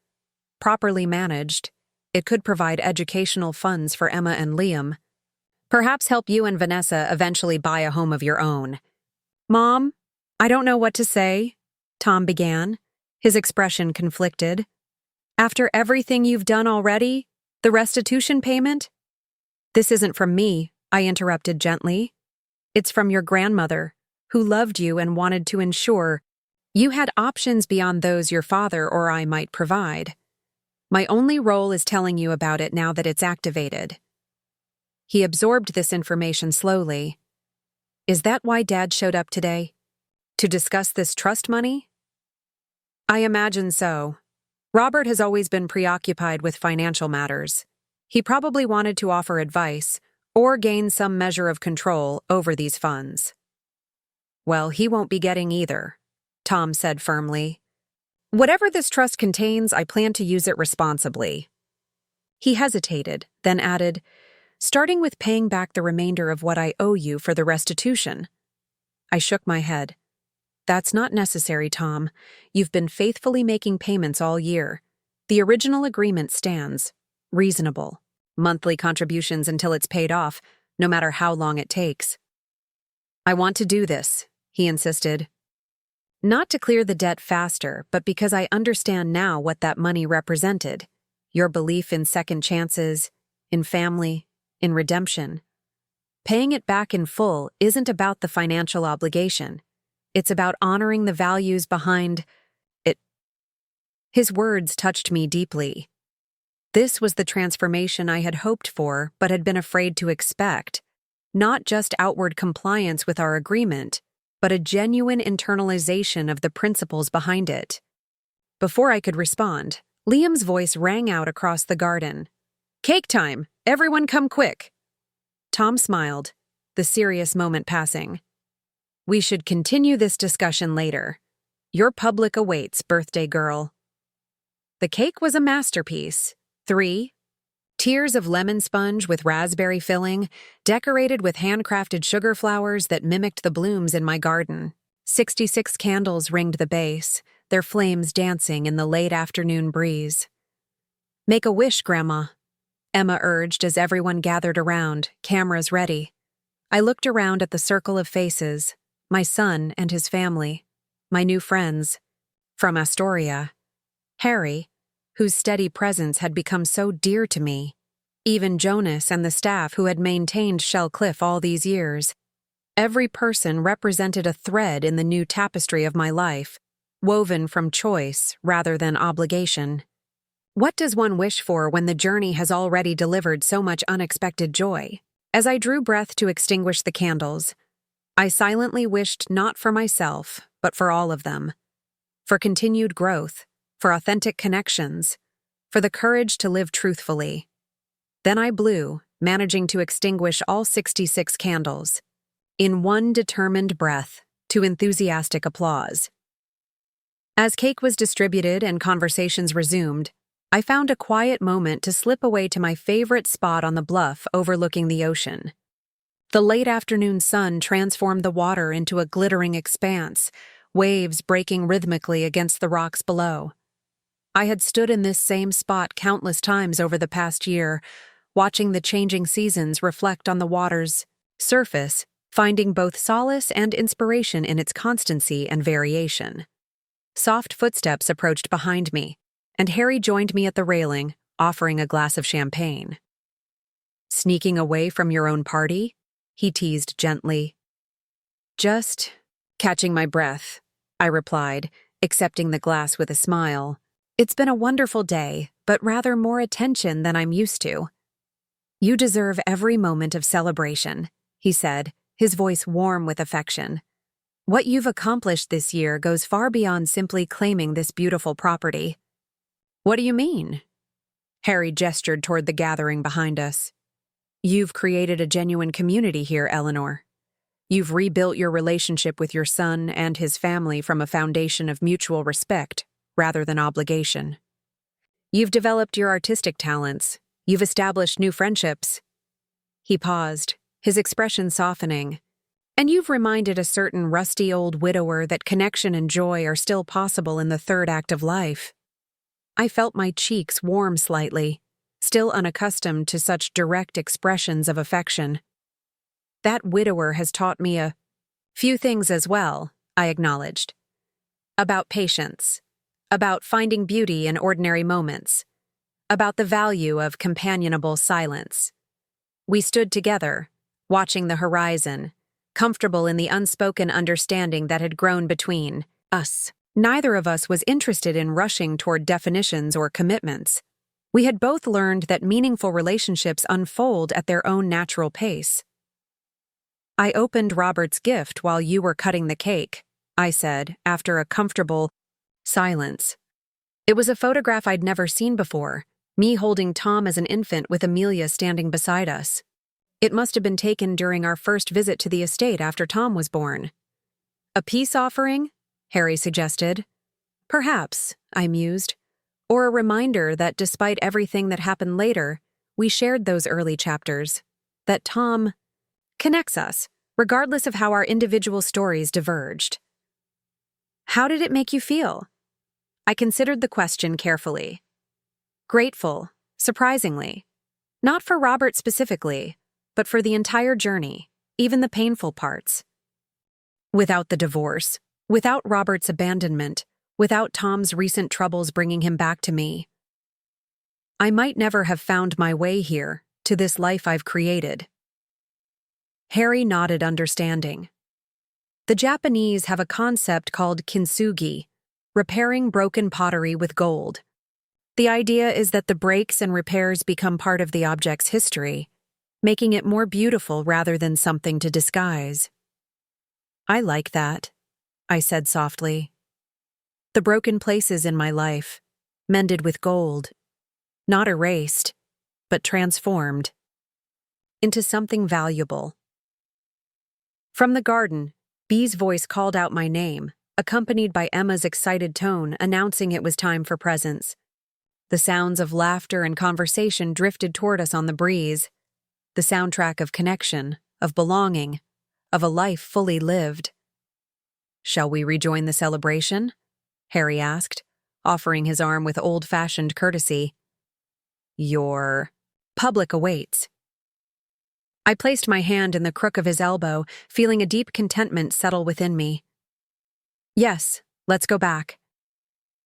Properly managed, it could provide educational funds for Emma and Liam. Perhaps help you and Vanessa eventually buy a home of your own." "Mom, I don't know what to say," Tom began, his expression conflicted. "After everything you've done already, the restitution payment?" "This isn't from me," I interrupted gently. "It's from your grandmother, who loved you and wanted to ensure you had options beyond those your father or I might provide. My only role is telling you about it now that it's activated." He absorbed this information slowly. "Is that why Dad showed up today? To discuss this trust money?" "I imagine so. Robert has always been preoccupied with financial matters. He probably wanted to offer advice or gain some measure of control over these funds." "Well, he won't be getting either," Tom said firmly. "Whatever this trust contains, I plan to use it responsibly." He hesitated, then added, "Starting with paying back the remainder of what I owe you for the restitution." I shook my head. "That's not necessary, Tom. You've been faithfully making payments all year. The original agreement stands. Reasonable. Monthly contributions until it's paid off, no matter how long it takes." "I want to do this," he insisted. "Not to clear the debt faster, but because I understand now what that money represented. Your belief in second chances, in family, in redemption. Paying it back in full isn't about the financial obligation. It's about honoring the values behind it." His words touched me deeply. This was the transformation I had hoped for but had been afraid to expect. Not just outward compliance with our agreement, but a genuine internalization of the principles behind it. Before I could respond, Liam's voice rang out across the garden. "Cake time! Everyone come quick!" Tom smiled, the serious moment passing. "We should continue this discussion later. Your public awaits, birthday girl." The cake was a masterpiece. 3 tiers of lemon sponge with raspberry filling, decorated with handcrafted sugar flowers that mimicked the blooms in my garden. 66 candles ringed the base, their flames dancing in the late afternoon breeze. "Make a wish, Grandma," Emma urged as everyone gathered around, cameras ready. I looked around at the circle of faces, my son and his family, my new friends. From Astoria, Harry, whose steady presence had become so dear to me. Even Jonas and the staff who had maintained Shell Cliff all these years. Every person represented a thread in the new tapestry of my life, woven from choice rather than obligation. What does one wish for when the journey has already delivered so much unexpected joy? As I drew breath to extinguish the candles, I silently wished not for myself, but for all of them. For continued growth, for authentic connections, for the courage to live truthfully. Then I blew, managing to extinguish all 66 candles, in one determined breath, to enthusiastic applause. As cake was distributed and conversations resumed, I found a quiet moment to slip away to my favorite spot on the bluff overlooking the ocean. The late afternoon sun transformed the water into a glittering expanse, waves breaking rhythmically against the rocks below. I had stood in this same spot countless times over the past year, watching the changing seasons reflect on the water's surface, finding both solace and inspiration in its constancy and variation. Soft footsteps approached behind me, and Harry joined me at the railing, offering a glass of champagne. "Sneaking away from your own party?" he teased gently. "Just catching my breath," I replied, accepting the glass with a smile. "It's been a wonderful day, but rather more attention than I'm used to." "You deserve every moment of celebration," he said, his voice warm with affection. "What you've accomplished this year goes far beyond simply claiming this beautiful property." "What do you mean?" Harry gestured toward the gathering behind us. "You've created a genuine community here, Eleanor. You've rebuilt your relationship with your son and his family from a foundation of mutual respect rather than obligation. You've developed your artistic talents. You've established new friendships." He paused, his expression softening. "And you've reminded a certain rusty old widower that connection and joy are still possible in the third act of life." I felt my cheeks warm slightly, still unaccustomed to such direct expressions of affection. "That widower has taught me a few things as well," I acknowledged. "About patience, about finding beauty in ordinary moments, about the value of companionable silence." We stood together, watching the horizon, comfortable in the unspoken understanding that had grown between us. Neither of us was interested in rushing toward definitions or commitments. We had both learned that meaningful relationships unfold at their own natural pace. "I opened Robert's gift while you were cutting the cake," I said, after a comfortable silence. It was a photograph I'd never seen before, me holding Tom as an infant with Amelia standing beside us. It must have been taken during our first visit to the estate after Tom was born. "A peace offering?" Harry suggested. "Perhaps," I mused, "or a reminder that despite everything that happened later, we shared those early chapters, that Tom connects us, regardless of how our individual stories diverged." "How did it make you feel?" I considered the question carefully. "Grateful, surprisingly. Not for Robert specifically, but for the entire journey, even the painful parts. Without the divorce, without Robert's abandonment, without Tom's recent troubles bringing him back to me, I might never have found my way here, to this life I've created." Harry nodded understanding. The Japanese have a concept called kintsugi, repairing broken pottery with gold. The idea is that the breaks and repairs become part of the object's history, making it more beautiful rather than something to disguise. "I like that," I said softly. "The broken places in my life, mended with gold, not erased, but transformed into something valuable." From the garden, Bee's voice called out my name, accompanied by Emma's excited tone announcing it was time for presents. The sounds of laughter and conversation drifted toward us on the breeze, the soundtrack of connection, of belonging, of a life fully lived. "Shall we rejoin the celebration?" Harry asked, offering his arm with old-fashioned courtesy. "Your public awaits." I placed my hand in the crook of his elbow, feeling a deep contentment settle within me. "Yes, let's go back.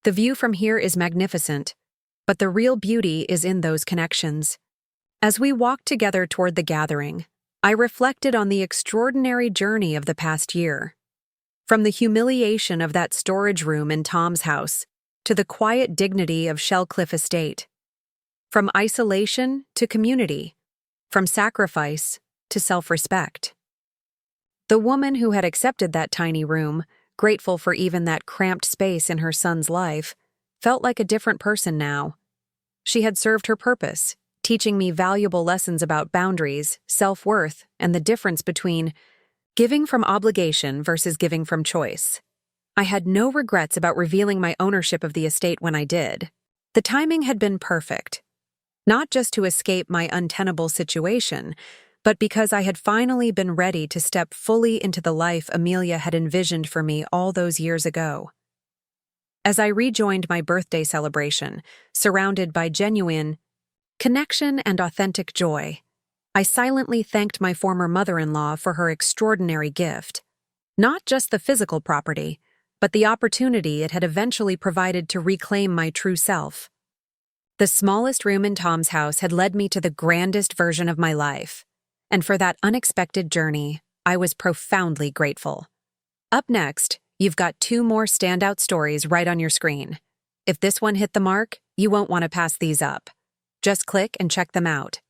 The view from here is magnificent, but the real beauty is in those connections." As we walked together toward the gathering, I reflected on the extraordinary journey of the past year. From the humiliation of that storage room in Tom's house to the quiet dignity of Shellcliffe Estate. From isolation to community. From sacrifice to self-respect. The woman who had accepted that tiny room, grateful for even that cramped space in her son's life, felt like a different person now. She had served her purpose, teaching me valuable lessons about boundaries, self-worth, and the difference between giving from obligation versus giving from choice. I had no regrets about revealing my ownership of the estate when I did. The timing had been perfect. Not just to escape my untenable situation, but because I had finally been ready to step fully into the life Amelia had envisioned for me all those years ago. As I rejoined my birthday celebration, surrounded by genuine connection and authentic joy, I silently thanked my former mother-in-law for her extraordinary gift. Not just the physical property, but the opportunity it had eventually provided to reclaim my true self. The smallest room in Tom's house had led me to the grandest version of my life, and for that unexpected journey, I was profoundly grateful. Up next, you've got 2 more standout stories right on your screen. If this one hit the mark, you won't want to pass these up. Just click and check them out.